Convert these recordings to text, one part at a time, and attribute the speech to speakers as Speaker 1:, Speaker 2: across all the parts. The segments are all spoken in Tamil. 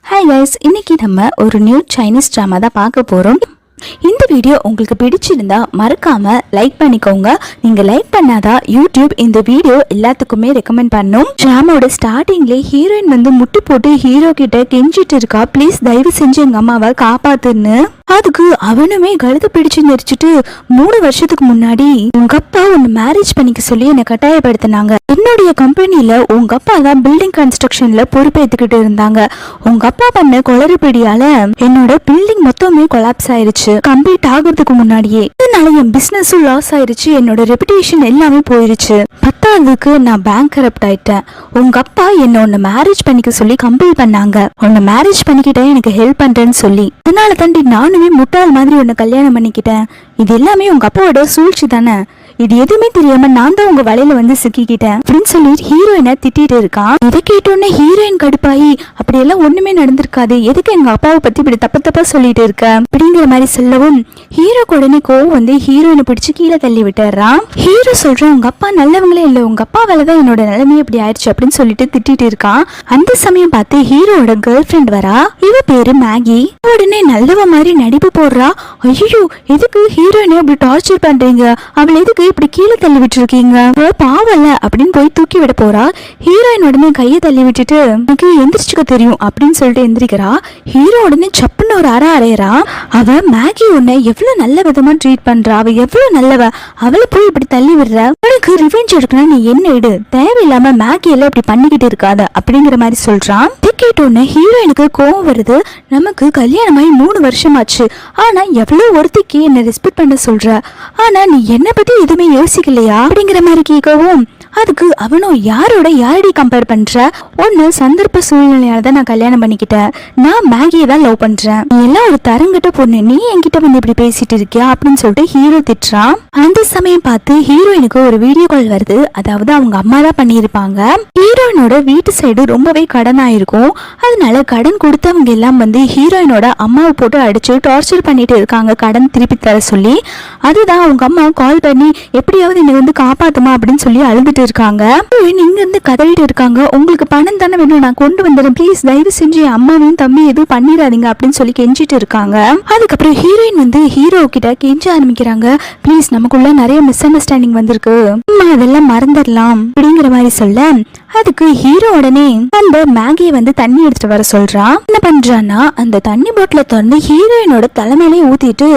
Speaker 1: ஹாய் கைஸ், இன்னைக்கு நம்ம ஒரு நியூ சைனீஸ் ட்ராமா தான் பார்க்க போகிறோம். இந்த வீடியோ உங்களுக்கு பிடிச்சிருந்தா மறக்காம லைக் பண்ணிக்கோங்க. நீங்க லைக் பண்ணாதான் யூடியூப் இந்த வீடியோ எல்லாத்துக்குமே ரெக்கமெண்ட் பண்ணும். ட்ராமாவோட ஸ்டார்டிங்ல ஹீரோயின் வந்து முட்டி போட்டு ஹீரோ கிட்ட கெஞ்சிட்டு இருக்கா, ப்ளீஸ் தயவு செஞ்சு எங்க அம்மாவை காப்பாத்துன்னு. அதுக்கு அவனுமே கழுத்து பிடிச்சு நெரிச்சிட்டு 3 வருஷத்துக்கு முன்னாடி உங்க அப்பா உன்னை மேரேஜ் பண்ணிக்க சொல்லி என்னை கட்டாயப்படுத்தினாங்க. என்னுடைய கம்பெனில உங்க அப்பா தான் பில்டிங் கன்ஸ்ட்ரக்ஷன்ல பொறுப்பேற்றுக்கிட்டு இருந்தாங்க. உங்க அப்பா பண்ண குளறுபடியால என்னோட பில்டிங் மொத்தமே கொலாப்ஸ் ஆயிருச்சு கம்ப்ளீட் ஆகுறதுக்கு முன்னாடியே. இதனால என் பிசினஸும் லாஸ் ஆயிருச்சு, என்னோட ரெputation எல்லாமே போயிருச்சு. 10ஆவதுக்கு நான் பேங்க்ரப்ட் ஆயிட்டேன். உங்க அப்பா என்ன உன்னை மேரேஜ் பண்ணிக்க சொல்லி கம்பல் பண்ணாங்க. உன்னை மேரேஜ் பண்ணிக்கிட்டே எனக்கு ஹெல்ப் பண்றேன்னு சொல்லி. அதனால தாண்டி நானுமே முட்டாள் மாதிரி உன்னை கல்யாணம் பண்ணிக்கிட்டேன். இது எல்லாமே உங்க அப்பாவோட சூழ்ச்சி தானே. இது எதுவுமே தெரியாம நான் தான் உங்க வலையில வந்து சிக்கிக்கிட்டேன் அப்படின்னு சொல்லி ஹீரோயினை திட்டிட்டு இருக்கான். இதை கேட்டோன்னே ஹீரோயின் கடுப்பாயி, அப்படியெல்லாம் ஒண்ணுமே நடந்திருக்காது, எதுக்கு எங்க அப்பாவை பத்தி இப்படி தப்பா சொல்லிட்டு இருக்க அப்படிங்கிற மாதிரி சொல்லவும் ஹீரோக்கு உடனே கோவம் வந்து ஹீரோயினை பிடிச்சு கீழே தள்ளி விட்டுறான். ஹீரோ சொல்றான், உங்க அப்பா நல்லவங்களே இல்ல, உங்க அப்பா வேலைதான் என்னோட நிலைமை இப்படி ஆயிடுச்சு அப்படின்னு சொல்லிட்டு திட்டிட்டு இருக்கான். அந்த சமயம் பார்த்து ஹீரோட கேர்ள் ஃப்ரெண்ட் வரா. இவ பேரு மேகி. உடனே நல்லவ மாதிரி நடிப்பு போடுறா. ஐயோ, எதுக்கு ஹீரோயினை அப்படி டார்ச்சர் பண்றீங்க, அவளை எதுக்கு இப்படி கீழே தள்ளி விட்டு இருக்கீங்க, பாவல்ல அப்படின்னு போய் தூக்கி விட போறா. ஹீரோயின் உடனே கையை தள்ளி விட்டுட்டு எனக்கு எந்திரிச்சுக்க தெரியும் அப்படின்னு சொல்லிட்டு எந்திரிக்கிறா. ஹீரோ உடனே சப்புன்னு ஒரு அறையறா. அவ மேகி உன்னை எவ்வளவு நல்ல விதமா ட்ரீட் பண்றா, அவ எவ்வளவு நல்லவ, அவளை போய் இப்படி தள்ளி விடுற, உனக்கு ரிவெஞ்ச் எடுக்கணும், நீ என்ன எடு, தேவையில்லாம மேகி எல்லாம் இப்படி பண்ணிக்கிட்டு இருக்காத அப்படிங்கிற மாதிரி சொல்றான். கேட்டோன்னு ஹீரோயினுக்கு கோவம் வருது. நமக்கு கல்யாணமாயி 3 வருஷமாச்சு, ஆனா எவ்வளவு ஒருத்திக்கு என்ன ரெஸ்பெக்ட் பண்ண சொல்ற, ஆனா நீ என்ன பத்தி எதுவுமே யோசிக்கலையா அப்படிங்கிற மாதிரி கேட்கவும் அதுக்கு அவனும் யாரடி கம்பேர் பண்ற, ஒன்னு சந்தர்ப்ப சூழ்நிலையால தான் நான் கல்யாணம் பண்ணிக்கிட்டேன், நான் மேகியை தான் லவ் பண்றேன், நீ எல்லாம் ஒரு தரங்கிட்ட பொண்ணு, நீ என்கிட்ட வந்து இப்படி பேசிட்டு இருக்கியா அப்படின்னு சொல்லிட்டு ஹீரோ திட்டுறான். அந்த சமயம் பார்த்து ஹீரோயினுக்கு ஒரு வீடியோ கால் வருது. அதாவது அவங்க அம்மா தான் பண்ணியிருப்பாங்க. ஹீரோயினோட வீட்டு சைடு ரொம்பவே கடன் ஆயிருக்கும். அதனால கடன் கொடுத்தவங்க எல்லாம் வந்து ஹீரோயினோட அம்மாவை போட்டு அடிச்சு டார்ச்சர் பண்ணிட்டு இருக்காங்க கடன் திருப்பி தர சொல்லி. அதுதான் அவங்க அம்மா கால் பண்ணி எப்படியாவது என்னை வந்து காப்பாத்துமா அப்படின்னு சொல்லி அழுதுட்டு இருக்காங்க. இங்க இருந்து கதறிட்டு இருக்காங்க, உங்களுக்கு பணம் தானே வேணும், நான் கொண்டு வந்துடுறேன், ப்ளீஸ் தயவு செஞ்சு என் தம்பி எதுவும் பண்ணிடாதீங்க அப்படின்னு சொல்லி கெஞ்சிட்டு இருக்காங்க. அதுக்கப்புறம் ஹீரோயின் வந்து ஹீரோ கிட்ட கெஞ்ச ஆரம்பிக்கிறாங்க, ப்ளீஸ் நமக்குள்ள நிறைய மிஸ் அண்டர்ஸ்டாண்டிங் வந்திருக்கு, அதெல்லாம் மறந்துடலாம் அப்படிங்கிற மாதிரி சொல்ல அதுக்கு ஹீரோ உடனே அந்த மேகியை வந்து தண்ணி எடுத்துட்டு வர சொல்றான். என்ன பண்றான்னா அந்த தண்ணி பாட்டில திறந்து ஹீரோயினோட தலைமையிலே ஊத்திட்டு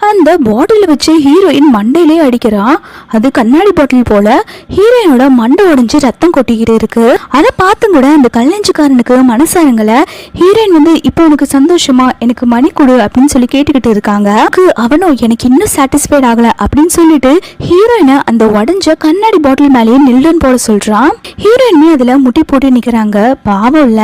Speaker 1: அந்த பாட்டில வச்சு ஹீரோயின் மண்டையிலே அடிக்கிறான். அது கண்ணாடி பாட்டில் போல. ஹீரோயினோட மண்டை உடைஞ்சு ரத்தம் கொட்டிக்கிட்டு இருக்கு. அதை பார்த்தும் கூட அந்த கல்லஞ்சுக்காரனுக்கு மனசாரங்களை ஹீரோயின் வந்து இப்போ உனக்கு சந்தோஷமா, எனக்கு மணி கொடு அப்படின்னு சொல்லி கேட்டுக்கிட்டு இருக்காங்க. அவனும் எனக்கு இன்னும் சாட்டிஸ்ஃபைட் ஆகல அப்படின்னு சொல்லிட்டு ஹீரோயினை அந்த உடஞ்ச கண்ணாடி பாட்டில் மேலேயே நில்லுன்னு போட சொல்றான். ஹீரோயினுமே அதுல முட்டி போட்டு நிக்கிறாங்க. பாவம் இல்ல,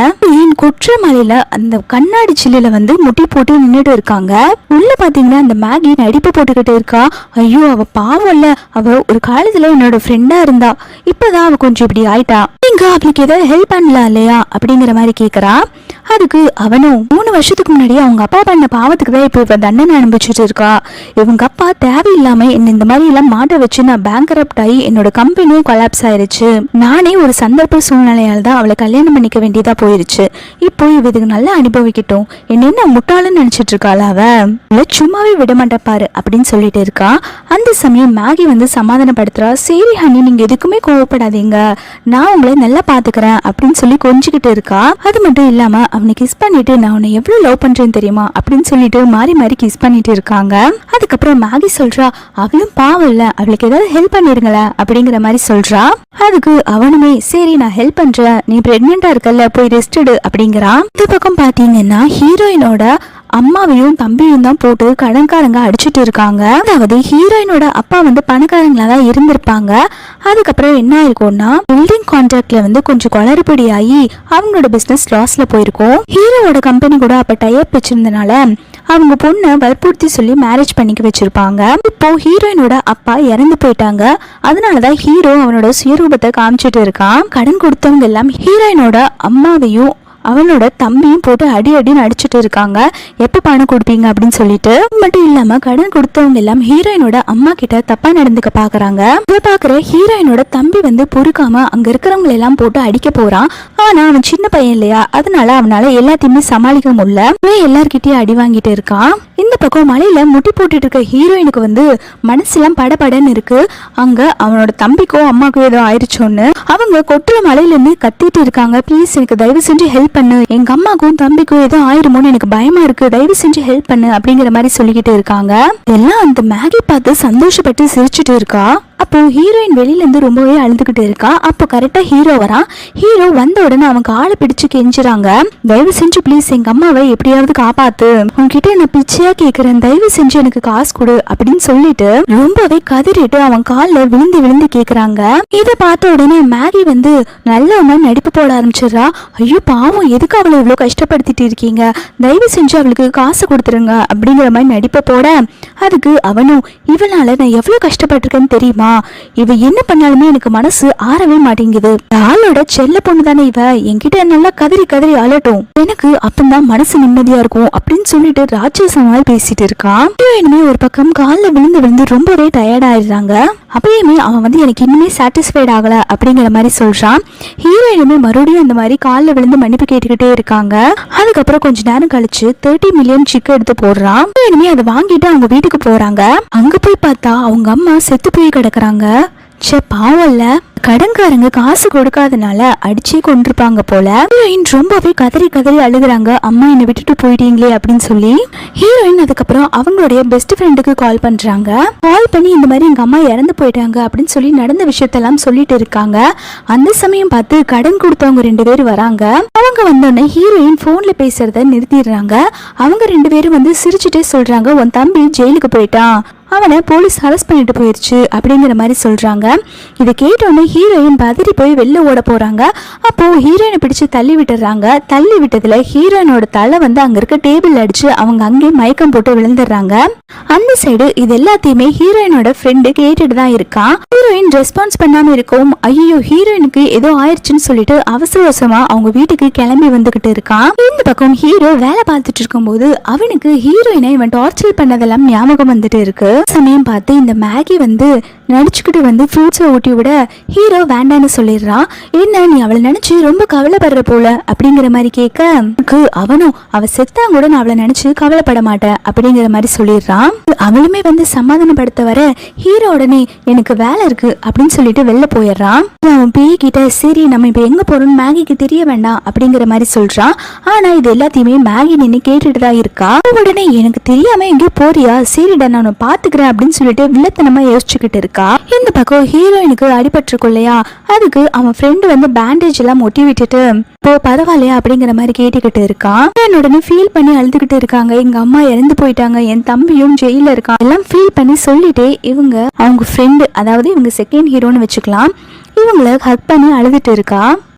Speaker 1: குற்ற மலையில அந்த கண்ணாடி சில்லுல வந்து முட்டி போட்டு நின்றுட்டு இருக்காங்க. உள்ள பாத்தீங்கன்னா அந்த மேகி நடிப்பு போட்டுக்கிட்டு இருக்கா. ஐயோ, அவ பாவம் இல்ல, அவ ஒரு காலத்துல என்னோட ஃப்ரெண்டா இருந்தா, இப்பதான் அவ கொஞ்சம் இப்படி ஆயிட்டா, நீங்க அவளுக்கு ஏதாவது ஹெல்ப் பண்ணலாம் இல்லையா அப்படிங்கிற மாதிரி கேக்குறா. அதுக்கு அவனும் 3 வருஷத்துக்கு முன்னாடி அவங்க அப்பா பண்ண பாவத்துக்கு தான் இப்ப இவ தண்டனை அனுபவிச்சுட்டு இருக்கா. இவங்க அப்பா தேவையில்லாம என்ன இந்த மாதிரி எல்லாம் மாட்ட வச்சு நான் பேங்க்ரப்ட் ஆகி என்னோட கம்பெனியும் கொலாப்ஸ் ஆயிருச்சு. நானே ஒரு சந்தர்ப்ப சூழ்நிலையால தான் அவளை கல்யாணம் பண்ணிக்க வேண்டியதா போயிருச்சு. இப்போ இவ இதுக்கு நல்லா அனுபவிக்கட்டும், என்ன முட்டாளுன்னு நினைச்சிட்டு இருக்காளா, அவ சும்மாவே விட மாட்டேன் பாரு அப்படின்னு சொல்லிட்டு இருக்கா. அந்த சமயம் மேகி வந்து சமாதானப்படுத்துறா. சரி ஹனி, நீங்க எதுக்குமே கோவப்படாதீங்க, நான் உங்களை நல்லா பாத்துக்கிறேன் அப்படின்னு சொல்லி கொஞ்சிக்கிட்டு இருக்கா. அது மட்டும் இல்லாம அவனை கிஸ் பண்ணிட்டு நான் உன்னை எவ்வளவு லவ் பண்றேன்னு தெரியுமா அப்படின்னு சொல்லிட்டு மாறி மாறி கிஸ் பண்ணிட்டு இருக்காங்க. அதுக்கப்புறம் மேகி சொல்றா, அவளும் பாவம் இல்ல, அவளுக்கு ஏதாவது ஹெல்ப் பண்ணிருங்களேன் அப்படிங்கிற மாதிரி சொல்றா. அதுக்கு அவனுமே சரி நான் ஹெல்ப் பண்றேன், நீ பிரெக்னெண்டா இருக்கல்ல, போய் ரெஸ்ட் எடு அப்படிங்கிறான். இந்த பக்கம் பாத்தீங்கன்னா ஹீரோயினோட அம்மாவையும் தம்பியும் தான் போட்டு கடன்காரங்க அடிச்சுட்டு இருக்காங்க. அதாவது ஹீரோயினோட அப்பா வந்து பணக்காரங்களா தான் இருந்திருப்பாங்க. அதுக்கப்புறம் என்ன ஆயிருக்கும்னா பில்டிங் கான்ட்ராக்ட்ல வந்து கொஞ்சம் குளறுபடி ஆகி அவங்களோட பிசினஸ் லாஸ்ல போயிருக்கும். ஹீரோவோட கம்பெனி கூட அப்ப டைப் வச்சிருந்தனால அவங்க பொண்ணை வற்புறுத்தி சொல்லி மேரேஜ் பண்ணிக்க வச்சிருப்பாங்க. இப்போ ஹீரோயினோட அப்பா இறந்து போயிட்டாங்க. அதனாலதான் ஹீரோ அவனோட சுயரூபத்தை காமிச்சிட்டு இருக்கான். கடன் கொடுத்தவங்க எல்லாம் ஹீரோயினோட அம்மாவையும் அவனோட தம்பியும் போட்டு அடி அடின்னு அடிச்சுட்டு இருக்காங்க. எப்ப பணம் கொடுப்பீங்க அப்படின்னு சொல்லிட்டு. மட்டும் இல்லாம கடன் கொடுத்தவங்க எல்லாம் ஹீரோயினோட அம்மா கிட்ட தப்பா நடந்துக்க பாக்குறாங்க. இதை பாக்குற ஹீரோயினோட தம்பி வந்து பொறுக்காம அங்க இருக்கிறவங்க எல்லாம் போட்டு அடிக்க போறான். ஆனா அவன் சின்ன பையன் இல்லையா, அதனால அவனால எல்லாத்தையுமே சமாளிக்க முடியல. எல்லார்கிட்டயும் அடி வாங்கிட்டு இருக்கான். இந்த பக்கம் மலையில முட்டி போட்டுட்டு இருக்க ஹீரோயினுக்கு வந்து மனசுலாம் படபடன்னு இருக்கு. அங்க அவனோட தம்பிக்கும் அம்மாக்கும் ஏதோ ஆயிடுச்சோன்னு அவங்க கொட்டுற மலையில இருந்து கத்திட்டு இருக்காங்க. ப்ளீஸ் எனக்கு தயவு செஞ்சு ஹெல்ப் பண்ணு, எங்க அம்மாக்கும் தம்பிக்கும் ஏதோ ஆயிருமோன்னு எனக்கு பயமா இருக்கு, தயவு செஞ்சு ஹெல்ப் பண்ணு அப்படிங்கிற மாதிரி சொல்லிக்கிட்டு இருக்காங்க. எல்லாம் அந்த மேகி பார்த்து சந்தோஷப்பட்டு சிரிச்சுட்டு இருக்கா. அப்போ ஹீரோயின் வெளியில இருந்து ரொம்பவே அழுதுகிட்டு இருக்கா. அப்போ கரெக்டா ஹீரோ வரான். ஹீரோ வந்த உடனே அவங்க ஆளை பிடிச்சு கெஞ்சுறாங்க, தயவு செஞ்சு ப்ளீஸ் எங்க அம்மாவை எப்படியாவது காப்பாத்து, உன்கிட்ட நான் பிச்சையா கேக்குறேன், தயவு செஞ்சு எனக்கு காசு கொடு அப்படின்னு சொல்லிட்டு ரொம்பவே கதறிட்டு அவன் காலில் விழுந்து விழுந்து கேக்குறாங்க. இதை பார்த்த உடனே மேகி வந்து நல்லவனா நடிப்பு போட ஆரம்பிச்சிடறா. ஐயோ பாவம், எதுக்கு அவளை இவ்வளவு கஷ்டப்படுத்திட்டு இருக்கீங்க, தயவு செஞ்சு அவளுக்கு காசு கொடுத்துருங்க அப்படிங்கிற மாதிரி நடிப்பை போட, அதுக்கு அவனும் இவனால நான் எவ்வளவு கஷ்டப்பட்டிருக்கேன்னு தெரியுமா, இவ என்ன பண்ணாலுமே எனக்கு மனசு ஆறவே மாட்டேங்குது, ஆளோட செல்ல பொண்ணு தானே இவ, என்கிட்ட நல்லா கதறி கதறி அலட்டும், எனக்கு அப்பந்தான் மனசு நிம்மதியா இருக்கும் அப்படின்னு சொல்லிட்டு ராட்சசமாய் பேசிட்டு இருக்கான். ஹீரோயினுமே ஒரு பக்கம் காலில் விழுந்து விழுந்து ரொம்பவே டயர்ட் ஆயிடுறாங்க. அப்பயுமே அவன் வந்து எனக்கு இன்னுமே சாட்டிஸ்ஃபைட் ஆகல அப்படிங்கிற மாதிரி சொல்றான். ஹீரோயினுமே மறுபடியும் அந்த மாதிரி காலில் விழுந்து மன்னிப்பு கேட்டுக்கிட்டே இருக்காங்க. அதுக்கப்புறம் கொஞ்ச நேரம் கழிச்சு 30 மில்லியன் சிக்கு எடுத்து போடுறான். ஹீரோயினுமே அதை வாங்கிட்டு அவங்க வீட்டுக்கு போறாங்க. அங்க போய் பார்த்தா அவங்க அம்மா செத்து போய் கிடக்குறாங்க. சே பாவம் இல்ல, கடன்காரங்க காசு கொடுக்காதனால அடிச்சே கொண்டிருப்பாங்க போல. ஹீரோயின் ரொம்பவே கதறி கதறி அழுகுறாங்க, அம்மா என்னை விட்டுட்டு போயிட்டீங்களே அப்படின்னு சொல்லி. ஹீரோயின் அதுக்கப்புறம் அவங்களுடைய பெஸ்ட் ஃப்ரெண்டுக்கு கால் பண்றாங்க. கால் பண்ணி இந்த மாதிரி எங்க அம்மா இறந்து போயிட்டாங்க அப்படின்னு சொல்லி நடந்த விஷயத்தெல்லாம் சொல்லிட்டு இருக்காங்க. அந்த சமயம் பார்த்து கடன் கொடுத்தவங்க 2 பேர் வராங்க. அவங்க வந்தோடனே ஹீரோயின் போன்ல பேசுறத நிறுத்திடுறாங்க. அவங்க 2 பேரும் வந்து சிரிச்சுட்டே சொல்றாங்க, உன் தம்பி ஜெயிலுக்கு போயிட்டான், அவனை போலீஸ் அரெஸ்ட் பண்ணிட்டு போயிடுச்சு அப்படிங்கிற மாதிரி சொல்றாங்க. இதை கேட்டோன்னே ஹீரோயின் பதறி போய் வெளில ஓட போறாங்க. அப்போ ஹீரோயினை பிடிச்சு தள்ளி விட்டுறாங்க. தள்ளி விட்டதுல ஹீரோயினோட தலை வந்து அங்க இருக்க டேபிள் அடிச்சு அவங்க அங்கே மயக்கம் போட்டு விழுந்துடுறாங்க. அந்த சைடு இது எல்லாத்தையுமே ஹீரோயினோட ஃப்ரெண்டு கேட்டுட்டு தான் இருக்கான். ஹீரோயின் ரெஸ்பான்ஸ் பண்ணாம இருக்கும். ஐயோ ஹீரோயினுக்கு ஏதோ ஆயிடுச்சுன்னு சொல்லிட்டு அவசர அவசரமா அவங்க வீட்டுக்கு கிளம்பி வந்துகிட்டு இருக்கான். இந்த பக்கம் ஹீரோ வேலை பார்த்துட்டு இருக்கும் போது அவனுக்கு ஹீரோயினை இவன் டார்ச்சர் பண்ணதெல்லாம் ஞாபகம் வந்துட்டு இருக்கு. சமயம் பார்த்து இந்த மேகி வந்து நடிச்சுக்கிட்டு வந்து ஃப்ரூட்ஸை ஊட்டி விட ஹீரோ வேண்டான்னு சொல்லிடுறான். என்ன நீ அவளை நினைச்சு ரொம்ப கவலைப்படுற போல அப்படிங்கிற மாதிரி கேட்க, அவனும் அவ செத்தா கூட நான் அவளை நினைச்சு கவலைப்பட மாட்டேன் அப்படிங்கிற மாதிரி சொல்லிடுறான். அவளுமே வந்து சமாதானப்படுத்த வர ஹீரோ உடனே எனக்கு வேலை இருக்கு அப்படின்னு சொல்லிட்டு வெளில போயிடுறான். அவன் பேய்கிட்ட சரி நம்ம இப்ப எங்க போறோம்னு மேகிக்கு தெரிய வேண்டாம் அப்படிங்கிற மாதிரி சொல்றான். ஆனா இது எல்லாத்தையுமே மேகி நின்று கேட்டுட்டு தான் இருக்கா. உடனே எனக்கு தெரியாம எங்கேயோ போறியா, சரிடா நான் பாத்துக்கிறேன் அப்படின்னு சொல்லிட்டு வில்லத்தனமா யோசிச்சுக்கிட்டு இருக்கா. இந்த பக்கம் ஹீரோயினுக்கு அடிபட்டிருக்கும் இல்லையா, அதுக்கு அவன் ஃப்ரெண்டு வந்து பேண்டேஜ் எல்லாம் ஒட்டி விட்டுட்டு இப்போ பரவாயில்லையா அப்படிங்கிற மாதிரி கேட்டுக்கிட்டு இருக்கான். உடனே ஃபீல் பண்ணி அழுதுகிட்டு இருக்காங்க, எங்க அம்மா இறந்து போயிட்டாங்க, என் தம்பியும் ஜெயில இருக்கான் எல்லாம் ஃபீல் பண்ணி சொல்லிட்டே இவங்க அவங்க ஃப்ரெண்டு, அதாவது இவங்க செகண்ட் ஹீரோன்னு வச்சுக்கலாம், இவங்களை ஹக் பண்ணி அழுதுட்டு இருக்கா.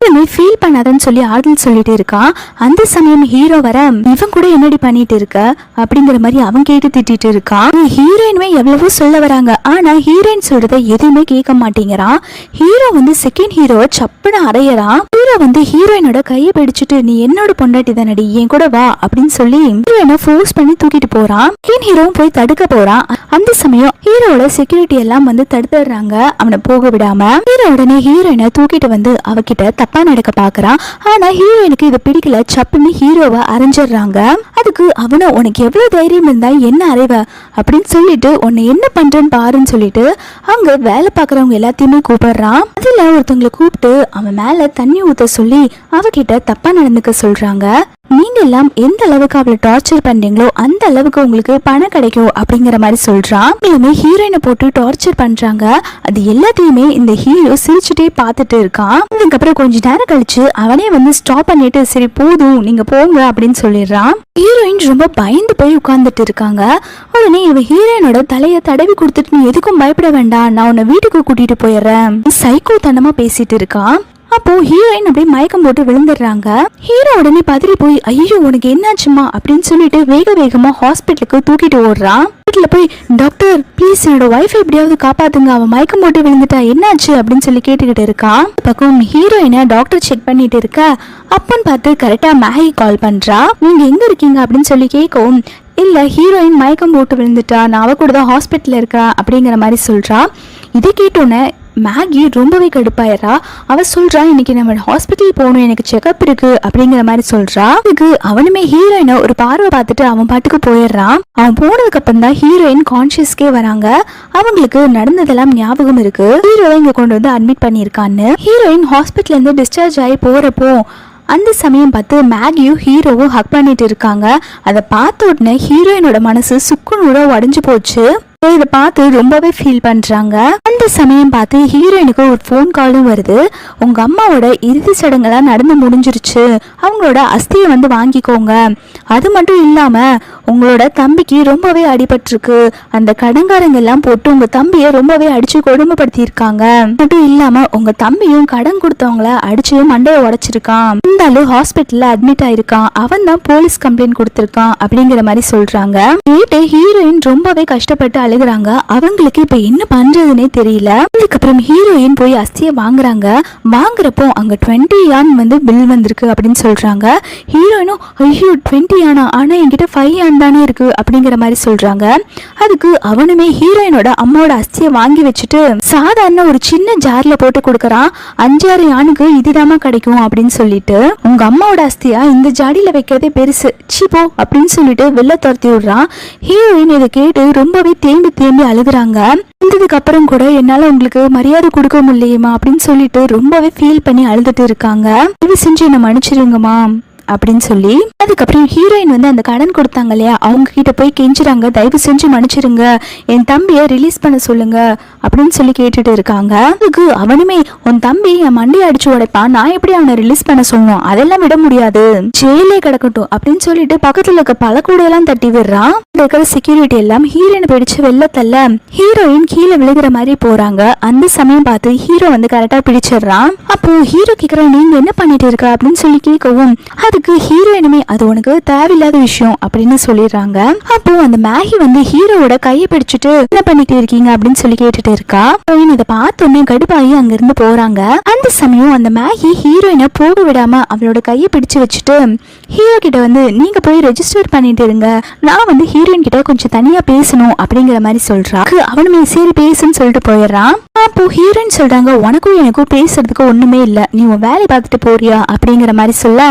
Speaker 1: ஃபீல் பண்ணாதன்னு சொல்லி ஆறுதல் சொல்லிட்டு இருக்கான். அந்த சமயம் ஹீரோ வர இவன் கூட என்னடி பண்ணிட்டு இருக்க அப்படிங்கிற மாதிரி அவன் கேட்டு திட்டிட்டு இருக்கான். ஹீரோயினுமே எவ்வளவோ சொல்ல வராங்க, ஆனா ஹீரோயின் சொல்றத எதுவுமே கேட்க மாட்டேங்கிறான். ஹீரோ வந்து செகண்ட் ஹீரோவை சப்புன்னு அறையறான். ஹீரோ வந்து ஹீரோயினோட கையை பிடிச்சிட்டு நீ என்னோட பொண்டாட்டி தானடி, என் கூட வா அப்படின்னு சொல்லி ஹீரோயினை ஃபோர்ஸ் பண்ணி தூக்கிட்டு போறான். செகண்ட் ஹீரோவும் போய் தடுக்க போறான். அந்த சமயம் ஹீரோட செக்யூரிட்டி எல்லாம் வந்து தடுத்துடுறாங்க அவனை போக விடாம. ஹீரோ உடனே ஹீரோயினை தூக்கிட்டு வந்து அவகிட்ட தப்பா நடக்க பாக்குறான். ஆனா ஹீரோயினுக்கு இது பிடிக்கல, சப்புன்னு ஹீரோவை அரைஞ்சிடுறாங்க. அதுக்கு அவனும் உனக்கு எவ்வளவு தைரியம் இருந்தா என்ன அறைவ அப்படின்னு சொல்லிட்டு உன்னை என்ன பண்றேன்னு பாருன்னு சொல்லிட்டு அங்க வேலை பாக்குறவங்க எல்லாத்தையுமே கூப்பிடுறான். அதுல ஒருத்தவங்களை கூப்பிட்டு அவன் மேல தண்ணி ஊத்த சொல்லி அவகிட்ட தப்பா நடந்துக்க சொல்றாங்க. நீங்க எல்லாம் எந்த அளவுக்கு அவளை டார்ச்சர் பண்றீங்களோ அந்த அளவுக்கு உங்களுக்கு பணம் கிடைக்கும் அப்படிங்கிற மாதிரி சொல்றான். ஹீரோயினை போட்டு டார்ச்சர் பண்றாங்க. அது எல்லாத்தையுமே இந்த ஹீரோ சிரிச்சுட்டே பார்த்துட்டு இருக்கான். அதுக்கப்புறம் கொஞ்ச நேரம் கழிச்சு அவனே வந்து ஸ்டாப் பண்ணிட்டு சரி போதும் நீங்க போங்க அப்படின்னு சொல்லிடுறான். ஹீரோயின் ரொம்ப பயந்து போய் உட்கார்ந்துட்டு இருக்காங்க. உடனே இவன் ஹீரோயினோட தலையை தடவி கொடுத்துட்டு நீ எதுக்கும் பயப்பட வேண்டாம், நான் உன்னை வீட்டுக்கு கூட்டிட்டு போயிடுறேன், சைக்கோ தனமா பேசிட்டு இருக்கான். அப்போ ஹீரோயின் அப்படியே மயக்கம் போட்டு விழுந்துடுறாங்க. ஹீரோ உடனே பதறி போய் ஐயோ உனக்கு என்னாச்சுமா அப்படின்னு சொல்லிட்டு வேக வேகமா ஹாஸ்பிட்டலுக்கு தூக்கிட்டு ஓடுறான். வீட்டுல போய் டாக்டர் ப்ளீஸ் என்னோட ஒய்ஃப் எப்படியாவது காப்பாத்துங்க, அவன் மயக்கம் போட்டு விழுந்துட்டா, என்னாச்சு அப்படின்னு சொல்லி கேட்டுக்கிட்டு இருக்கான். பக்கம் ஹீரோயினை டாக்டர் செக் பண்ணிட்டு இருக்க அப்பன்னு பார்த்து கரெக்டா மேகி கால் பண்றா. நீங்க எங்க இருக்கீங்க அப்படின்னு சொல்லி கேட்கவும் இல்ல ஹீரோயின் மயக்கம் போட்டு விழுந்துட்டா, நான் அவ கூட தான் ஹாஸ்பிட்டல்ல இருக்கா அப்படிங்கிற மாதிரி சொல்றா. இதை கேட்டோன்னே மேகி ரொம்பவே கடுப்பாயிரா. அவ சொல்றா இன்னைக்கு நம்ம ஹாஸ்பிட்டல் போகணும், எனக்கு செக்அப் இருக்கு அப்படிங்கிற மாதிரி சொல்றா. அதுக்கு அவனுமே ஹீரோயினை ஒரு பார்வை பார்த்துட்டு அவன் பாட்டுக்கு போயிடுறான். அவன் போனதுக்கு அப்புறம் தான் ஹீரோயின் கான்சியஸ்கே வராங்க. அவங்களுக்கு நடந்ததெல்லாம் ஞாபகம் இருக்கு. ஹீரோவை இங்க கொண்டு வந்து அட்மிட் பண்ணியிருக்கான்னு. ஹீரோயின் ஹாஸ்பிட்டல்ல இருந்து டிஸ்சார்ஜ் ஆகி போறப்போ அந்த சமயம் பார்த்து மேகியும் ஹீரோவும் ஹக் பண்ணிட்டு இருக்காங்க. அதை பார்த்த உடனே ஹீரோயினோட மனசு சுக்குநூறா உடைஞ்சு போச்சு. இதை பார்த்து ரொம்பவே ஃபீல் பண்றாங்க. அந்த சமயம் பார்த்து ஹீரோயினுக்கு ஒரு ஃபோன் காலும் வருது. உங்க அம்மாவோட இறுதி சடங்கெல்லாம் நடந்து முடிஞ்சிருச்சு, அவங்களோட அஸ்தியை வந்து வாங்கிக்கோங்க. அது மட்டும் இல்லாம உங்களோட தம்பிக்கு ரொம்பவே அடிபட்டிருக்கு, அந்த கடன்காரங்க எல்லாம் போட்டு உங்க தம்பியை ரொம்பவே அடிச்சு கொடுமைப்படுத்தி இருக்காங்க. மட்டும் இல்லாம உங்க தம்பியும் கடன் கொடுத்தவங்கள அடிச்சு மண்டையை உடைச்சிருக்கான். இந்த ஆளு ஹாஸ்பிட்டல்ல அட்மிட் ஆயிருக்கான், அவன் தான் போலீஸ் கம்ப்ளைண்ட் கொடுத்திருக்கான் அப்படிங்கிற மாதிரி சொல்றாங்க. கேட்டு ஹீரோயின் ரொம்பவே கஷ்டப்பட்டு அழுகுறாங்க. அவங்களுக்கு இப்ப என்ன பண்றதுன்னே தெரியல. அதுக்கப்புறம் ஹீரோயின் போய் அஸ்தியை வாங்குறாங்க. வாங்குறப்போ அங்க 20 யான் வந்து பில் வந்திருக்கு அப்படின்னு சொல்றாங்க. ஹீரோயினும் ஐயோ 20 யானா, ஆனா என்கிட்ட 5 யான் தானே இருக்கு அப்படிங்கிற மாதிரி சொல்றாங்க. அதுக்கு அவனுமே ஹீரோயினோட அம்மாவோட அஸ்தியை வாங்கி வச்சுட்டு சாதாரண ஒரு சின்ன ஜார்ல போட்டு கொடுக்கறான். 5-6 யானுக்கு இதுதாமா கிடைக்கும் அப்படின்னு சொல்லிட்டு உங்க அம்மாவோட அஸ்தியா இந்த ஜாடியில வைக்கிறதே பெருசு, சீப்போ அப்படின்னு சொல்லிட்டு வெளில துரத்தி விடுறான். ஹீரோயின் இதை கேட்டு ரொம்பவே தேம்பி அழுகுறாங்க. வந்ததுக்கு அப்புறம் கூட என்னால உங்களுக்கு மரியாதை கொடுக்க முடியுமா அப்படின்னு சொல்லிட்டு ரொம்பவே ஃபீல் பண்ணி அழுதுட்டு இருக்காங்க. தயவு செஞ்சு என்ன மன்னிச்சிருங்கம்மா அப்படின்னு சொல்லி. அதுக்கப்புறம் ஹீரோயின் வந்து அந்த கடன் கொடுத்தாங்க இல்லையா, அவங்க கிட்ட போய் கெஞ்சுறாங்க, தயவு செஞ்சு மன்னிச்சிருங்க, என் தம்பியை ரிலீஸ் பண்ண சொல்லுங்க அப்படின்னு சொல்லி கேட்டுட்டு இருக்காங்க. அதுக்கு அவனுமே உன் தம்பி என் மண்டையை அடிச்சு உடைப்பான், நான் எப்படி அவனை ரிலீஸ் பண்ண சொல்லணும், அதெல்லாம் விட முடியாது, ஜெயிலே கிடக்கட்டும் அப்படின்னு சொல்லிட்டு பக்கத்துல இருக்க பழக்கூடையெல்லாம் தட்டி விடுறான். இருக்கிற செக்யூரிட்டி எல்லாம் ஹீரோயின் பிடிச்சு வெள்ளத்தல்ல ஹீரோயின் கீழே விழுகிற மாதிரி போறாங்க. அந்த சமயம் பார்த்து ஹீரோ வந்து கரெக்டா பிடிச்சிடுறான். அப்போ ஹீரோ கேக்குற நீங்க என்ன பண்ணிட்டு இருக்க அப்படின்னு சொல்லி கேட்கவும் அதுக்கு ஹீரோயினுமே அது உனக்கு தேவையில்லாத விஷயம் அப்படின்னு சொல்லிடுறாங்க. அப்போ அந்த மேகி வந்து ஹீரோவோட கையை பிடிச்சிட்டு என்ன பண்ணிட்டு இருக்கீங்க அப்படின்னு சொல்லி கேட்டுட்டு இருக்கா. இதை பார்த்தோன்னே கடுப்பாயி அங்க இருந்து போறாங்க. அந்த சமயம் அந்த மேகி ஹீரோயினை போக விடாம அவளோட கையை பிடிச்சு வச்சுட்டு ஹீரோ கிட்ட வந்து நீங்க போய் ரெஜிஸ்டர் பண்ணிட்டு இருங்க, நான் வந்து ஹீரோயின் கிட்ட கொஞ்சம் தனியா பேசணும் அப்படிங்கிற மாதிரி சொல்றா. அவனுமே சரி பேசுன்னு சொல்லிட்டு போயிடுறான். அப்போ ஹீரோயின் சொல்றாங்க உனக்கும் எனக்கும் பேசுறதுக்கு ஒண்ணுமே இல்ல, நீ உன் வேலையை பார்த்துட்டு போறியா அப்படிங்கிற மாதிரி சொல்ல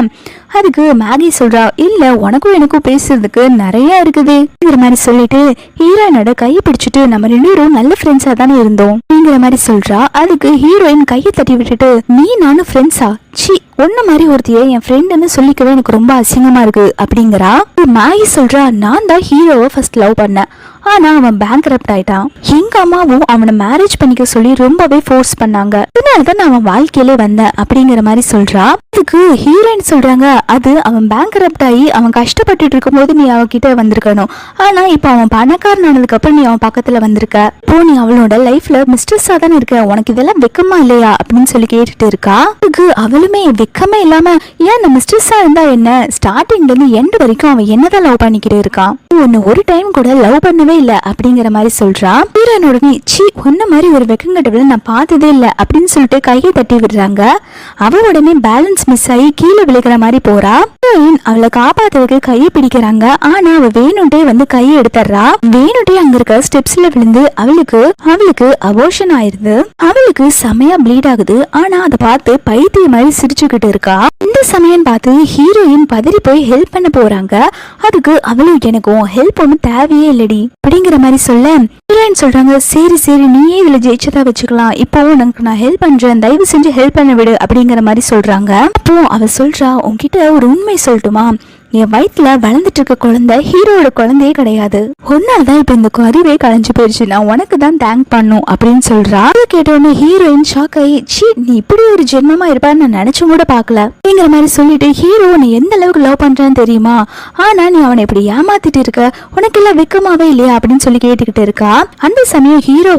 Speaker 1: அதுக்கு மேகி சொல்றா இல்ல உனக்கும் எனக்கும் பேசுறதுக்கு நிறைய இருக்குதுங்கிற மாதிரி சொல்லிட்டு ஹீரோயினோட கையை பிடிச்சிட்டு நம்ம 2 பேரும் நல்ல ஃப்ரெண்ட்ஸா தானே இருந்தோம் அப்படிங்கிற மாதிரி சொல்றா. அதுக்கு ஹீரோயின் கையை தட்டி விட்டுட்டு நீ நானும் ஃப்ரெண்ட்ஸா, சி ஒன்ன மாதிரி ஒருத்திய என் ஃப்ரெண்டுன்னு சொல்லிக்கவே எனக்கு ரொம்ப அசிங்கமா இருக்கு அப்படிங்கிறா. மேகி சொல்றா நான் தான் ஹீரோவை ஃபர்ஸ்ட் லவ் பண்ணேன், ஆனா அவன் பேங்க்ரப்ட் ஆயிட்டான், எங்க அம்மாவும் அவனை மேரேஜ் பண்ணிக்க சொல்லி ரொம்பவே ஃபோர்ஸ் பண்ணாங்க, அதனாலதான் நான் அவன் வாழ்க்கையிலே வந்தேன் அப்படிங்கிற மாதிரி சொல்றா. அதுக்கு ஹீரோயின் சொல்றாங்க அது அவன் பேங்க்ரப்ட் ஆகி அவன் கஷ்டப்பட்டுட்டு இருக்கும் போது நீ அவகிட்ட வந்திருக்கணும், ஆனா இப்ப அவன் பணக்காரன் ஆனதுக்கு அப்புறம் நீ அவன் பக்கத்துல வந்திருக்க, இப்போ நீ அவளோட லைஃப்ல மிஸ்டர்ஸா தானே இருக்க, உனக்கு இதெல்லாம் வெக்கமா இல்லையா அப்படின்னு சொல்லி கேட்டுட்டு இருக்கா. அதுக்கு அவளுமே வெக்கமே இல்லாம ஏன் அந்த மிஸ்டர்ஸா இருந்தா என்ன, ஸ்டார்டிங்ல இருந்து எண்ட் வரைக்கும் அவன் என்னதான் லவ் பண்ணிக்கிட்டே இருக்கான், ஒன்னு ஒரு டைம் கூட லவ் பண்ணவே இல்ல அப்படிங்கிற மாதிரி சொல்றா. ஹீரோயினோட நீ சி ஒன்ன மாதிரி ஒரு வெக்கங்கட்டவளை நான் பார்த்ததே இல்ல அப்படின்னு சொல்லிட்டு கையை தட்டி விடுறாங்க. அவ உடனே பேலன்ஸ் மிஸ் ஆகி கீழே விழுகிற மாதிரி போறா. அவளை காப்பாத்துறதுக்கு கையை பிடிக்கிறாங்க, ஆனா அவ வேணும்ட்டே வந்து கையை எடுத்துறா. வேணும்ட்டே அங்க இருக்க ஸ்டெப்ஸ்ல விழுந்து அவளுக்கு அபோர்ஷன் ஆயிருது. அவளுக்கு செமையா ப்ளீட் ஆகுது. ஆனா அதை பார்த்து பைத்திய மாதிரி சிரிச்சுக்கிட்டு இருக்கா. இந்த சமயம் பார்த்து ஹீரோயின் பதறி போய் ஹெல்ப் பண்ண போறாங்க. அதுக்கு அவளுக்கு எனக்கும் ஹெல்ப் ஒன்னும் தேவையே இல்லடி அப்படிங்கிற மாதிரி சொல்ல ஹீரோயின் சொல்றாங்க சரி சரி நீயே இதுல ஜெயிச்சதா வச்சுக்கலாம், இப்போ உனக்கு நான் ஹெல்ப் பண்றேன், தயவு செஞ்சு ஹெல்ப் பண்ண விடு அப்படிங்கிற மாதிரி சொல்றாங்க. அப்போ அவ சொல்றா உன்கிட்ட ஒரு உண்மை சொல்லட்டுமா, என் வயிற்றுல வளர்ந்துட்டு இருக்க குழந்தை ஹீரோட குழந்தையே கிடையாது. ஒன்னால்தான் இப்ப இந்த கருவே களைஞ்சு போயிடுச்சு. நான் உனக்கு தான் தேங்க் பண்ணும் அப்படின்னு சொல்றா. அதை கேட்டோன்னு ஹீரோயின் ஷாக் ஆகி, சீ நீ இப்படி ஒரு ஜென்மமா இருப்பான்னு நான் நினைச்சும் கூட பாக்கல அப்படிங்கிற மாதிரி சொல்லிட்டு, ஹீரோ நீ எந்த அளவுக்கு லவ் பண்றான்னு தெரியுமா, ஆனா நீ அவனை இப்படி ஏமாத்திட்டு இருக்க, உனக்கு எல்லாம் வெக்கமாவே இல்லையா அப்படின்னு சொல்லி கேட்டுக்கிட்டு இருக்கா. அந்த சமயம் ஹீரோ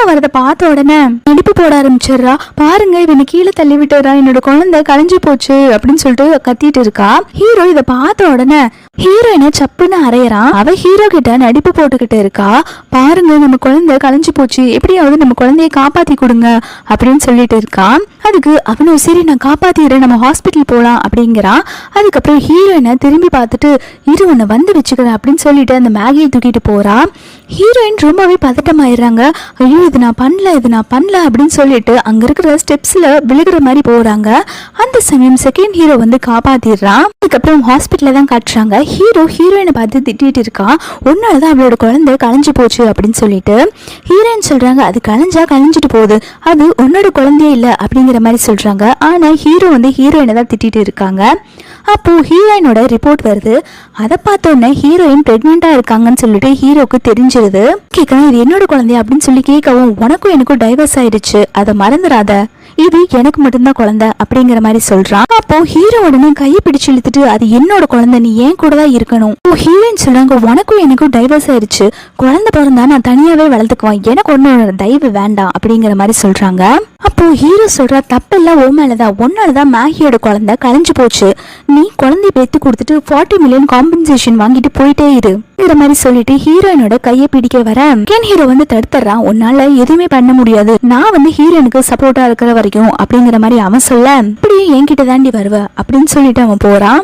Speaker 1: வரத பார்த்த உடனே நடிப்பு போட ஆரம்பிச்சிடுறா. பாருங்க இவனை கீழே தள்ளி விட்டுறா, என்னோட குழந்தை களைஞ்சு போச்சு அப்படின்னு சொல்லிட்டு கத்திட்டு இருக்கா. ஹீரோ இதை பார்த்த உடனே ஹீரோயினை சப்புன்னு அறையறான். அவ ஹீரோ கிட்ட நடிப்பு போட்டுக்கிட்டு இருக்கா. பாருங்க நம்ம குழந்தை களைஞ்சு போச்சு, எப்படியாவது நம்ம குழந்தைய காப்பாத்தி கொடுங்க அப்படின்னு சொல்லிட்டு இருக்கான். அதுக்கு அவனும் சரி நான் காப்பாத்திடுறேன், நம்ம ஹாஸ்பிட்டல் போலாம் அப்படிங்கிறான். அதுக்கப்புறம் ஹீரோயினை திரும்பி பார்த்துட்டு இரு உன்னை வந்து வச்சுக்கிறேன் அப்படின்னு சொல்லிட்டு அந்த மேகியை தூக்கிட்டு போறா. ஹீரோயின் ரொம்பவே பதட்டமாயிடுறாங்க. ஐயோ இது நான் பண்ணல அப்படின்னு சொல்லிட்டு அங்க இருக்கிற ஸ்டெப்ஸ்ல விழுகிற மாதிரி போறாங்க. அந்த சமயம் செகண்ட் ஹீரோ வந்து காப்பாத்திடுறான். அதுக்கப்புறம் ஹாஸ்பிட்டல்ல தான் காட்டுறாங்க. ஹீரோயினை பார்த்து திட்டிட்டு இருக்கான். ஒன்னாலதான் அவளோட குழந்தை களைஞ்சு போச்சு அப்படின்னு சொல்லிட்டு. ஹீரோயின் சொல்றாங்க அது களைஞ்சிட்டு போகுது, அது உன்னோட குழந்தையே இல்லை அப்படிங்கிற மாதிரி சொல்றாங்க. ஆனா ஹீரோ வந்து ஹீரோயினை தான் திட்டிட்டு இருக்காங்க. அப்போ ஹீரோயினோட ரிப்போர்ட் வருது. அதை பார்த்தோன்னே ஹீரோயின் பிரெக்னெண்டா இருக்காங்கன்னு சொல்லிட்டு ஹீரோக்கு தெரிஞ்சிருது. கேட்கணும் இது என்னோட குழந்தைய அப்படின்னு சொல்லி கேட்கவும், உனக்கும் எனக்கும் டைவர்ஸ் ஆயிடுச்சு, அதை மறந்துடாத, இது எனக்கு மட்டும்தான் குழந்தை அப்படிங்கிற மாதிரி சொல்றான். அப்போ ஹீரோ உடனே கையை பிடிச்சு இழுத்துட்டு அது என்னோட குழந்தை, நீ ஏன் கூட தான் இருக்கணும். ஹீரோயின் சொல்றாங்க உனக்கும் எனக்கும் டைவர்ஸ் ஆயிடுச்சு, குழந்தை பிறந்தா நான் தனியாவே வளர்த்துக்குவேன், எனக்கு ஒன்னோட தயவு வேண்டாம் அப்படிங்கிற மாதிரி சொல்றாங்க. அப்போ ஹீரோ சொல்றா தப்பெல்லாம் ஓ மேலதான், ஒன்னாலதான் மேகியோட குழந்தை களைஞ்சு போச்சு, நீ குழந்தைய பெத்து கொடுத்துட்டு 40 மில்லியன் காம்பன்சேஷன் வாங்கிட்டு போயிட்டே இருங்கிற மாதிரி சொல்லிட்டு ஹீரோயினோட கையை பிடிக்க வர ஹீரோ வந்து தடுத்துறான். உன்னால எதுவுமே பண்ண முடியாது, நான் வந்து ஹீரோயினுக்கு சப்போர்ட்டா இருக்கிற வரைக்கும் அப்படிங்கிற மாதிரி அவன் சொல்ல, இப்படியே என்கிட்ட தாண்டி வருவ அப்படின்னு சொல்லிட்டு அவன் போறான்.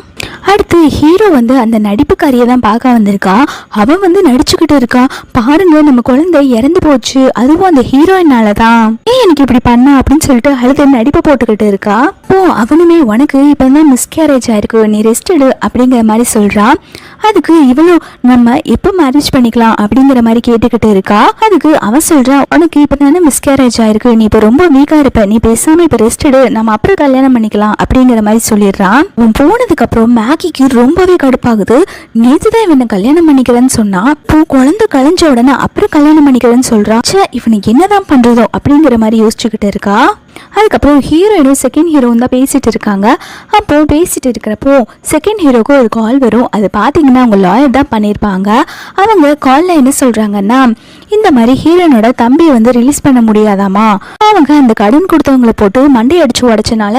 Speaker 1: அடுத்து ஹீரோ வந்து அந்த நடிப்புக்காரியை தான் பார்க்க வந்திருக்கா. அவன் வந்து நடிச்சுக்கிட்டு இருக்கான். பாருங்க நம்ம குழந்தை இறந்து போச்சு, அதுவும் அந்த ஹீரோயினால தான், ஏன் எனக்கு இப்படி பண்ண அப்படின்னு சொல்லிட்டு அழுது நடிப்பு போட்டுக்கிட்டு இருக்கா. அவனுமே உனக்கு இப்பதான் மிஸ்கேரேஜ் ஆயிருக்கு, நீ ரெஸ்ட் எடு அப்படிங்கிற மாதிரி சொல்றான். அதுக்கு இவளும் நம்ம எப்போ மேரேஜ் பண்ணிக்கலாம் அப்படிங்கிற மாதிரி கேட்டுக்கிட்டு இருக்கா. அதுக்கு அவன் சொல்றான் உனக்கு இப்பதானே மிஸ்கேரேஜ் ஆயிருக்கு, நீ இப்ப ரொம்ப வீக்கா இருப்ப, நீ பேசாம இப்ப ரெஸ்ட் எடு, நம்ம அப்புறம் கல்யாணம் பண்ணிக்கலாம் அப்படிங்கிற மாதிரி சொல்லிடுறான். அவன் போனதுக்கு அப்புறம் மேகிக்கு ரொம்பவே கடுப்பாகுது. நேத்துதான் இவனை கல்யாணம் பண்ணிக்கிறேன்னு சொன்னா, இப்போ குழந்தை கலைஞ்ச உடனே அப்புறம் கல்யாணம் பண்ணிக்கிறேன்னு சொல்றான். இவனுக்கு என்னதான் பண்றதோ அப்படிங்கிற மாதிரி யோசிச்சுக்கிட்டு இருக்கா. அதுக்கப்புறம் ஹீரோயினும் செகண்ட் ஹீரோவும் தான் பேசிட்டு இருக்காங்க. அப்போ பேசிட்டு இருக்கிறப்போ செகண்ட் ஹீரோக்கு ஒரு கால் வரும். அது பார்த்தீங்கன்னா அவங்க லாயர் தான் பண்ணியிருப்பாங்க. அவங்க காலில் என்ன சொல்றாங்கன்னா, இந்த மாதிரி ஹீரோயினோட தம்பியை வந்து ரிலீஸ் பண்ண முடியாதாமா, அவங்க அந்த கடன் கொடுத்தவங்களை போட்டு மண்டை அடிச்சு உடைச்சனால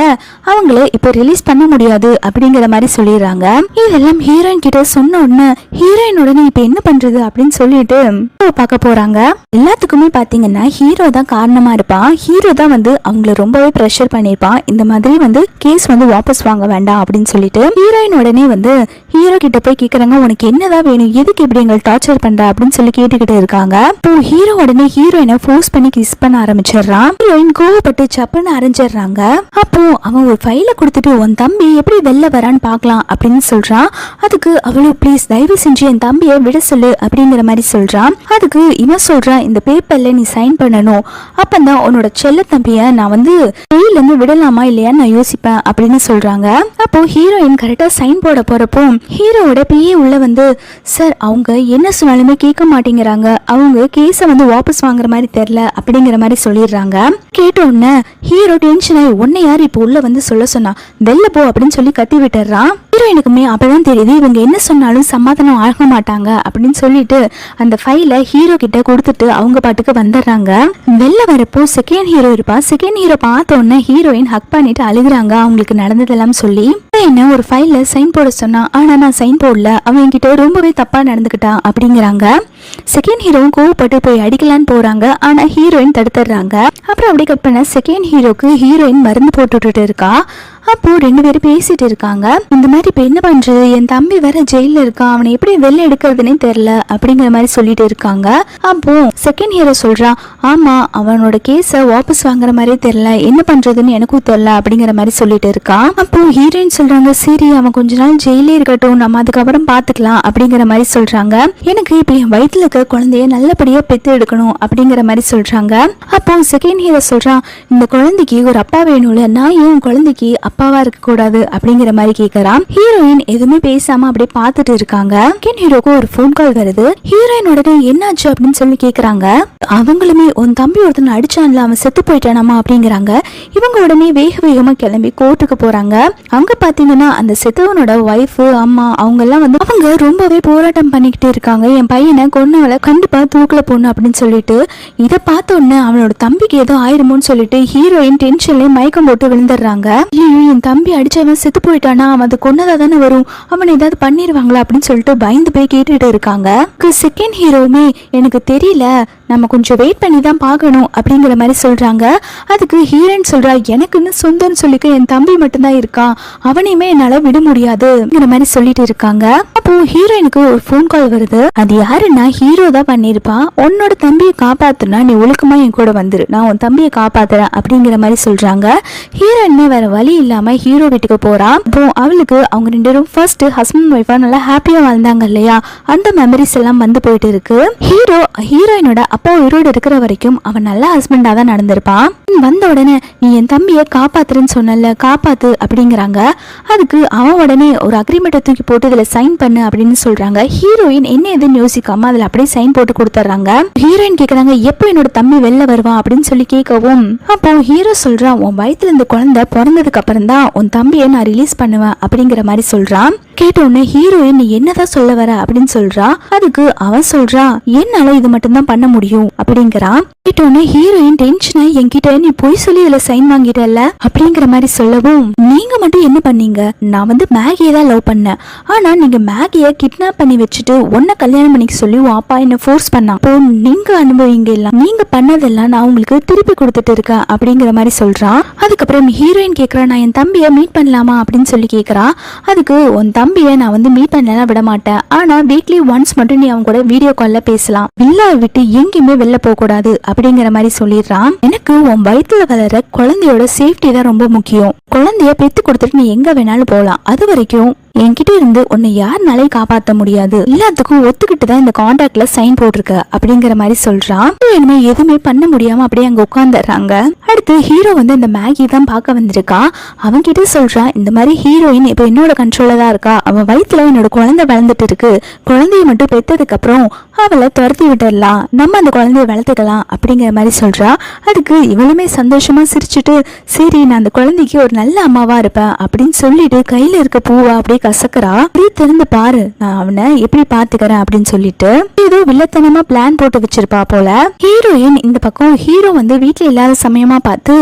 Speaker 1: அவங்கள இப்போ ரிலீஸ் பண்ண முடியாது அப்படிங்கிற மாதிரி சொல்லிடுறாங்க. இதெல்லாம் ஹீரோயின் கிட்ட சொன்ன உடனே ஹீரோயின் உடனே இப்போ என்ன பண்றது அப்படின்னு சொல்லிட்டு பார்க்க போறாங்க. எல்லாத்துக்குமே பார்த்தீங்கன்னா ஹீரோ தான் காரணமா இருப்பான். ஹீரோ தான் வந்து அவங்கள ரொம்பவே ப்ரெஷர் பண்ணிருப்பான். இந்த மாதிரி வந்து கேஸ் வந்து வாபஸ் வாங்க வேண்டாம் அப்படின்னு சொல்லிட்டு ஹீரோயின் உடனே வந்து ஹீரோ கிட்ட போய் கேக்குறாங்க, உனக்கு என்னதான் வேணும், எதுக்கு இப்படி எங்களை டார்ச்சர் பண்ற அப்படின்னு சொல்லி கேட்டுக்கிட்டு இருக்காங்க. இப்போ ஹீரோ உடனே ஹீரோயினை ஃபோர்ஸ் பண்ணி கிஸ் பண்ண ஆரம்பிச்சிடுறான். ஹீரோயின் கோவப்பட்டு சப்புன்னு அரைஞ்சிடுறாங்க. அப்போ அவன் ஒரு ஃபைலை கொடுத்துட்டு உன் தம்பி எப்படி வெளில வரான்னு பார்க்கலாம் அப்படின்னு சொல்றான். அதுக்கு அவளும் ப்ளீஸ் தயவு செஞ்சு என் தம்பியை விட சொல்லு அப்படிங்கிற மாதிரி சொல்றான். அதுக்கு இவன் சொல்றான், இந்த பேப்பர்ல நீ சைன் பண்ணணும், அப்பந்தான் உன்னோட செல்ல தம்பிய நான் வந்து ஜெயில இருந்து விடலாமா இல்லையா நான் யோசிப்பேன் அப்படின்னு சொல்றாங்க. அப்போ ஹீரோயின் கரெக்டா சைன் போட போறப்போ ஹீரோவோட பிஏ உள்ள வந்து, சார் அவங்க என்ன சொன்னாலுமே கேட்க மாட்டேங்கிறாங்க, அவங்க கேஸ வந்து வாபஸ் வாங்குற மாதிரி தெரியல அப்படிங்கிற மாதிரி சொல்லிடுறாங்க. கேட்ட உடனே ஹீரோ டென்ஷன் ஆகி, உன்னை யார் இப்போ உள்ள வந்து சொல்ல சொன்னா, வெளில போ அப்படின்னு சொல்லி கத்தி விட்டுறான். ஹீரோயினுக்குமே அப்பதான் தெரியுது இவங்க என்ன சொன்னாலும் சமாதானம் ஆக மாட்டாங்க அப்படின்னு சொல்லிட்டு அந்த ஃபைலை ஹீரோ கிட்ட கொடுத்துட்டு அவங்க பாட்டுக்கு வந்துடுறாங்க. வெளில வரப்போ செகண்ட் ஹீரோ இருப்பா. செகண்ட் ஹீரோ பார்த்த உடனே ஹீரோயின் ஹக் பண்ணிட்டு அழுகுறாங்க அவங்களுக்கு நடந்ததெல்லாம் சொல்லி. என்ன ஒரு ஃபைல்ல சைன் போட சொன்னா, ஆனா நான் சைன் போடல, அவன் கிட்ட ரொம்பவே தப்பா நடந்துக்கிட்டான் அப்படிங்கிறாங்க. செகண்ட் ஹீரோவும் கோவப்பட்டு போய் அடிக்கலான்னு போறாங்க. ஆனா ஹீரோயின் தடுத்துடுறாங்க. அப்புறம் அப்படி கட் பண்ண செகண்ட் ஹீரோக்கு ஹீரோயின் மருந்து போட்டுட்டு இருக்கா. அப்போ ரெண்டு பேரும் பேசிட்டு இருக்காங்க. இந்த மாதிரி இப்ப என்ன பண்றது, என் தம்பி வேற ஜெயில இருக்கான், அவனை எப்படி வெளில எடுக்கிறதுனே தெரியல அப்படிங்கிற மாதிரி சொல்லிட்டு இருக்காங்க. அப்போ செகண்ட் ஹீரோ சொல்றான், ஆமா அவனோட கேஸ வாபஸ் வாங்குற மாதிரி தெரியல, என்ன பண்றதுன்னு எனக்கும் தெரியல அப்படிங்கிற மாதிரி சொல்லிட்டு இருக்கான். அப்போ ஹீரோயின் சொல்றாங்க, சரி அவன் கொஞ்ச நாள் ஜெயிலே இருக்கட்டும், நம்ம அதுக்கப்புறம் பாத்துக்கலாம் அப்படிங்கிற மாதிரி சொல்றாங்க. எனக்கு இப்ப என் வயிற்றுல இருக்க குழந்தைய நல்லபடியா பெத்து எடுக்கணும் அப்படிங்கிற மாதிரி சொல்றாங்க. அப்போ செகண்ட் ஹீரோ சொல்றான், இந்த குழந்தைக்கு ஒரு அப்பா வேணும்ல, நான் ஏன் குழந்தைக்கு அப்பாவா இருக்க கூடாது அப்படிங்கிற மாதிரி கேக்குறான். ஹீரோயின் எதுவுமே பேசாம அப்படியே பார்த்துட்டு இருக்காங்க. செகண்ட் ஹீரோக்கு ஒரு போன் கால் வருது. ஹீரோயின் உடனே என்னாச்சு அப்படின்னு சொல்லி கேக்குறாங்க. அவங்களுமே உன் தம்பி ஒருத்தன் அடிச்சான்ல, அவன் செத்து போயிட்டானாமா அப்படிங்கிறாங்க. இவங்க உடனே வேக வேகமா கிளம்பி கோர்ட்டுக்கு போறாங்க. அங்க பாத்தீங்கன்னா அந்த செத்தவனோட ஒய்ஃப், அம்மா அவங்க எல்லாம் வந்து அவங்க ரொம்பவே போராட்டம் பண்ணிக்கிட்டு இருக்காங்க. என் பையனை கொன்னவளை கண்டிப்பா தூக்குல போடணும் அப்படின்னு சொல்லிட்டு. இதை பார்த்த உடனே அவனோட தம்பிக்கு ஏதோ ஆயிருமோன்னு சொல்லிட்டு ஹீரோயின் டென்ஷன்ல மயக்கம் போட்டு விழுந்துடுறாங்க. ஐயோ, என் தம்பி அடிச்சவன் செத்து போயிட்டானா, அவன் அது கொன்னதா தானே வரும், அவன் ஏதாவது பண்ணிருவாங்களா அப்படின்னு சொல்லிட்டு பயந்து போய் கேட்டுட்டு இருக்காங்க. செகண்ட் ஹீரோவுமே எனக்கு தெரியல, நம்ம கொஞ்சம் வெயிட் பண்ணி தான் பார்க்கணும் அப்படிங்கிற மாதிரி சொல்றாங்க. அதுக்கு ஹீரோயின் சொல்றா, எனக்குன்னு சொந்தம்னு சொல்லிக்க என் தம்பி மட்டும்தான் இருக்கான், அவனையுமே என்னால விட முடியாதுங்கிற மாதிரி சொல்லிட்டு இருக்காங்க. அப்போ ஹீரோயினுக்கு ஒரு போன் கால் வருது. அது யாருன்னா ஹீரோ தான் பண்ணிருப்பான். உன்னோட தம்பியை காப்பாத்துனா நீ ஒழுக்கமா என் கூட வந்துரு, நான் உன் தம்பியை காப்பாத்துறேன் அப்படிங்கிற மாதிரி சொல்றாங்க. ஹீரோயினுமே வேற வழி இல்லாம ஹீரோ வீட்டுக்கு போறா. அப்போ அவளுக்கு அவங்க ரெண்டு பேரும் ஃபர்ஸ்ட் ஹஸ்பண்ட் ஒய்ஃபா நல்லா ஹாப்பியா வாழ்ந்தாங்க இல்லையா, அந்த மெமரிஸ் எல்லாம் வந்து போயிட்டு இருக்கு. ஹீரோயினோட அப்பா உயிரோடு இருக்கிற வரைக்கும் அவன் நல்ல ஹஸ்பண்டா தான் நடந்திருப்பான். வந்த உடனே நீ என் தம்பியை காப்பாத்துறேன்னு சொன்னல, காப்பாத்து அப்படிங்கிறாங்க. அதுக்கு அவன் உடனே ஒரு அக்ரிமெண்ட்டை தூக்கி போட்டு இதுல சைன் பண்ணு அப்படின்னு சொல்றாங்க. ஹீரோயின் என்ன எதுன்னு யோசிக்காம அதுல அப்படியே சைன் போட்டு கொடுத்துட்றாங்க. ஹீரோயின் கேக்குறாங்க, எப்போ என்னோட தம்பி வெளில வருவான் அப்படின்னு சொல்லி கேட்கவும், அப்போ ஹீரோ சொல்றான், உன் வயித்துல இந்த குழந்தை பிறந்ததுக்கு அப்புறம் தான் உன் தம்பியை நான் ரிலீஸ் பண்ணுவேன் அப்படிங்கிற மாதிரி சொல்றான். கேட்ட உடனே ஹீரோயின் நீ என்னதான் சொல்ல வர அப்படின்னு சொல்றா. அதுக்கு அவன் சொல்றா, என்னால இது மட்டும் தான் பண்ண முடியும் அப்படிங்கிறான். கேட்ட உடனே ஹீரோயின் டென்ஷனா, என்கிட்ட நீ போய் சொல்லி இதுல சைன் வாங்கிட்டல அப்படிங்கிற மாதிரி சொல்லவும், நீங்க மட்டும் என்ன பண்ணீங்க, நான் வந்து மேகியை தான் லவ் பண்ணேன், ஆனா நீங்க மேகியை கிட்னாப் பண்ணி வச்சுட்டு உன்னை கல்யாணம் பண்ணிக்க சொல்லி உன் அப்பா என்ன ஃபோர்ஸ் பண்ணான், இப்போ நீங்க அனுபவிங்க எல்லாம், நீங்க பண்ணதெல்லாம் நான் உங்களுக்கு திருப்பி கொடுத்துட்டு இருக்கேன் அப்படிங்கிற மாதிரி சொல்றான். அதுக்கப்புறம் ஹீரோயின் கேக்குறா, நான் என் தம்பியை மீட் பண்ணலாமா அப்படின்னு சொல்லி கேக்குறா. அதுக்கு உன் தம்பியை நான் வந்து மீட் பண்ணலாம் விட மாட்டேன், ஆனா வீக்லி ஒன்ஸ் மட்டும் நீ அவங்க கூட வீடியோ கால்ல பேசலாம், வில்லாவை விட்டு எங்கேயுமே வெளில போக கூடாது அப்படிங்கிற மாதிரி சொல்லிடுறான். எனக்கு உன் வயிற்றுல வளர குழந்தையோட சேஃப்டி தான் ரொம்ப முக்கியம், குழந்தைய பெத்து கொடுத்துட்டு நீ எங்க வேணாலும் போகலாம், அது வரைக்கும் என்கிட்ட இருந்து உன்னை யாருனாலே காப்பாற்ற முடியாது, எல்லாத்துக்கும் ஒத்துக்கிட்டு தான் இந்த கான்ட்ராக்ட்ல சைன் போட்டிருக்க அப்படிங்கிற மாதிரி சொல்றான். இனிமே எதுவுமே பண்ண முடியாம அப்படியே அங்க உட்காந்துடுறாங்க. அடுத்து ஹீரோ வந்து இந்த மேகி தான் பார்க்க வந்திருக்கான். அவன் கிட்ட சொல்றான், இந்த மாதிரி ஹீரோயின் இப்ப என்னோட கண்ட்ரோல்ல தான் இருக்கா, அவன் வயிற்றுல என்னோட குழந்தை வளர்ந்துட்டு இருக்கு, குழந்தைய மட்டும் பெத்ததுக்கு அப்புறம் அவளை துரத்தி விட்டுடலாம், நம்ம அந்த குழந்தைய வளர்த்துக்கலாம் அப்படிங்கிற மாதிரி சொல்றா. அதுக்கு இவளுமே சந்தோஷமா சிரிச்சுட்டு, சரி நான் அந்த குழந்தைக்கு ஒரு நல்ல அம்மாவா இருப்பேன் அப்படின்னு சொல்லிட்டு கையில இருக்க பூவா அப்படியே கசக்குறா. அப்படியே திறந்து பாரு, நான் அவனை எப்படி பாத்துக்கிறேன் அப்படின்னு சொல்லிட்டு ஏதோ வில்லத்தனமா பிளான் போட்டு வச்சிருப்பா போல. ஹீரோயின் இந்த பக்கம் ஹீரோ வந்து வீட்டுல இல்லாத சமயமா பார்த்து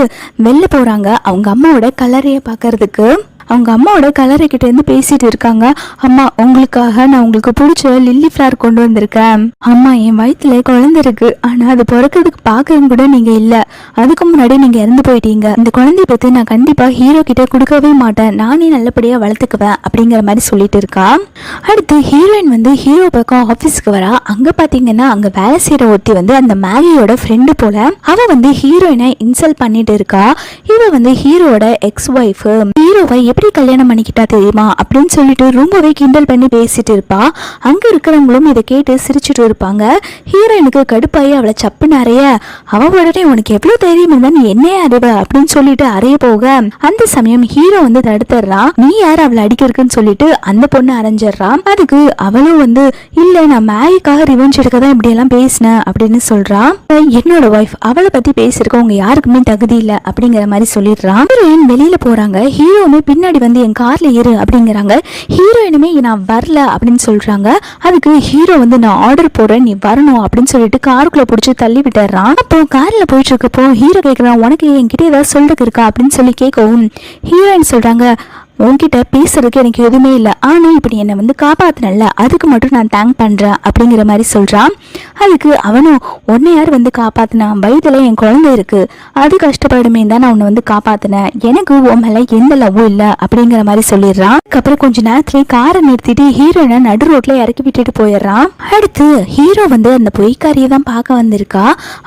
Speaker 1: வெளில போறாங்க அவங்க அம்மாவோட கலரைய பாக்குறதுக்கு. அவங்க அம்மாவோட கலரை கிட்ட இருந்து பேசிட்டு இருக்காங்க. அம்மா, உங்களுக்காக நான் உங்களுக்கு பிடிச்ச லில்லி ஃபிளவர் கொண்டு வந்திருக்கேன். அம்மா, என் வயிற்றுல குழந்தை இருக்கு, ஆனா அது பிறக்கிறதுக்கு பாக்கவும் கூட நீங்க இல்ல, அதுக்கு முன்னாடி நீங்க இறந்து போயிட்டீங்க, இந்த குழந்தைய பத்தி நான் கண்டிப்பா ஹீரோ கிட்ட கொடுக்கவே மாட்டேன், நானே நல்லபடியா வளர்த்துக்குவேன் அப்படிங்கிற மாதிரி சொல்லிட்டு இருக்கா. அடுத்து ஹீரோயின் வந்து ஹீரோ பக்கம் ஆபீஸ்க்கு வரா. அங்க பாத்தீங்கன்னா அங்க வேலை செய்யற ஒருத்தி வந்து அந்த மேகியோட ஃப்ரெண்டு போல. அவ வந்து ஹீரோயினை இன்சல்ட் பண்ணிட்டு இருக்கா. இவ வந்து ஹீரோட எக்ஸ் ஒய்ஃப். ஹீரோவை எப்படி கல்யாணம் பண்ணிக்கிட்டா தெரியுமா அப்படின்னு சொல்லிட்டு ரொம்பவே கிண்டல் பண்ணி பேசிட்டு இருப்பா. அங்க இருக்கிறவங்களும் இதை கேட்டு சிரிச்சுட்டு இருப்பாங்க. ஹீரோயினுக்கு கடுப்பாயி அவளை சப்புன்னு அறைய, அவ உடனே உனக்கு எவ்வளவு தைரியம் இருந்தா நீ என்னையே அறிவ அப்படின்னு சொல்லிட்டு அறைய போக, அந்த சமயம் ஹீரோ வந்து தடுத்துறான். நீ யார் அவளை அடிக்கிறதுன்னு சொல்லிட்டு அந்த பொண்ணு அரைஞ்சிடறான். அதுக்கு அவளும் வந்து, இல்ல நான் மேகிக்காக ரிவெஞ்ச் எடுக்க தான் இப்படி எல்லாம் பேசினேன் அப்படின்னு சொல்றான். என்னோட ஒய்ஃப், அவளை பத்தி பேசிருக்க உங்க யாருக்குமே தகுதி இல்ல அப்படிங்கிற மாதிரி சொல்லிடுறான். ஹீரோயின் வெளியில போறாங்க. ஹீரோவுமே பின்னாடி வந்து என் கார்ல ஏறு அப்படிங்கிறாங்க. ஹீரோயினுமே நான் வரல அப்படின்னு சொல்றாங்க. அதுக்கு ஹீரோ வந்து நான் ஆர்டர் போடுறேன், நீ வரணும் அப்படின்னு சொல்லிட்டு காருக்குள்ள பிடிச்சி தள்ளி விட்டுறான். அப்போ கார்ல போயிட்டு இருக்கப்போ ஹீரோ கேட்கறான், உனக்கு என்கிட்ட ஏதாவது சொல்றதுக்கு இருக்கா அப்படின்னு சொல்லி கேட்கவும் ஹீரோயின் சொல்றாங்க, உன்கிட்ட பேசுறதுக்கு எனக்கு எதுவுமே இல்லை, ஆனா இப்படி என்னை வந்து காப்பாத்தினல அதுக்கு மட்டும் நான் தேங்க் பண்றேன் அப்படிங்கிற மாதிரி சொல்றான். அதுக்கு அவனும், உன்னை யார் வந்து காப்பாத்தினா, வயதுல என் குழந்தை இருக்கு, அது கஷ்டப்படுமே தான் நான் உன்னை வந்து காப்பாத்தினேன், எனக்கு உன் மேல எந்த லவ்வும் இல்லை அப்படிங்கிற மாதிரி சொல்லிடுறான். அதுக்கப்புறம் கொஞ்ச நேரத்துல காரை நிறுத்திட்டு ஹீரோனை நடு ரோட்ல இறக்கி விட்டுட்டு போயிடுறான். அடுத்து ஹீரோ வந்து அந்த பொய்க்காரியை தான் பார்க்க வந்திருக்கா.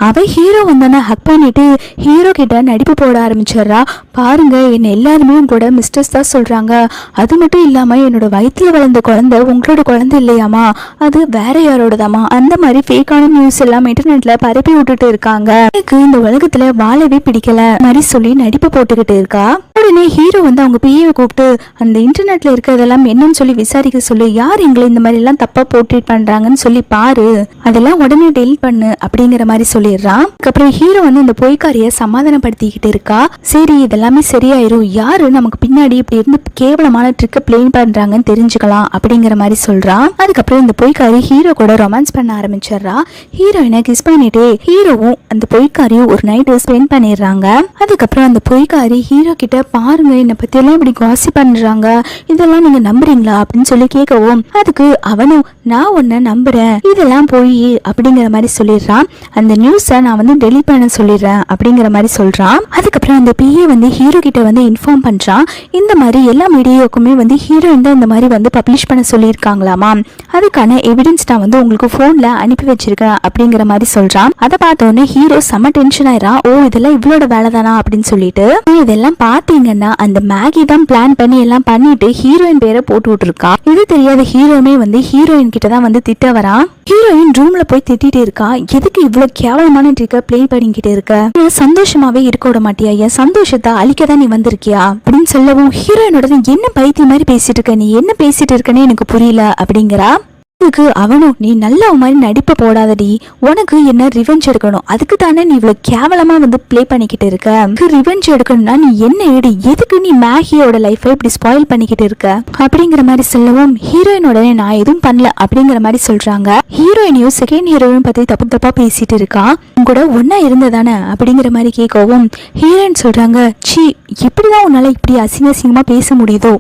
Speaker 1: அவ ஹீரோ வந்தோன்னா ஹக் பண்ணிட்டு ஹீரோ கிட்ட நடிப்பு போட ஆரம்பிச்சிடுறா. பாருங்க, என்ன எல்லாருமே உங்களோட மிஸ்டர்ஸ் தான் சொல்றாங்க, அது மட்டும் இல்லாம என்னோட வயிற்றுல வளர்ந்த குழந்தை உங்களோட குழந்தை இல்லையாமா, அது வேற யாரோடதாமா, அந்த மாதிரி ஃபேக்கான நியூஸ் எல்லாம் இன்டர்நெட்ல பரப்பி விட்டுட்டு இருக்காங்க, எனக்கு இந்த உலகத்துல வாழவே பிடிக்கல மாதிரி சொல்லி நடிப்பு போட்டுக்கிட்டு இருக்கா. உடனே ஹீரோ வந்து அவங்க பிஏவை கூப்பிட்டு அந்த இன்டர்நெட்ல இருக்கிறதெல்லாம் என்னன்னு சொல்லி விசாரிக்க சொல்லி யார் எங்களை இந்த மாதிரி எல்லாம் தப்பா போர்ட்ரேட் பண்றாங்கன்னு சொல்லி பாரு, அதெல்லாம் உடனே டெலிட் பண்ணு அப்படிங்கிற மாதிரி சொல்லிடுறான். அதுக்கப்புறம் ஹீரோ வந்து இந்த பொய்க்காரிய சமாதானப்படுத்திக்கிட்டு இருக்கா. சரி இதெல்லாமே சரியாயிரும், யாரு நமக்கு பின்னாடி இப்படி இருந்து கேவலமான ட்ரிக்க பிளே பண்றாங்கன்னு தெரிஞ்சுக்கலாம் அப்படிங்கிற மாதிரி சொல்றான். அதுக்கப்புறம் இந்த பொய்க்காரி ஹீரோ கூட ரொமான்ஸ் பண்ண ஆரம்பிச்சிடுறா. ஹீரோயினை கிஸ் பண்ணிட்டே ஹீரோவும் அந்த பொய்க்காரியும் ஒரு நைட் ஸ்பெண்ட் பண்ணிடுறாங்க. அதுக்கப்புறம் அந்த பொய்க்காரி ஹீரோ கிட்ட பாருங்க என்னை பத்தி எல்லாம் இப்படி காசி பண்றாங்க, இதெல்லாம் நீங்க நம்புறீங்களா அப்படின்னு சொல்லி கேட்கவும் அதுக்கு அவனும் நான் உன்னை நம்புறேன், இதெல்லாம் போய் அப்படிங்கிற மாதிரி சொல்லிடுறான். அந்த நியூஸை நான் வந்து டெலிட் பண்ண சொல்லிடுறேன் அப்படிங்கிற மாதிரி சொல்றான். அதுக்கப்புறம் அந்த பிஏ வந்து ஹீரோ கிட்ட வந்து இன்ஃபார்ம் பண்றான். இந்த மாதிரி எல்லா மீடியாவுக்குமே வந்து ஹீரோயின் தான் இந்த மாதிரி வந்து பப்ளிஷ் பண்ண சொல்லியிருக்காங்களாமா, அதுக்கான எவிடன்ஸ் நான் வந்து உங்களுக்கு போன்ல அனுப்பி வச்சிருக்கேன் அப்படிங்கிற மாதிரி சொல்றான். அதை பார்த்த உடனே ஹீரோ செம்ம டென்ஷன் ஆயிரான். ஓ இதெல்லாம் இவளோட வேலை தானா அப்படின்னு சொல்லிட்டு இதெல்லாம் பாத்தீங்கன்னா அந்த மேகி தான் பிளான் பண்ணி எல்லாம் பண்ணிட்டு ஹீரோயின் பேரை போட்டு விட்டுருக்கா. இது தெரியாத ஹீரோமே வந்து ஹீரோயின் கிட்ட தான் வந்து திட்ட வரான். ஹீரோயின் ரூம்ல போய் திட்டிட்டு இருக்கா. எதுக்கு இவ்வளவு கேவலமான ட்ரிக்க பிளே பண்ணிக்கிட்டு இருக்க, சந்தோஷமாவே இருக்க விட மாட்டியா, என் சந்தோஷத்தை அழிக்கதான் நீ வந்திருக்கியா அப்படின்னு சொல்லவும் ஹீரோயினோட என்ன பைத்தியம் மாதிரி பேசிட்டு இருக்க, நீ என்ன பேசிட்டு இருக்கன்னு எனக்கு புரியல அப்படிங்கிறா. அதுக்கு அவனும் நீ நல்ல மாதிரி நடிப்பை போடாதடி, உனக்கு என்ன ரிவெஞ்ச் எடுக்கணும், அதுக்கு தானே நீ இவ்வளவு கேவலமா வந்து பிளே பண்ணிக்கிட்டு இருக்க, ரிவெஞ்ச் எடுக்கணும்னா நீ என்ன எடு, எதுக்கு நீ மேகியோட லைஃபை இப்படி ஸ்பாயில் பண்ணிக்கிட்டு இருக்க அப்படிங்கிற மாதிரி சொல்லவும் ஹீரோயினோட நான் எதுவும் பண்ணல அப்படிங்கிற மாதிரி சொல்றாங்க. ஹீரோயினையும் செகண்ட் ஹீரோயின் பத்தி தப்பு தப்பா பேசிட்டு இருக்கா. கூட ஒன்னா இருந்ததானே அப்படிங்கிற மாதிரி கேட்கவும் ஹீரோயின் சொல்றாங்க சி எப்படிதான் உன்னால இப்படி அசிங்க அசிங்கமா பேச முடியுதோ,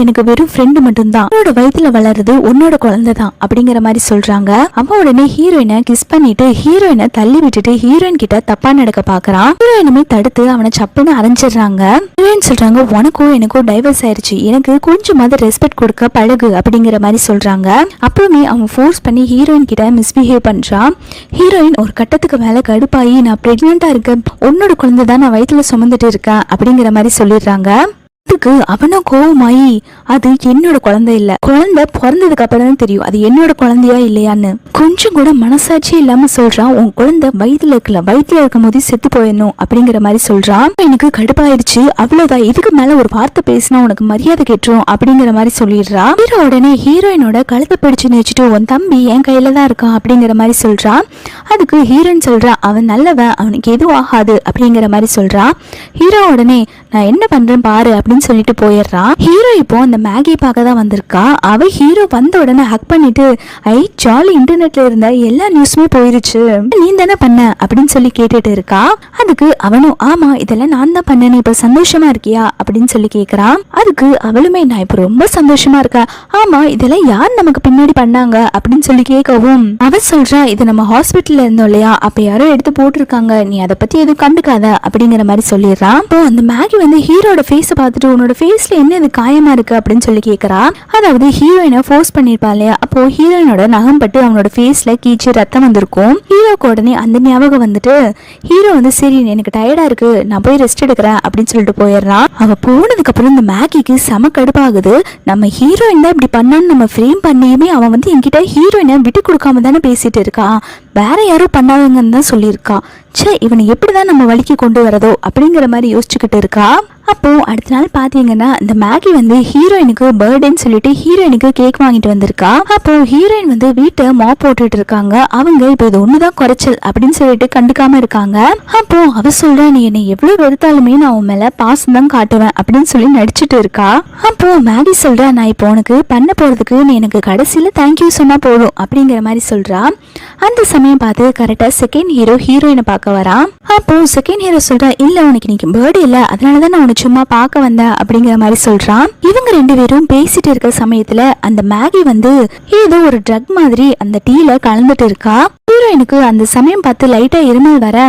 Speaker 1: எனக்கு வெறும் ஃப்ரெண்டு மட்டும்தான், உன்னோட வயித்துல வளருது உன்னோட குழந்தை தான் அப்படிங்கிற மாதிரி சொல்றாங்க. அம்மா உடனே ஹீரோயினை கிஸ் பண்ணிட்டு ஹீரோயினை தள்ளி விட்டுட்டு ஹீரோயின் கிட்ட தப்பா நடக்க பாக்குறான். ஹீரோயினுமே தடுத்து அவனை சப்புன்னு அரைஞ்சிடுறாங்க. ஹீரோயின் சொல்றாங்க உனக்கும் எனக்கும் டைவர்ஸ் ஆயிருச்சு, எனக்கு கொஞ்சமாவது ரெஸ்பெக்ட் கொடுக்க பழகு அப்படிங்கிற மாதிரி சொல்றாங்க. அப்புறமே அவன் ஃபோர்ஸ் பண்ணி ஹீரோயின் கிட்ட மிஸ்பிஹேவ் பண்றான். ஹீரோயின் ஒரு கட்டத்துக்கு மேல கடுப்பாயி நான் பிரெக்னெண்டா இருக்கேன், உன்னோட குழந்தை தான் நான் வயிற்றுல சுமந்துட்டு இருக்கேன் அப்படிங்கிற மாதிரி சொல்லிடுறாங்க. அதுக்கு அவனும் கோவமாயி அது என்னோட குழந்தை இல்ல, குழந்தை பிறந்ததுக்கு அப்புறம் தான் தெரியும் அது என்னோட குழந்தையா இல்லையான்னு. கொஞ்சம் கூட மனசாட்சி இல்லாம சொல்றான், உன் குழந்தை வயிற்றுல இருக்கல, வயிற்றுல இருக்கும் போது செத்து போயிடணும் அப்படிங்கிற மாதிரி சொல்றான். எனக்கு கடுப்பாயிருச்சு, அவ்வளவுதான், இதுக்கு மேல ஒரு வார்த்தை பேசினா உனக்கு மரியாதை கெட்டுரும் அப்படிங்கிற மாதிரி சொல்லிடுறா. ஹீரோ உடனே ஹீரோயினோட கழுத்தை பிடிச்சு நினைச்சிட்டு உன் தம்பி என் கையில தான் இருக்கான் அப்படிங்கிற மாதிரி சொல்றான். அதுக்கு ஹீரோயின் சொல்றா அவன் நல்லவன், அவனுக்கு எதுவும் ஆகாது அப்படிங்கிற மாதிரி சொல்றா. ஹீரோ உடனே நான் என்ன பண்றேன் பாரு அப்படின்னு சொல்லிட்டு போயிடுறான். ஹீரோ இப்போ அந்த மேகி பார்க்க தான் வந்திருக்கா. அவ ஹீரோ வந்த உடனே ஹக் பண்ணிட்டு ஐ ஜாலி இன்டர்நெட்ல இருந்த எல்லா நியூஸுமே போயிருச்சு, நீ தானே பண்ண அப்படின்னு சொல்லி கேட்டுட்டு இருக்கா. அதுக்கு அவனும் ஆமா இதெல்லாம் நான் தான் பண்ணேன், இப்ப சந்தோஷமா இருக்கியா அப்படின்னு சொல்லி கேக்குறான். அதுக்கு அவளுமே நான் இப்ப ரொம்ப சந்தோஷமா இருக்கேன், ஆமா இதெல்லாம் யார் நமக்கு பின்னாடி பண்ணாங்க அப்படின்னு சொல்லி கேட்கவும் அவ சொல்றா இது நம்ம ஹாஸ்பிட்டல்ல இருந்தோம் இல்லையா, அப்ப யாரோ எடுத்து போட்டிருக்காங்க, நீ அதை பத்தி எதுவும் கண்டுக்காத அப்படிங்கிற மாதிரி சொல்லிடுறான். அப்போ அந்த மேகி வந்து ஹீரோட ஃபேஸை பார்த்துட்டு உன்னோட ஃபேஸ்ல என்ன இது காயமா இருக்கு அப்படின்னு சொல்லி கேட்கறா. அதாவது ஹீரோயினை ஃபோர்ஸ் பண்ணிருப்பா இல்லையா, அப்போ ஹீரோயினோட நகம் பட்டு அவனோட ஃபேஸ்ல கீச்சு ரத்தம் வந்திருக்கும். ஹீரோக்கு உடனே அந்த ஞாபகம் வந்துட்டு ஹீரோ வந்து சரி எனக்கு டயர்டா இருக்கு நான் போய் ரெஸ்ட் எடுக்கிறேன் அப்படின்னு சொல்லிட்டு போயிடுறான். அவ போனதுக்கு அப்புறம் இந்த மேகிக்கு செம கடுப்பாகுது, நம்ம ஹீரோயின் தான் இப்படி பண்ணான்னு நம்ம ஃப்ரேம் பண்ணியுமே அவன் வந்து என்கிட்ட ஹீரோயினை விட்டு கொடுக்காம தானே பேசிட்டு இருக்கான், வேற யாரும் பண்ணாதங்கன்னு தான் சொல்லியிருக்கான், சே இவனை எப்படிதான் நம்ம வழிக்கு கொண்டு வரதோ அப்படிங்கிற மாதிரி யோசிச்சுக்கிட்டு இருக்கா. அப்போ அடுத்த நாள் பாத்தீங்கன்னா இந்த மேகி வந்து ஹீரோயினுக்கு பர்த்டேன்னு சொல்லிட்டு ஹீரோயினுக்கு கேக் வாங்கிட்டு வந்திருக்கா. அப்போ ஹீரோயின் வந்து வீட்டை மாப் போட்டுட்டு இருக்காங்க. அவங்க இப்போ இது ஒண்ணுதான் குறைச்சல் அப்படின்னு சொல்லிட்டு கண்டுக்காம இருக்காங்க. அப்போ அவ சொல்ற நீ என்னை எவ்வளவு வெறுத்தாலுமே நான் உன் மேல பாசம் தான் காட்டுவேன் அப்படின்னு சொல்லி நடிச்சுட்டு இருக்கா. அப்போ மேகி சொல்ற நான் இப்போ உனக்கு பண்ண போறதுக்கு நீ எனக்கு கடைசியில தேங்க்யூ சொன்னா போதும் அப்படிங்கிற மாதிரி சொல்றா. அந்த சமயம் பார்த்து கரெக்டா செகண்ட் ஹீரோ ஹீரோயினை பார்க்க வரான். அப்போ செகண்ட் ஹீரோ சொல்றா இல்ல உனக்கு இன்னைக்கு பர்த்டே இல்ல, அதனாலதான் நான் சும்மா பார்க்க வந்த அப்படிங்கிற மாதிரி சொல்றான். இவங்க ரெண்டு பேரும் பேசிட்டு இருக்க சமயத்துல அந்த மேகி வந்து ஏதோ ஒரு ட்ரக் மாதிரி அந்த டீல கலந்துட்டு இருக்கா. ஹீரோயினுக்கு அந்த சமயம் பார்த்து லைட்டா இருமல் வர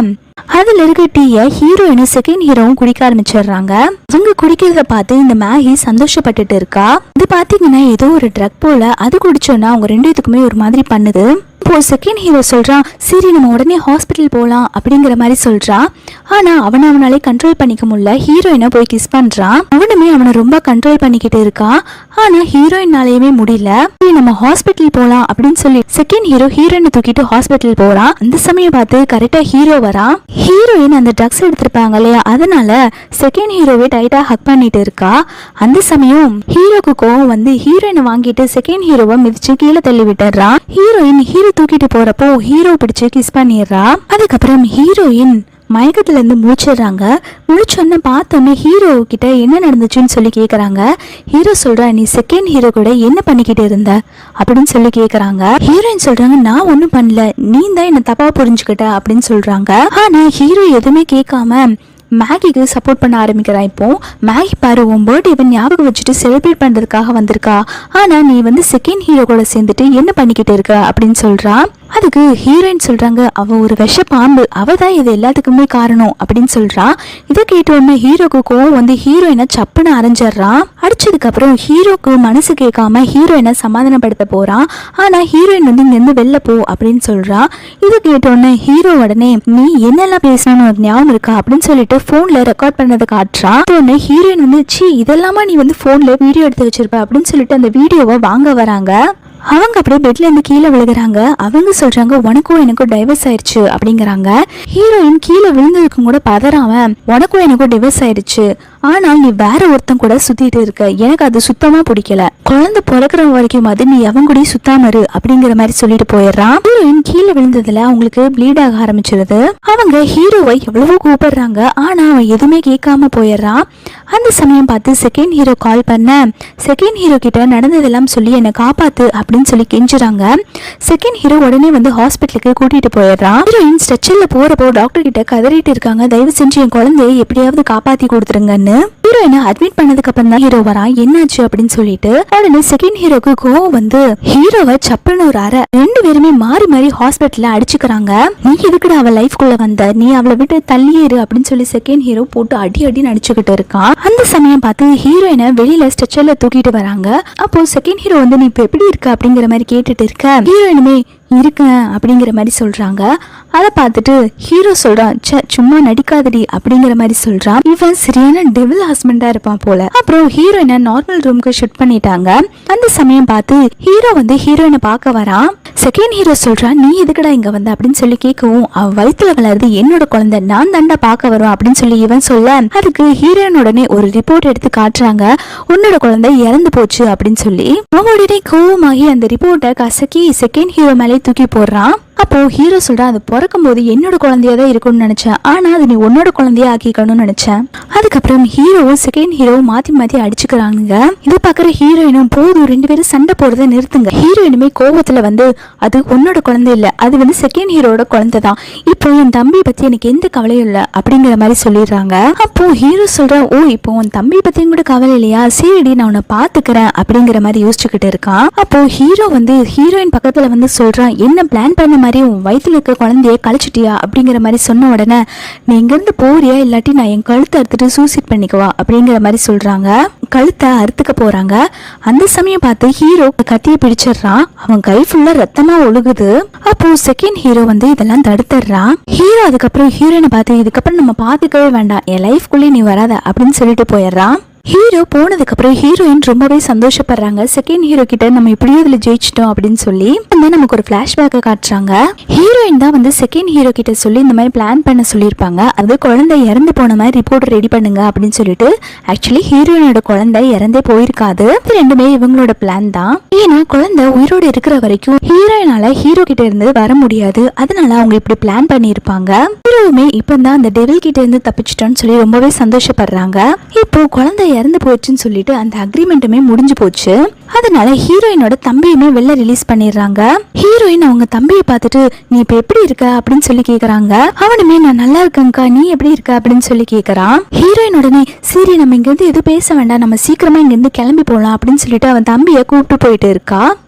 Speaker 1: அதுல இருக்க டீய ஹீரோயினும் செகண்ட் ஹீரோவும் குடிக்க ஆரம்பிச்சிடுறாங்க. அவங்க குடிக்கிறத பார்த்து இந்த மேகி சந்தோஷப்பட்டுட்டு இருக்கா. இது பாத்தீங்கன்னா ஏதோ ஒரு ட்ரக் போல, அது குடிச்சோன்னா அவங்க ரெண்டு இதுக்குமே ஒரு மாதிரி பண்ணுது. இப்போ செகண்ட் ஹீரோ சொல்றான், சரி நம்ம உடனே ஹாஸ்பிட்டல் போகலாம் அப்படிங்கிற மாதிரி சொல்றான். ஆனா அவனாலே கண்ட்ரோல் பண்ணிக்க முடியல. ஹீரோயினை போய் கிஸ் பண்றான். அவனுமே அவனை ரொம்ப கண்ட்ரோல் பண்ணிக்கிட்டு இருக்கான். ஆனா ஹீரோயினாலேயுமே முடியல. நம்ம ஹாஸ்பிட்டல் போலாம் அப்படின்னு சொல்லி செகண்ட் ஹீரோ ஹீரோயினை தூக்கிட்டு ஹாஸ்பிட்டல் போறான். அந்த சமயம் பார்த்து கரெக்டா ஹீரோ வரான். ஹீரோயின் அந்த ட்ரக்ஸ் எடுத்திருப்பாங்க இல்லையா, அதனால செகண்ட் ஹீரோவே டைட்டா ஹக் பண்ணிட்டு இருக்கா. அந்த சமயம் ஹீரோக்கு கோவம் வந்து ஹீரோயினை வாங்கிட்டு செகண்ட் ஹீரோவை மிதிச்சு கீழே தள்ளி விட்டுறான். ஹீரோயின் ஹீரோ தூக்கிட்டு போறப்போ ஹீரோ பிடிச்சு கிஸ் பண்ணிடுறா. அதுக்கப்புறம் ஹீரோயின் மயக்கத்துல இருந்து முழிச்சிடுறாங்க. முழிச்சொன்னு பார்த்தோன்னே ஹீரோ கிட்ட என்ன நடந்துச்சுன்னு சொல்லி கேக்குறாங்க. ஹீரோ சொல்ற, நீ செகண்ட் ஹீரோ கூட என்ன பண்ணிக்கிட்டு இருந்த அப்படின்னு சொல்லி கேக்குறாங்க. ஹீரோயின் சொல்றாங்க, நான் ஒன்னும் பண்ணல, நீ தான் என்ன தப்பா புரிஞ்சுக்கிட்ட அப்படின்னு சொல்றாங்க. ஆனா ஹீரோ எதுவுமே கேட்காம மேகிக்கு சப்போர்ட் பண்ண ஆரம்பிக்கிறா. இப்போ மேகி பாரு, உன் பர்த்டே ஞாபகம் வச்சுட்டு செலிப்ரேட் பண்றதுக்காக வந்திருக்கா, ஆனா நீ வந்து செகண்ட் ஹீரோ கூட சேர்ந்துட்டு என்ன பண்ணிக்கிட்டு இருக்க அப்படின்னு சொல்றா. அதுக்கு ஹீரோயின் சொல்றாங்க, அவ ஒரு விஷ பாம்பு, அவ தான் இது எல்லாத்துக்குமே காரணம் அப்படின்னு சொல்றா. இதை கேட்டோன்னு ஹீரோக்கு கோவம் வந்து ஹீரோயினை சப்புன்னு அரைஞ்சிடுறான். அடிச்சதுக்கு அப்புறம் ஹீரோக்கு மனசு கேட்காம ஹீரோயினை சமாதானப்படுத்த போறான். ஆனா ஹீரோயின் வந்து இங்கிருந்து வெளில போ அப்படின்னு சொல்றா. இதை கேட்டோன்னு ஹீரோ உடனே, நீ என்னெல்லாம் பேசணும்னு ஞாபகம் இருக்கா அப்படின்னு சொல்லிட்டு போன்ல ரெக்கார்ட் பண்ணதை காட்டுறான். ஹீரோயின் வந்து, சி இதெல்லாமா நீ வந்து போன்ல வீடியோ எடுத்து வச்சிருப்ப அப்படின்னு சொல்லிட்டு அந்த வீடியோவை வாங்க வராங்க. அவங்க அப்படியே பெட்ல இருந்து கீழே விழுகிறாங்க. அவங்க சொல்றாங்க, உனக்கும் எனக்கும் டைவர்ஸ் ஆயிடுச்சு அப்படிங்கிறாங்க. ஹீரோயின் கீழே விழுந்ததுக்கும் கூட பதறாம, உனக்கும் எனக்கும் டைவர்ஸ் ஆயிடுச்சு, ஆனால் நீ வேற ஒருத்தன் கூட சுத்திட்டு இருக்க, எனக்கு அது சுத்தமா பிடிக்கல, குழந்தை பிறக்கிற வரைக்கும் அது நீ அவங்க கூட சுத்தாம இரு அப்படிங்கிற மாதிரி சொல்லிட்டு போயிடுறான். ஹீரோயின் கீழே விழுந்ததுல அவங்களுக்கு ப்ளீட் ஆக ஆரம்பிச்சிருது. அவங்க ஹீரோவை எவ்வளவோ கூப்பிடுறாங்க, ஆனா அவன் எதுவுமே கேட்காம போயிடுறான். அந்த சமயம் பார்த்து செகண்ட் ஹீரோ கால் பண்ண, செகண்ட் ஹீரோ கிட்ட நடந்ததெல்லாம் சொல்லி என்னை காப்பாத்து அப்படின்னு சொல்லி கெஞ்சுறாங்க. செகண்ட் ஹீரோ உடனே வந்து ஹாஸ்பிட்டலுக்கு கூட்டிட்டு போயிடுறான். ஹீரோயின் ஸ்ட்ரெச்சர்ல போறப்போ டாக்டர் கிட்ட கதறிட்டு இருக்காங்க, தயவு செஞ்சு என் குழந்தைய எப்படியாவது காப்பாத்தி கொடுத்துருங்கன்னு. ஹீரோயினை அட்மிட் பண்ணதுக்கு அப்புறம் தான் ஹீரோ வரான், என்னாச்சு அப்படின்னு சொல்லிட்டு. உடனே செகண்ட் ஹீரோக்கு கோவம் வந்து ஹீரோவை சப்புன்னு ஒரு அரை, ரெண்டு பேருமே மாறி மாறி ஹாஸ்பிட்டல்ல அடிச்சுக்கிறாங்க. நீ எதுக்குடா அவ லைஃப்குள்ள வந்த, நீ அவளை விட்டு தள்ளியேறு அப்படின்னு சொல்லி செகண்ட் ஹீரோ போட்டு அடி அடி நடிச்சுக்கிட்டு இருக்கான். அந்த சமயம் பார்த்து ஹீரோயினை வெளியில ஸ்ட்ரெச்சர்ல தூக்கிட்டு வராங்க. அப்போ செகண்ட் ஹீரோ வந்து, நீ இப்ப எப்படி இருக்க அப்படிங்கிற மாதிரி கேட்டுட்டு இருக்க. ஹீரோயினுமே இருக்கேன் அப்படிங்கிற மாதிரி சொல்றாங்க. அதை பார்த்துட்டு ஹீரோ சொல்றான், சும்மா நடிக்காதடி அப்படிங்கிற மாதிரி சொல்றான். இவன் சரியான டெவில் ஹஸ்பண்டா இருப்பான் போல. அப்புறம் ஹீரோயினை நார்மல் ரூமுக்கு ஷிஃப்ட் பண்ணிட்டாங்க. அந்த சமயம் பார்த்து ஹீரோ வந்து ஹீரோயினை பார்க்க வரான். செகண்ட் ஹீரோ சொல்றான், நீ எதுக்கடா இங்க வந்த அப்படின்னு சொல்லி கேட்கவும், அவ வயிற்றுல வளருது என்னோட குழந்தை, நான் தண்டா பார்க்க வருவேன் அப்படின்னு சொல்லி இவன் சொல்ல, அதுக்கு ஹீரோயின் உடனே ஒரு ரிப்போர்ட் எடுத்து காட்டுறாங்க, உன்னோட குழந்தை இறந்து போச்சு அப்படின்னு சொல்லி. அவனுடைய கோவமாகி அந்த ரிப்போர்ட்டை கசக்கி செகண்ட் ஹீரோ மேலே தூக்கி போடுறான். அப்போ ஹீரோ சொல்றான், அது பிறக்கும் போது என்னோட குழந்தையா தான் இருக்கும்னு நினைச்சேன், ஆனா அது நீ உன்னோட குழந்தையா ஆக்கிக்கணும்னு நினைச்சேன். அதுக்கப்புறம் ஹீரோவும் செகண்ட் ஹீரோவும் மாத்தி மாத்தி அடிச்சுக்கிறாங்க. இதை பாக்குற ஹீரோயினும், போதும் ரெண்டு பேரும் சண்டை போடுறதை நிறுத்துங்க. ஹீரோயினுமே கோபத்துல வந்து, அது உன்னோட குழந்தை இல்ல, அது வந்து செகண்ட் ஹீரோட குழந்தை தான், இப்போ என் தம்பி பத்தி எனக்கு எந்த கவலையும் இல்ல அப்படிங்கிற மாதிரி சொல்லிடுறாங்க. அப்போ ஹீரோ சொல்றான், ஓ இப்போ உன் தம்பி பத்தியும் கூட கவலை இல்லையா, சரிடி நான் உன்னை பாத்துக்கிறேன் அப்படிங்கிற மாதிரி யோசிச்சுக்கிட்டு இருக்கான். அப்போ ஹீரோ வந்து ஹீரோயின் பக்கத்துல வந்து சொல்றான், என்ன பிளான் பண்ண மாதிரி உன் வயிற்றுல இருக்க குழந்தைய கழிச்சிட்டியா அப்படிங்கிற மாதிரி சொன்ன உடனே, நீ இங்கிருந்து போறியா இல்லாட்டி நான் என் கழுத்தை அறுத்துட்டு சூசைட் பண்ணிக்குவா அப்படிங்கிற மாதிரி சொல்றாங்க. கழுத்தை அறுத்துக்க போறாங்க. அந்த சமயம் பார்த்து ஹீரோ கத்தியை பிடிச்சிடுறான். அவன் கை ஃபுல்லா ரத்தமா ஒழுகுது. அப்போ செகண்ட் ஹீரோ வந்து இதெல்லாம் தடுத்துடுறான். ஹீரோ அதுக்கப்புறம் ஹீரோயினை பார்த்து, இதுக்கப்புறம் நம்ம பாத்துக்கவே வேண்டாம், என் லைஃப்குள்ளே நீ வராத அப்படின்னு சொல்லிட்டு போயிடுறான். ஹீரோ போனதுக்கு அப்புறம் ஹீரோயின் ரொம்பவே சந்தோஷப்படுறாங்க. செகண்ட் ஹீரோ கிட்ட நம்ம இப்படியோ இதுல ஜெயிச்சிட்டோம் அப்படின்னு சொல்லி நமக்கு ஒரு பிளாஷ்பேக்கை காட்டுறாங்க. ஹீரோயின் தான் வந்து செகண்ட் ஹீரோ கிட்ட சொல்லி இந்த மாதிரி பிளான் பண்ண சொல்லியிருப்பாங்க. அது குழந்தை இறந்து போன மாதிரி ரிப்போர்ட் ரெடி பண்ணுங்க அப்படின்னு சொல்லிட்டு. ஆக்சுவலி ஹீரோயினோட குழந்தை இறந்தே போயிருக்காது. இது ரெண்டுமே இவங்களோட பிளான் தான். ஏன்னா குழந்தை உயிரோடு இருக்கிற வரைக்கும் ஹீரோயினால ஹீரோ கிட்ட இருந்து வர முடியாது, அதனால அவங்க இப்படி பிளான் பண்ணியிருப்பாங்க. ஹீரோவுமே இப்பதான் அந்த டெவில் கிட்ட இருந்து தப்பிச்சிட்டோன்னு சொல்லி ரொம்பவே சந்தோஷப்படுறாங்க. இப்போ குழந்தை இறந்து போச்சுன்னு சொல்லிட்டு அந்த அக்ரிமெண்ட்டுமே முடிஞ்சு போச்சு. அதனால ஹீரோயினோட தம்பியுமே வெளில ரிலீஸ் பண்ணிடுறாங்க. ஹீரோயின் அவங்க தம்பியை பார்த்துட்டு, நீ இப்ப எப்படி இருக்க அப்படின்னு சொல்லி கேக்குறாங்க. அவனுமே, நான் நல்லா இருக்கேன்க்கா, நீ எப்படி இருக்க அப்படின்னு சொல்லி கேக்குறான். ஹீரோயின் உடனே, சரி நம்ம இங்க இருந்து எதுவும் பேச வேண்டாம், நம்ம சீக்கிரமா இங்க இருந்து கிளம்பி போலாம் அப்படின்னு சொல்லிட்டு அவன் தம்பியை கூப்பிட்டு போயிட்டு இருக்கா.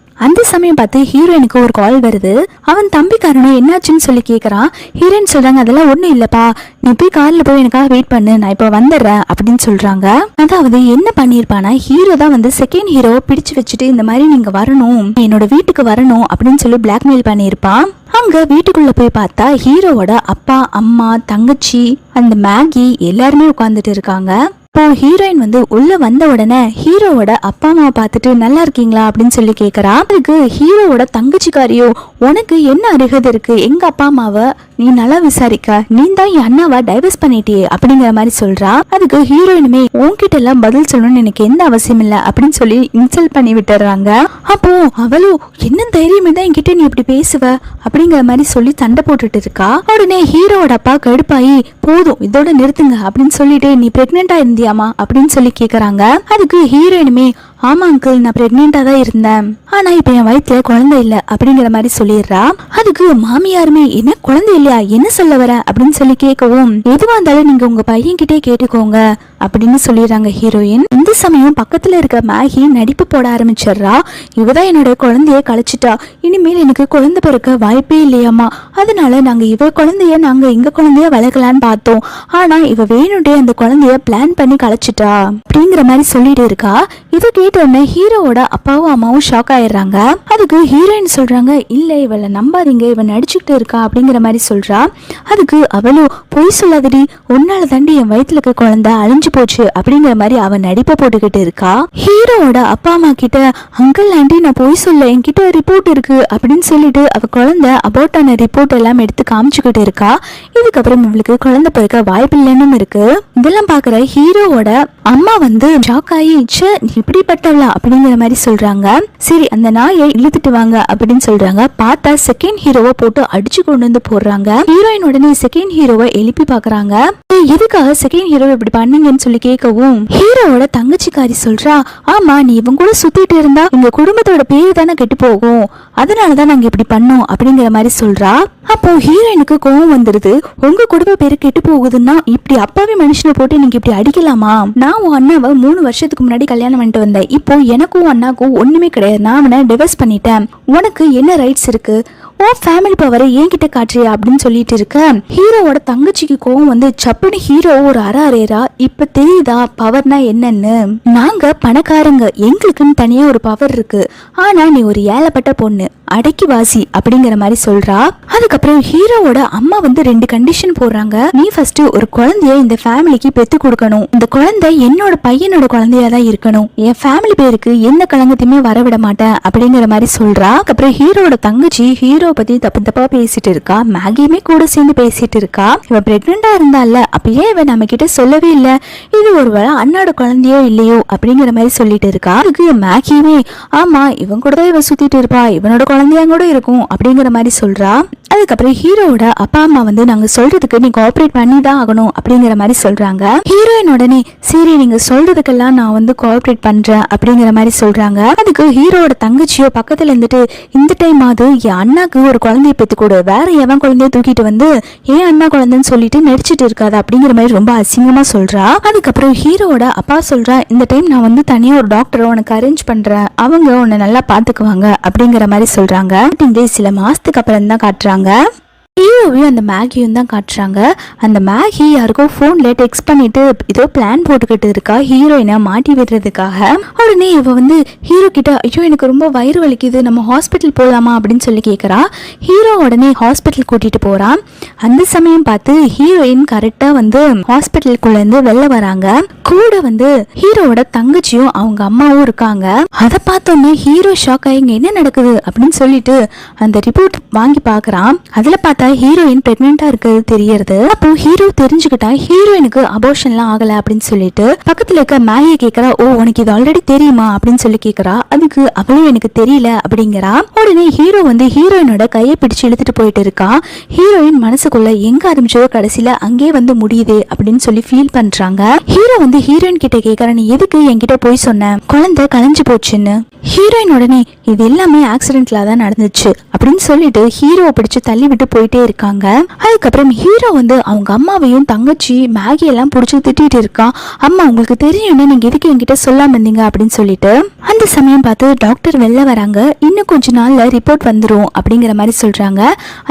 Speaker 1: அந்த சமயம் பார்த்து ஹீரோயினுக்கு ஒரு கால் வருது. அவன் தம்பிக்காரனும் என்னாச்சுன்னு சொல்லி கேட்கறான். ஹீரோயின் சொல்றாங்க, அதெல்லாம் ஒண்ணும் இல்லப்பா, நீ போய் கார்ல போய் எனக்காக வெயிட் பண்ணு, நான் இப்ப வந்துடுறேன் அப்படின்னு சொல்றாங்க. அதாவது என்ன பண்ணிருப்பானா, ஹீரோ தான் வந்து செகண்ட் ஹீரோவை பிடிச்சு வச்சுட்டு இந்த மாதிரி நீங்க வரணும், என்னோட வீட்டுக்கு வரணும் அப்படின்னு சொல்லி பிளாக்மெயில் பண்ணியிருப்பான். அங்க வீட்டுக்குள்ள போய் பார்த்தா ஹீரோவோட அப்பா, அம்மா, தங்கச்சி, அந்த மேகி எல்லாருமே உட்கார்ந்துட்டு இருக்காங்க. இப்போ ஹீரோயின் வந்து உள்ள வந்த உடனே ஹீரோவோட அப்பா அம்மாவை பார்த்துட்டு நல்லா இருக்கீங்களா அப்படின்னு சொல்லி கேட்கறா. அதுக்கு ஹீரோவோட தங்கச்சிக்காரியோ, உனக்கு என்ன அருகதை இருக்கு எங்க அப்பா அம்மாவை நீ நல்லா விசாரிக்க, நீ தான் என் அண்ணாவை டைவர்ஸ் பண்ணிட்டியே அப்படிங்கிற மாதிரி சொல்றா. அதுக்கு ஹீரோயினுமே, உன்கிட்ட எல்லாம் பதில் சொல்லணும்னு எனக்கு எந்த அவசியம் இல்லை அப்படின்னு சொல்லி இன்சல்ட் பண்ணி விட்டுறாங்க. அப்போ அவளும், என்ன தைரியமே தான் என்கிட்ட நீ இப்படி பேசுவ அப்படிங்கிற மாதிரி சொல்லி சண்டை போட்டுட்டு இருக்கா. உடனே ஹீரோவோட அப்பா கடுப்பாயி, போதும் இதோட நிறுத்துங்க அப்படின்னு சொல்லிட்டு, நீ பிரெக்னெண்டா இருந்தியாமா அப்படின்னு சொல்லி கேக்குறாங்க. அதுக்கு ஹீரோயினுமே, ஆமா அங்கிள், நான் பிரெக்னெண்டா தான் இருந்தேன், ஆனா இப்ப என் வயிற்றுல குழந்தை இல்ல அப்படிங்கிற மாதிரி சொல்லிடுறா. அதுக்கு மாமியாருமே, என்ன குழந்தை இல்லையா, என்ன சொல்ல வர அப்படின்னு சொல்லி கேட்கவும், எதுவா இருந்தாலும் நீங்க உங்க பையன் கிட்டே கேட்டுக்கோங்க அப்படின்னு சொல்லிடுறாங்க ஹீரோயின். இந்த சமயம் பக்கத்துல இருக்க மேகி நடிப்பு போட ஆரம்பிச்சிடுறா. இவதான் என்னோட குழந்தைய கழிச்சிட்டா, இனிமேல் எனக்கு குழந்தை பிறக்க வாய்ப்பே இல்லையாமா, அதனால நாங்க இவ குழந்தைய நாங்க எங்க குழந்தைய வளர்க்கலான்னு பார்த்தோம், ஆனா இவ வேணுட்டே அந்த குழந்தைய பிளான் பண்ணி கழிச்சிட்டா அப்படிங்கிற மாதிரி சொல்லிட்டு இருக்கா. இதை கேட்டோடனே ஹீரோவோட அப்பாவும் அம்மாவும் ஷாக் ஆயிடுறாங்க. அதுக்கு ஹீரோயின் சொல்றாங்க, இல்ல இவளை நம்பாதீங்க, இவன் நடிச்சுக்கிட்டு இருக்கா அப்படிங்கிற மாதிரி சொல்றா. அதுக்கு அவளும், பொய் சொல்லாதடி, உன்னால தாண்டி என் வயிற்றுல இருக்க குழந்தை அழிஞ்சு போச்சு அப்படிங்கிற மாதிரி அவன் நடிப்பை போட்டுக்கிட்டு இருக்கா. ஹீரோவோட அப்பா அம்மா கிட்ட, அங்கிள் ஆண்டி நான் பொய் சொல்ல, என்கிட்ட ரிப்போர்ட் இருக்கு அப்படின்னு சொல்லிட்டு அவ குழந்தை அபோர்ட் ஆன ரிப்போர்ட் எல்லாம் எடுத்து காமிச்சுக்கிட்டு இருக்கா. இதுக்கப்புறம் இவளுக்கு குழந்தை பிறக்க வாய்ப்பு இல்லைன்னு இருக்கு. இதெல்லாம் பாக்குற ஹீரோவோட அம்மா வந்து ஷாக் ஆகி, இப்படிப்பட்டவளா அப்படிங்கிற மாதிரி சொல்றாங்க. சரி அந்த நாயை இழுத்துட்டு வாங்க அப்படின்னு சொல்றாங்க. பார்த்தா செகண்ட் ஹீரோவை போட்டு அடிச்சு கொண்டு வந்து போடுறாங்க. ஹீரோயின் உடனே செகண்ட் ஹீரோவை எழுப்பி பாக்குறாங்க. எதுக்காக செகண்ட் ஹீரோ இப்படி பண்ணீங்கன்னு சொல்லி கேட்கவும், ஹீரோவோட தங்கச்சிக்காரி சொல்றா, ஆமா நீ இவங்க கூட சுத்திட்டு இருந்தா எங்க குடும்பத்தோட பேரு தானே கெட்டு போகும், அதனாலதான் நாங்க இப்படி பண்ணோம் அப்படிங்கிற மாதிரி சொல்றா. அப்போ ஹீரோயினுக்கு கோவம் வந்துருது. உங்க குடும்ப பேரு கெட்டு போகுதுன்னா இப்படி அப்பாவே மனுஷனை போட்டு நீங்க இப்படி அடிக்கலாமா, நான் உன் அண்ணாவை 3 வருஷத்துக்கு முன்னாடி கல்யாணம் பண்ணிட்டு வந்தேன், இப்போ எனக்கும் அண்ணாக்கும் ஒண்ணுமே கிடையாது, நான் அவனை டிவோர்ஸ் பண்ணிட்டேன், உனக்கு என்ன ரைட்ஸ் இருக்கு, உன் ஃபேமிலி பவரை என்கிட்ட காட்டுறியா அப்படின்னு சொல்லிட்டு இருக்க. ஹீரோவோட தங்கச்சிக்கு கோவம் வந்து சப்புன்னு ஹீரோ ஒரு அரையறா. இப்ப தெரியுதா பவர்னா என்னன்னு, நாங்க பணக்காரங்க, எங்களுக்குன்னு தனியா ஒரு பவர் இருக்கு, ஆனா நீ ஒரு ஏழப்பட்ட பொண்ணு, அடக்கி வாசி அப்படிங்கிற மாதிரி சொல்றா. அதுக்கப்புறம் ஹீரோவோட அம்மா வந்து 2 கண்டிஷன் போடுறாங்க. நீ ஃபர்ஸ்ட் ஒரு குழந்தைய இந்த ஃபேமிலிக்கு பெத்து கொடுக்கணும், இந்த குழந்தை என்னோட பையனோட குழந்தையா தான் இருக்கணும், என் ஃபேமிலி பேருக்கு எந்த கலங்கத்தையுமே வரவிட மாட்டேன் அப்படிங்கிற மாதிரி சொல்றா. அப்புறம் ஹீரோவோட தங்கச்சி ஹீரோ பத்தி தப்பா பேசிட்டு இருக்கா. மேகியுமே கூட சேர்ந்து பேசிட்டு இருக்கா. இவ பிரெக்னெண்டா இருந்தால அப்பயே இவ நம்ம கிட்ட சொல்லவே இல்ல, இது ஒருவேளை அண்ணோட குழந்தையோ இல்லையோ அப்படிங்கிற மாதிரி சொல்லிட்டு இருக்கா. அதுக்கு மேகியுமே, ஆமா இவன் கூட தான் இவ சுத்திட்டு இருப்பா, இவனோட குழந்தையா கூட இருக்கும் அப்படிங்கிற மாதிரி சொல்றா. அதுக்கப்புறம் ஹீரோவோட அப்பா அம்மா வந்து நாங்க சொல்றதுக்கு நீ கோஆபரேட் பண்ணி தான் ஆகணும் அப்படிங்கிற மாதிரி சொல்றாங்க. ஹீரோயின் உடனே, சரி நீங்க சொல்றதுக்கெல்லாம் நான் வந்து கோஆபரேட் பண்றேன் அப்படிங்கிற மாதிரி சொல்றாங்க. அதுக்கு ஹீரோவோட தங்கச்சியோ பக்கத்துல இருந்துட்டு, இந்த டைம் அது என் அண்ணாக்கு ஒரு குழந்தைய பெத்து கொடு, வேற எவன் குழந்தைய தூக்கிட்டு வந்து ஏன் அண்ணா குழந்தைன்னு சொல்லிட்டு நடிச்சிட்டு இருக்காது அப்படிங்கிற மாதிரி ரொம்ப அசிங்கமா சொல்றா. அதுக்கப்புறம் ஹீரோவோட அப்பா சொல்றா, இந்த டைம் நான் வந்து தனியா ஒரு டாக்டரை உனக்கு அரேஞ்ச் பண்றேன், அவங்க உன்னை நல்லா பாத்துக்குவாங்க அப்படிங்கிற மாதிரி சொல்றாங்க. சில மாசத்துக்கு அப்புறம் தான் காட்டுறாங்க. ஹீரோவையும் அந்த மேகியும் தான் காட்டுறாங்க. அந்த மேகி யாருக்கோ ஃபோன்ல டெக்ஸ்ட் பண்ணிட்டு ஏதோ பிளான் போட்டுக்கிட்டு இருக்கா ஹீரோயினை மாட்டி விடுறதுக்காக. உடனே இவ வந்து ஹீரோ கிட்ட, ஐயோ எனக்கு ரொம்ப வயிறு வலிக்குது, நம்ம ஹாஸ்பிட்டல் போகலாமா அப்படின்னு சொல்லி கேட்குறா. ஹீரோ உடனே ஹாஸ்பிட்டல் கூட்டிட்டு போறான். அந்த சமயம் பார்த்து ஹீரோயின் கரெக்டா வந்து ஹாஸ்பிட்டலுக்குள்ளேருந்து வெளில வராங்க. கூட வந்து ஹீரோவோட தங்கச்சியும் அவங்க அம்மாவும் இருக்காங்க. அதை பார்த்தோன்னே ஹீரோ ஷாக் ஆகி, இங்க என்ன நடக்குது அப்படின்னு சொல்லிட்டு அந்த ரிப்போர்ட் வாங்கி பாக்குறான். அதுல பார்த்தா ஹீரோயின் பிரெக்னெண்டா இருக்கிறது தெரியறது. அப்போ ஹீரோ தெரிஞ்சுக்கிட்டா ஹீரோயினுக்கு அபோர்ஷன்லாம் ஆகல அப்படின்னு சொல்லிட்டு பக்கத்துல இருக்க மேகியை கேட்கறா. ஓ உனக்கு இது ஆல்ரெடி தெரியுமா அப்படின்னு சொல்லி கேட்கறா. அதுக்கு அவளும் எனக்கு தெரியல அப்படிங்கிறா. உடனே ஹீரோ வந்து ஹீரோயினோட கையை பிடிச்சு இழுத்துட்டு போயிட்டு இருக்கா. ஹீரோயின் மனசுக்குள்ள எங்க ஆரம்பிச்சதோ கடைசியில அங்கே வந்து முடியுது அப்படின்னு சொல்லி ஃபீல் பண்றாங்க. ஹீரோ வந்து ஹீரோயின் கிட்ட கேட்கறா, நீ எதுக்கு என்கிட்ட போய் சொன்ன, குழந்தை கலைஞ்சு போச்சுன்னு. ஹீரோயின் உடனே, இது எல்லாமே ஆக்சிடென்ட்ல தான் நடந்துச்சு அப்படின்னு சொல்லிட்டு ஹீரோவை பிடிச்சு தள்ளி விட்டு போயிட்டு போயிட்டே இருக்காங்க. அதுக்கப்புறம் ஹீரோ வந்து அவங்க அம்மாவையும் தங்கச்சி மேகி எல்லாம் பிடிச்சி திட்டிட்டு இருக்கான். அம்மா உங்களுக்கு தெரியும்னா நீங்க எதுக்கு என்கிட்ட சொல்லாம இருந்தீங்க அப்படின்னு சொல்லிட்டு. அந்த சமயம் பார்த்து டாக்டர் வெளில வராங்க. இன்னும் கொஞ்ச நாள்ல ரிப்போர்ட் வந்துடும் அப்படிங்கிற மாதிரி சொல்றாங்க.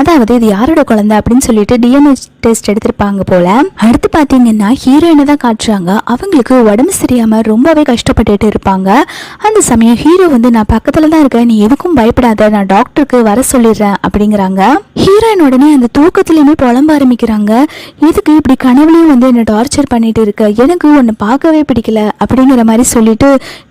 Speaker 1: அதாவது இது யாரோட குழந்தை அப்படின்னு சொல்லிட்டு டிஎன்ஏ டெஸ்ட் எடுத்திருப்பாங்க போல. அடுத்து பாத்தீங்கன்னா ஹீரோயினை தான் காட்டுறாங்க. அவங்களுக்கு உடம்பு சரியாம ரொம்பவே கஷ்டப்பட்டுட்டு இருப்பாங்க. அந்த சமயம் ஹீரோ வந்து நான் பக்கத்துல தான் இருக்கேன், நீ எதுக்கும் பயப்படாத, நான் டாக்டருக்கு வர சொல்லிடுறேன் அப்படிங்கிறாங்க. ஹீரோயின் உடனே அந்த தூக்கத்திலயுமே புலம்ப ஆரம்பிக்கிறாங்க. எதுக்கு இப்படி கனவுலையும் வந்து என்ன டார்ச்சர் பண்ணிட்டு இருக்க, எனக்கு ஒன்னு பார்க்கவே பிடிக்கல அப்படிங்கிற மாதிரி சொல்லிட்டு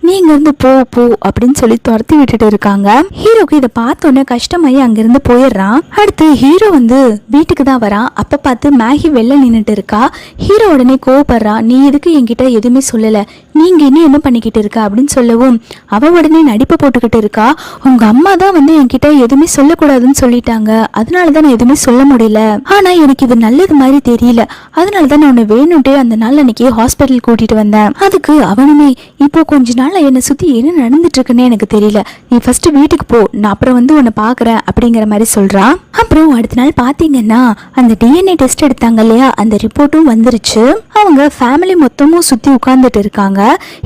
Speaker 1: நீங்க இருந்து போ போ அப்படின்னு சொல்லி துரத்தி விட்டுட்டு இருக்காங்க. ஹீரோக்கு இதை பார்த்தோன்னே கஷ்டமாயி அங்கிருந்து போயிடுறான். அடுத்து ஹீரோ வந்து வீட்டுக்கு தான் வரான். அப்ப பார்த்து மேகி வெளில நின்னுட்டு இருக்கா. ஹீரோ உடனே கோவப்படுறான். நீ எதுக்கு என்கிட்ட எதுவுமே சொல்லல, நீங்க இன்னும் என்ன பண்ணிக்கிட்டு இருக்க அப்படின்னு சொல்லவும் அவ உடனே நடிப்பை போட்டுக்கிட்டு இருக்கா. உங்க அம்மா தான் வந்து என்கிட்ட எதுவுமே சொல்லக்கூடாதுன்னு சொல்லிட்டாங்க, அதனாலதான் நான் எதுவுமே சொல்ல முடியல. ஆனா எனக்கு இது நல்லது மாதிரி தெரியல, அதனாலதான் நான் உன்னை வேணும்ட்டே அந்த நாள் அன்னைக்கு ஹாஸ்பிட்டல் கூட்டிட்டு வந்தேன். அதுக்கு அவனுமே இப்போ கொஞ்ச நாள் என்னை சுத்தி என்ன நடந்துட்டு இருக்குன்னு எனக்கு தெரியல, நீ ஃபர்ஸ்ட் வீட்டுக்கு போ, நான் அப்புறம் வந்து உன்னை பாக்குறேன் அப்படிங்கிற மாதிரி சொல்றான். அப்புறம் அடுத்த நாள் பாத்தீங்கன்னா அந்த டிஎன்ஏ டெஸ்ட் எடுத்தாங்க இல்லையா, அந்த ரிப்போர்ட்டும் வந்துருச்சு. அவங்க ஃபேமிலி மொத்தமும் சுத்தி உட்கார்ந்துட்டு இருக்காங்க.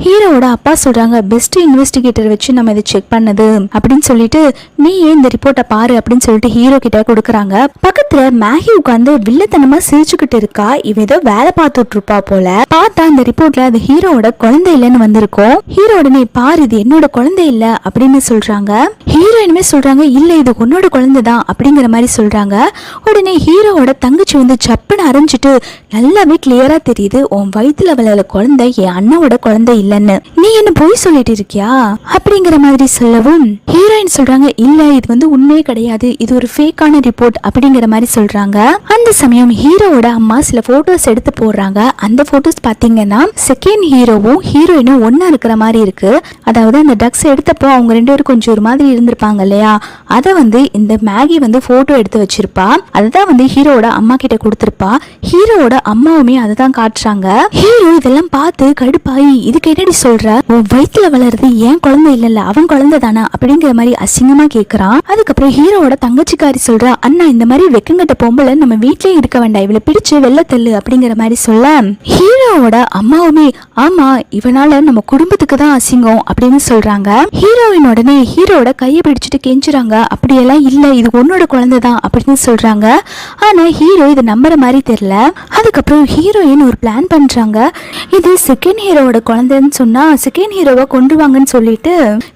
Speaker 1: ஹீரோவோட அப்பா சொல்றாங்க பெஸ்ட் இன்வெஸ்டிகேட்டர் வச்சு நம்ம இதை செக் பண்ணது அப்படின்னு சொல்லிட்டு நீ ஏன் இந்த ரிப்போர்ட்டை பாரு அப்படின்னு சொல்லிட்டு ஹீரோ கிட்ட கொடுக்குறாங்க. பக்கத்துல மேகி உட்காந்து வில்லத்தனமா சிரிச்சுக்கிட்டு இருக்கா. இவ ஏதோ வேலை பார்த்துட்டு இருப்பா போல. பார்த்தா அந்த ரிப்போர்ட்ல அது ஹீரோவோட குழந்தை இல்லைன்னு வந்திருக்கும். ஹீரோ உடனே பாரு இது என்னோட குழந்தை இல்ல அப்படின்னு சொல்றாங்க. ஹீரோயினுமே சொல்றாங்க இல்ல இது உன்னோட குழந்தை தான் அப்படிங்கிற மாதிரி சொல்றாங்க. உடனே ஹீரோவோட தங்கச்சி வந்து சப்புன்னு அரைஞ்சிட்டு நல்லாவே கிளியரா தெரியுது உன் வயிற்றுல வளர குழந்தை என் அண்ணாவோட குழந்தை இல்லைன்னு, நீ என்ன போய் சொல்லிட்டு இருக்கியா அப்படிங்கிற மாதிரி சொல்லவும் ஹீரோயின் சொல்றாங்க இல்ல இது வந்து உண்மையே கிடையாது, இது ஒரு ஃபேக்கான ரிப்போர்ட் அப்படிங்கிற மாதிரி சொல்றாங்க. அந்த சமயம் ஹீரோவோட அம்மா சில போட்டோஸ் எடுத்து போடுறாங்க. அந்த போட்டோஸ் பாத்தீங்கன்னா செகண்ட் ஹீரோவும் ஹீரோயினும் ஒன்னா இருக்கிற மாதிரி இருக்கு. அதாவது அந்த டக்ஸ் எடுத்தப்போ அவங்க ரெண்டு பேரும் கொஞ்சம் ஒரு மாதிரி இருந்திருப்பாங்க இல்லையா, அதை வந்து இந்த மேகி வந்து போட்டோ எடுத்து வச்சிருப்பா. அதுதான் வந்து ஹீரோவோட அம்மா கிட்ட கொடுத்திருப்பா. ஹீரோவோட அம்மாவுமே அதை தான் காட்டுறாங்க. ஹீரோ இதெல்லாம் பார்த்து கடுப்பாயி இதுக்கு என்னடி சொல்ற, உன் வயிற்றுல வளருது ஏன் குழந்தை இல்ல அவன் குழந்தை தானா அப்படிங்கிற மாதிரி அசிங்கமா கேக்குறான். அதுக்கப்புறம் ஹீரோவோட தங்கச்சிக்காரி சொல்றா அண்ணா இந்த மாதிரி வெக்கங்கட்ட பொம்பளை நம்ம வீட்லயே இருக்க வேண்டாம், இவளை பிடிச்சு வெள்ள தள்ளு அப்படிங்கிற மாதிரி சொல்ல ஹீரோவோட அம்மாவுமே ஆமா இவனால நம்ம குடும்பத்துக்கு தான் அசிங்கம் அப்படின்னு சொல்றாங்க. ஹீரோயின் உடனே ஹீரோவோட கையை பிடிச்சிட்டு கெஞ்சுறாங்க அப்படியெல்லாம் இல்ல இது உன்னோட குழந்தை தான் அப்படின்னு சொல்றாங்க. ஆனா ஹீரோ இதை நம்புற மாதிரி தெரியல. அதுக்கப்புறம் ஹீரோயின் ஒரு பிளான் பண்றாங்க. இது செகண்ட் ஹீரோவோட குழந்தைன்னு சொன்னா செகண்ட் ஹீரோவை கொண்டு வாங்கன்னு சொல்லிட்டு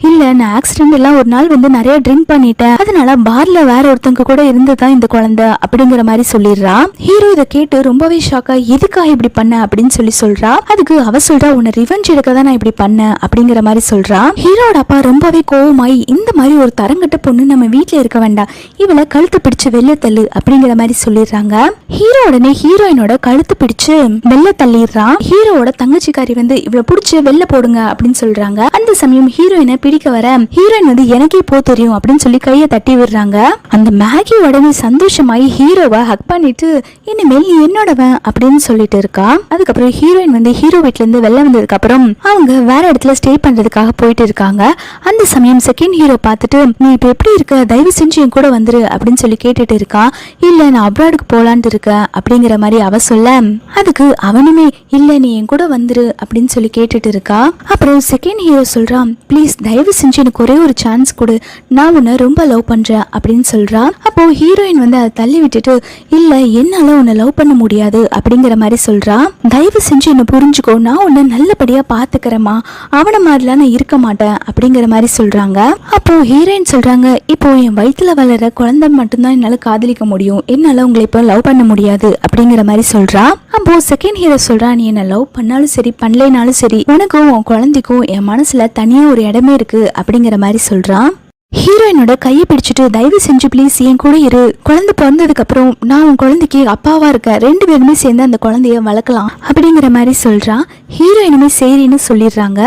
Speaker 1: இல்ல நான் ஆக்சிடென்ட் எல்லாம் ஒரு நாள் வந்து நிறைய ட்ரிங்க் பண்ணிட்டேன், அதனால பார்ல வேற ஒருத்தங்க கூட இருந்துதான் இந்த குழந்தை அப்படிங்கிற மாதிரி சொல்லிடுறா. ஹீரோ இதை கேட்டு ரொம்பவே ஷாக்கா எதுக்காக இப்படி பண்ண அப்படின்னு சொல்றா. அதுக்கு அவ சொல்றா உன்னை ரிவெஞ்ச் எடுக்க தான் நான் இப்படி பண்ணேன் அப்படிங்கிற மாதிரி சொல்றா. ஹீரோட அப்பா ரொம்பவே கோவமாயி இந்த மாதிரி ஒரு தரங்கட்ட பொண்ணு நம்ம வீட்டுல இருக்க வேண்டாம், இவளை கழுத்து பிடிச்சு வெளில தள்ளு அப்படிங்கிற மாதிரி சொல்லிடுறாங்க. ஹீரோ உடனே ஹீரோயினோட கழுத்து பிடிச்சு வெளில தள்ளிடுறான். ஹீரோவோட தங்கச்சிக்காரி வந்து இவளை பிடிச்சு வெளில போடுங்க அப்படின்னு சொல்றாங்க. அந்த சமயம் ஹீரோயினை பிடிக்க வர ஹீரோயின் வந்து எனக்கே போ தெரியும் அப்படின்னு சொல்லி கையை தட்டி விடுறாங்க. அந்த மேகி உடனே சந்தோஷமாயி ஹீரோவை ஹக் பண்ணிட்டு இனிமேல் நீ என்னோடவன் அப்படின்னு சொல்லிட்டு இருக்கா. அதுக்கப்புறம் ஹீரோயின் வந்து ஹீரோ வீட்ல இருந்து வெளில வந்ததுக்கு அப்புறம் அவங்க வேற இடத்துல ஸ்டே பண்றதுக்காக போயிட்டு இருக்காங்க. அந்த சமயம் செகண்ட் ஹீரோ பார்த்துட்டு நீ இப்ப எப்படி இருக்க, தயவு செஞ்சு என் கூட வந்துரு அப்படின்னு சொல்லி கேட்டுட்டு இருக்கா. இல்ல நான் அப்ராடுக்கு போலான்ட்டு இருக்கேன் அப்படிங்கிற மாதிரி அவ சொல்ல அதுக்கு அவனுமே இல்ல நீ என் கூட வந்துரு அப்படின்னு சொல்லி கேட்டுட்டு இருக்கா. அப்புறம் செகண்ட் ஹீரோ சொல்றான் ப்ளீஸ் தயவு செஞ்சு எனக்கு ஒரே ஒரு சான்ஸ் கொடு, நான் உன்னை ரொம்ப லவ் பண்றேன் அப்படின்னு சொல்றா. அப்போ ஹீரோயின் வந்து அதை தள்ளி விட்டுட்டு இல்ல என்னால உன்னை லவ் பண்ண முடியாது அப்படிங்கிற மாதிரி சொல்றா. தயவு செஞ்சு என்ன புரிஞ்சுக்கோ, நான் உன்னை நல்லபடியா பாத்துக்கிறேமா, அவனை மாதிரிலாம் நான் இருக்க மாட்டேன் அப்படிங்கிற மாதிரி சொல்றாங்க. அப்போ ஹீரோயின் சொல்றாங்க இப்போ என் வயிற்றுல வளர குழந்தை மட்டும்தான் என்னால காதலிக்க முடியும், என்னால உங்களை இப்போ லவ் பண்ண முடியாது அப்படிங்கிற மாதிரி சொல்றா. அப்போ செகண்ட் ஹீரோ சொல்றா நீ என்ன லவ் பண்ணாலும் சரி பண்ணலைனாலும் சரி உனக்கும் உன் குழந்தைக்கும் என் மனசுல தனியா ஒரு இடமே இருக்கு அப்படிங்கிற மாதிரி சொல்றான். ஹீரோயினோட கையை பிடிச்சிட்டு தயவு செஞ்சு ப்ளீஸ் என் கூட இரு, குழந்தை பிறந்ததுக்கு அப்புறம் நான் உன் குழந்தைக்கு அப்பாவா இருக்கேன், ரெண்டு பேருமே சேர்ந்து அந்த குழந்தைய வளர்க்கலாம் அப்படிங்கிற மாதிரி சொல்றான். ஹீரோயினுமே சரின்னு சொல்லிடுறாங்க.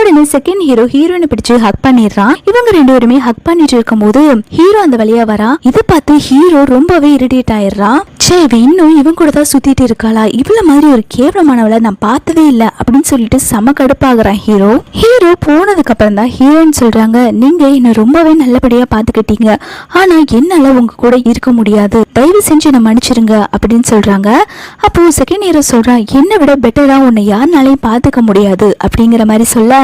Speaker 1: உடனே செகண்ட் ஹீரோ ஹீரோயினை பிடிச்சு ஹக் பண்ணிடுறான். இவங்க ரெண்டு பேருமே ஹக் பண்ணிட்டு இருக்கும் போது ஹீரோ அந்த வழியா வரா. இதை பார்த்து ஹீரோ ரொம்பவே இரிட்டேட் ஆயிடுறான். இவ இன்னும் இவன் கூட தான் சுத்திட்டு இருக்காளா, இவ்வளவு மாதிரி ஒரு கேவலமானவளை நான் பார்த்ததே இல்லை அப்படின்னு சொல்லிட்டு செம கடுப்பாகிறான் ஹீரோ. ஹீரோ போனதுக்கு அப்புறம் தான் ஹீரோயின் சொல்றாங்க, நீங்க என்ன ரொம்பவே நல்லபடியா பாத்துக்கிட்டீங்க, ஆனா என்னால உங்க கூட இருக்க முடியாது, தயவு செஞ்சு என்ன மன்னிச்சிருங்க அப்படின்னு சொல்றாங்க. அப்போ செகண்ட் ஹீரோ சொல்றான், என்னை விட பெட்டரா உன்னை யாருனாலையும் பாத்துக்க முடியாது அப்படிங்கிற மாதிரி சொல்ல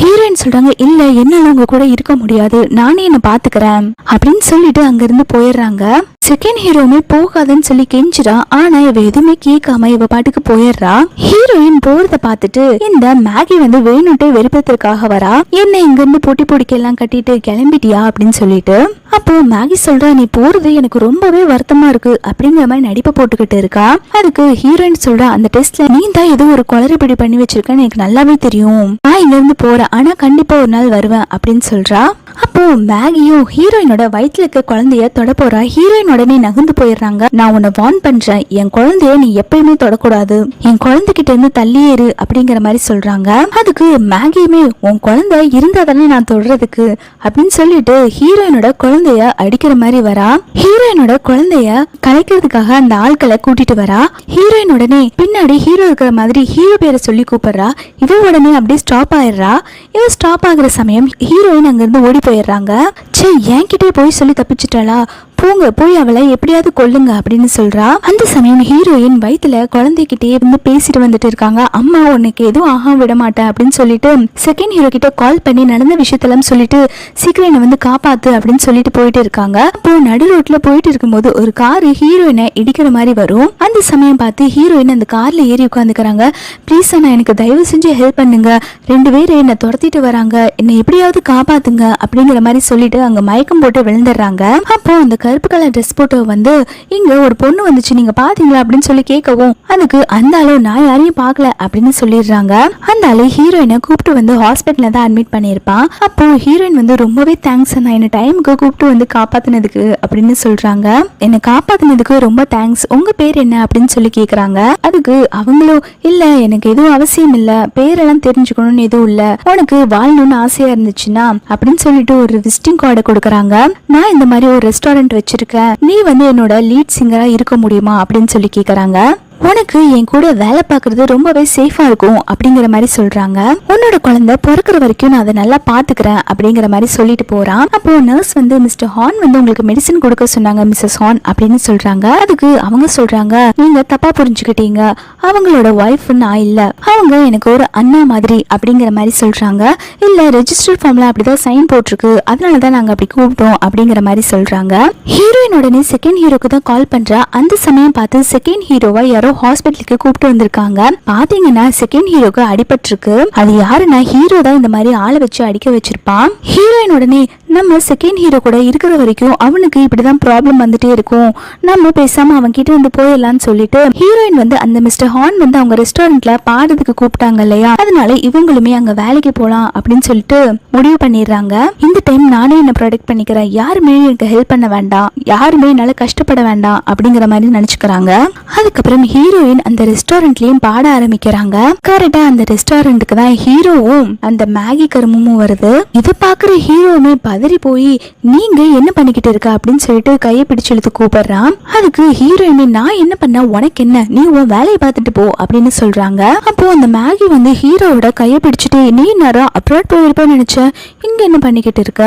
Speaker 1: ஹீரோயின் சொல்றாங்க, இல்ல என்னால உங்க கூட இருக்க முடியாது, நானே என்ன பாத்துக்கிறேன் அப்படின்னு சொல்லிட்டு அங்க இருந்து போயிடுறாங்க. செகண்ட் ஹீரோவுமே போகாதுன்னு சொல்லி கெஞ்சிரா. ஆனா இவ எதுவுமே கேட்காம இவ பாட்டுக்கு போயிடுறா. ஹீரோயின் போறத பாத்துட்டு இந்த மேகி வந்து வேணுட்டே வெறுப்பதற்காக வரா. என்ன இங்க இருந்து போட்டி போடிக்க எல்லாம் கட்டிட்டு கிளம்பிட்டியா அப்படின்னு சொல்லிட்டு. அப்போ மேகி சொல்றா, நீ போறது எனக்கு ரொம்பவே வருத்தமா இருக்கு அப்படிங்கிற மாதிரி நடிப்பை போட்டுக்கிட்டு இருக்கா. அதுக்கு ஹீரோயின் சொல்றா, அந்த டெஸ்ட்ல நீ தான் ஏதோ ஒரு குளறுபடி பண்ணி வச்சிருக்கன்னு எனக்கு நல்லாவே தெரியும், நான் இங்க இருந்து போறேன், ஆனா கண்டிப்பா ஒரு நாள் வருவேன் அப்படின்னு சொல்றா. அப்போ மேகியும் ஹீரோயினோட வயிற்றுல இருக்க குழந்தைய தொட போறா. ஹீரோயின் உடனே நகர்ந்து போயிடுறாங்க. நான் உன்னை வார்ன் பண்றேன், என் குழந்தைய நீ எப்பயுமே தொடக்கூடாது, என் குழந்தைகிட்ட இருந்து தள்ளியேறு அப்படிங்கிற மாதிரி சொல்றாங்க. அதுக்கு மேகியுமே, உன் குழந்தை இருந்தா தானே நான் தொடுறதுக்கு அப்படின்னு சொல்லிட்டு ஹீரோயினோட குழந்தைய அடிக்கிற மாதிரி வரா. ஹீரோயினோட குழந்தைய கலைக்கிறதுக்காக அந்த ஆட்களை கூட்டிட்டு வரா. ஹீரோயின் உடனே பின்னாடி ஹீரோ இருக்கிற மாதிரி ஹீரோ பேரை சொல்லி கூப்பிடுறா. இவ உடனே அப்படியே ஸ்டாப் ஆயிடுறா. இவ ஸ்டாப் ஆகுற சமயம் ஹீரோயின் அங்கிருந்து ஓடி போயிடுறாங்க. சே, என்கிட்டே போய் சொல்லி தப்பிச்சிட்டாளா, போங்க போய் அவளை எப்படியாவது கொல்லுங்க அப்படின்னு சொல்றா. அந்த சமயம் ஹீரோயின் வயிற்றுல குழந்தைகிட்டே வந்து பேசிட்டு வந்துட்டு இருக்காங்க. அம்மா உனக்கு எதுவும் ஆக விட மாட்டேன் அப்படின்னு சொல்லிட்டு செகண்ட் ஹீரோ கிட்ட கால் பண்ணி நடந்த விஷயத்தெல்லாம் சொல்லிட்டு சீக்கிரம் என்னை வந்து காப்பாத்து அப்படின்னு சொல்லிட்டு போயிட்டு இருக்காங்க. அப்போ நடு ரோட்ல போயிட்டு இருக்கும்போது ஒரு கார் ஹீரோயினை இடிக்கிற மாதிரி வரும். அந்த சமயம் பார்த்து ஹீரோயின் அந்த கார்ல ஏறி உட்காந்துக்கிறாங்க. ப்ளீஸ் அண்ணா, எனக்கு தயவு செஞ்சு ஹெல்ப் பண்ணுங்க, ரெண்டு பேரும் என்னை துரத்திட்டு வராங்க, என்னை எப்படியாவது காப்பாத்துங்க அப்படிங்கிற மாதிரி சொல்லிட்டு அங்க மயக்கம் போட்டு விழுந்துடுறாங்க. அப்போ அந்த கருப்பு கலர் ட்ரெஸ் போட்டு வந்து, இங்க ஒரு பொண்ணு வந்துச்சு நீங்க பாத்தீங்களா அப்படின்னு சொல்லி கேட்கவும், அதுக்கு அந்த ஆளு நான் யாரையும் பார்க்கல அப்படின்னு சொல்லிடுறாங்க. அந்த ஆளு ஹீரோயினை கூப்பிட்டு வந்து ஹாஸ்பிட்டல்ல தான் அட்மிட் பண்ணிருப்பான். அப்போ ஹீரோயின் வந்து ரொம்பவே தேங்க்ஸ் அண்ணா, என்ன டைமுக்கு கூப்பிட்டு வந்து காப்பாத்தினதுக்கு அப்படின்னு சொல்றாங்க. என்ன காப்பாத்தினதுக்கு ரொம்ப தேங்க்ஸ், உங்க பேர் என்ன அப்படின்னு சொல்லி கேக்குறாங்க. அதுக்கு அவங்களும், இல்ல எனக்கு எதுவும் அவசியம் இல்ல, பேரெல்லாம் தெரிஞ்சுக்கணும்னு எதுவும் இல்ல, உனக்கு வாழணும்னு ஆசையா இருந்துச்சுன்னா அப்படின்னு சொல்லிட்டு ஒரு விசிட்டிங் கார்டை கொடுக்குறாங்க. நான் இந்த மாதிரி ஒரு ரெஸ்டாரண்ட் வச்சிருக்கேன், நீ வந்து என்னோட லீட் சிங்கரா இருக்க முடியுமா அப்படின்னு சொல்லி கேக்குறாங்க. உனக்கு என் கூட வேலை பார்க்கறது ரொம்பவே சேஃபா இருக்கும் அப்படிங்கிற மாதிரி சொல்றாங்க. உன்னோட குழந்தை பிறக்கிற வரைக்கும் நான் அதை நல்லா பாத்துக்கிறேன் அப்படிங்கிற மாதிரி சொல்லிட்டு போறான். அப்போ நர்ஸ் வந்து, மிஸ்டர் ஹான் வந்து உங்களுக்கு மெடிசன் கொடுக்க சொன்னாங்க மிஸ்ஸஸ் ஹான் அப்படின்னு சொல்றாங்க. அதுக்கு அவங்க சொல்றாங்க, நீங்க தப்பா புரிஞ்சுக்கிட்டீங்க, அவங்களோட ஒய்ஃப் நான் இல்ல, அவங்க எனக்கு ஒரு அண்ணா மாதிரி அப்படிங்கிற மாதிரி சொல்றாங்க. இல்ல ரெஜிஸ்டர் ஃபார்ம்ல அப்படிதான் சைன் போட்டிருக்கு, அதனாலதான் நாங்க அப்படி கூப்பிட்டோம் அப்படிங்கிற மாதிரி சொல்றாங்க. ஹீரோயின் உடனே செகண்ட் ஹீரோக்கு தான் கால் பண்றா. அந்த சமயம் பார்த்து செகண்ட் ஹீரோவா யாரோ ஹாஸ்பிட்டலுக்கு கூப்பிட்டு வந்திருக்காங்க. பாத்தீங்கன்னா செகண்ட் ஹீரோக்கு அடிபட்டிருக்கு. அது யாருன்னா ஹீரோ தான் இந்த மாதிரி ஆளை வச்சு அடிக்க வச்சிருப்பான். ஹீரோயின் உடனே, நம்ம செகண்ட் ஹீரோ கூட இருக்கிற வரைக்கும் அவனுக்கு இப்படிதான் ப்ராப்ளம் வந்துட்டே இருக்கும், நம்ம பேசாம அவன் கிட்ட வந்து போயிடலாம்னு சொல்லிட்டு ஹீரோயின் வந்து அந்த மிஸ்டர் ஹான் வந்து அவங்க ரெஸ்டாரண்ட்ல பாடுறதுக்கு கூப்பிட்டாங்க இல்லையா, அதனால இவங்களுமே அங்க வேலைக்கு போலாம் அப்படின்னு சொல்லிட்டு முடிவு பண்ணிடுறாங்க. இந்த டைம் நானே என்ன ப்ரொடெக்ட் பண்ணிக்கிறேன், யாருமே எனக்கு ஹெல்ப் பண்ண வேண்டாம், யாருமே என்னால கஷ்டப்பட வேண்டாம் அப்படிங்கிற மாதிரி நினைச்சுக்கிறாங்க. அதுக்கப்புறம் ஹீரோயின் அந்த ரெஸ்டாரண்ட்லயும் பாட ஆரம்பிக்கிறாங்க. கரெக்டா அந்த ரெஸ்டாரண்ட்டுக்கு தான் ஹீரோவும் அந்த மேகி கருமும் வருது. இதை பாக்குற ஹீரோவுமே பதறி போய், நீங்க என்ன பண்ணிக்கிட்டு இருக்க அப்படின்னு சொல்லிட்டு கையை பிடிச்சு இழுத்து கூப்பிடுறான். அதுக்கு ஹீரோயினே, நான் என்ன பண்ண உனக்கு என்ன, நீ உன் வேலையை பார்த்துட்டு போ அப்படின்னு சொல்றாங்க. அப்போ அந்த மேகி வந்து ஹீரோவோட கையை பிடிச்சிட்டு, நீ நேரம் அப்ராட் போயிருப்பேன்னு நினைச்சேன், இங்க என்ன பண்ணிக்கிட்டு இருக்க,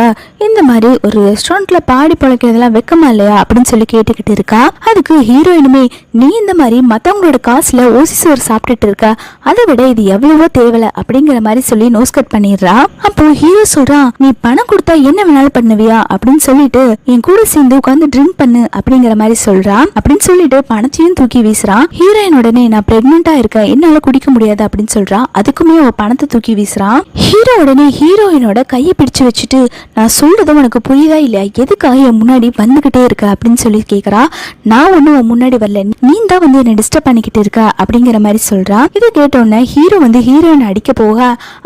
Speaker 1: இந்த மாதிரி ஒரு ரெஸ்டாரண்ட்ல பாடி பழக்கிறதெல்லாம் வெக்கமா இல்லையா அப்படின்னு சொல்லி கேட்டுக்கிட்டு இருக்கா. அதுக்கு ஹீரோயினுமே, நீ இந்த மாதிரி மத்தவங்களோட காசுல ஓசி சோறு சாப்பிட்டுட்டு இருக்க, அதை விட இது எவ்வளவோ தேவலை அப்படிங்கிற மாதிரி சொல்லி நோஸ் கட் பண்ணிடுறா. அப்போ ஹீரோ சொல்றான், நீ பணம் கொடுத்தா என்ன வேணாலும் பண்ணுவியா அப்படின்னு சொல்லிட்டு என் கூட சேர்ந்து உட்காந்து ட்ரிங்க் பண்ணு அப்படிங்கிற மாதிரி சொல்றான். அப்படின்னு சொல்லிட்டு பணத்தையும் தூக்கி வீசுறான். ஹீரோயின் உடனே, நான் பிரெக்னெண்டா இருக்கேன், என்னால குடிக்க முடியாது அப்படின்னு சொல்றான். அதுக்குமே அவ பணத்தை தூக்கி வீசுறான். ஹீரோ உடனே ஹீரோயினோட கையை பிடிச்சு வச்சுட்டு, நான் சொல்றது உனக்கு புரியுதா இல்லையா, எதுக்காக என் முன்னாடி வந்துகிட்டே இருக்க அப்படின்னு சொல்லி கேக்குறா. நான் ஒன்னும் முன்னாடி வரல, நீ தான் வந்து என்ன டிஸ்டர்ப் பண்ணிக்கிட்டு இருக்க அப்படிங்கிற மாதிரி சொல்றான். இதை கேட்டோன்னே ஹீரோ வந்து ஹீரோயின் அடிக்க போக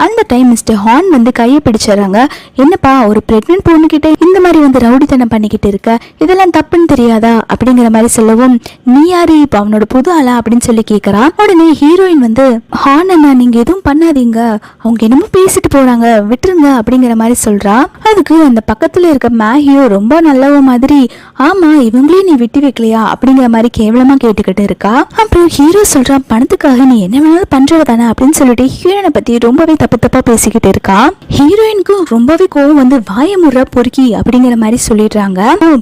Speaker 1: அந்த டைம் மிஸ்டர் ஹார்ன் வந்து கையை பிடிச்சிடறாங்க. என்னப்பா ஒரு பிரெக்னென்ட் பொண்ணு கிட்ட இந்த மாதிரி வந்து ரவுடித்தனம் பண்ணிக்கிட்டு இருக்க, இதெல்லாம் தப்புன்னு தெரியாதா அப்படிங்கிற மாதிரி சொல்லவும், நீ யாரு இப்ப அவனோட புது ஆளா அப்படின்னு சொல்லி கேக்குறா. உடனே ஹீரோயின் வந்து ஹார்ன் அண்ணா நீங்க எதுவும் பண்ணாதீங்க, அவங்க என்னமோ பேசிட்டு போறாங்க விட்டுருங்க அப்படிங்கிற மாதிரி சொல்றா. அதுக்கு அந்த பக்கத்துல இருக்க மேகியோ ரொம்ப நல்லவ மாதிரி, ஆமா இவங்களையும் நீ விட்டு வைக்கலையா அப்படிங்கிற மாதிரி கேவலமா கேட்டுக்கிட்டு இருக்கா. அப்புறம் ஹீரோ சொல்றான், பணத்துக்காக நீ என்ன வேணாலும் பண்றவ தானே அப்படின்னு சொல்லிட்டு ஹீரோயினை பத்தி ரொம்பவே தப்பு தப்பா பேசிக்கிட்டு இருக்கா. ஹீரோயினுக்கும் ரொம்பவே கோவம் வந்து வாய முறை பொறுக்கி அப்படிங்கிற மாதிரி சொல்லிடுறாங்க.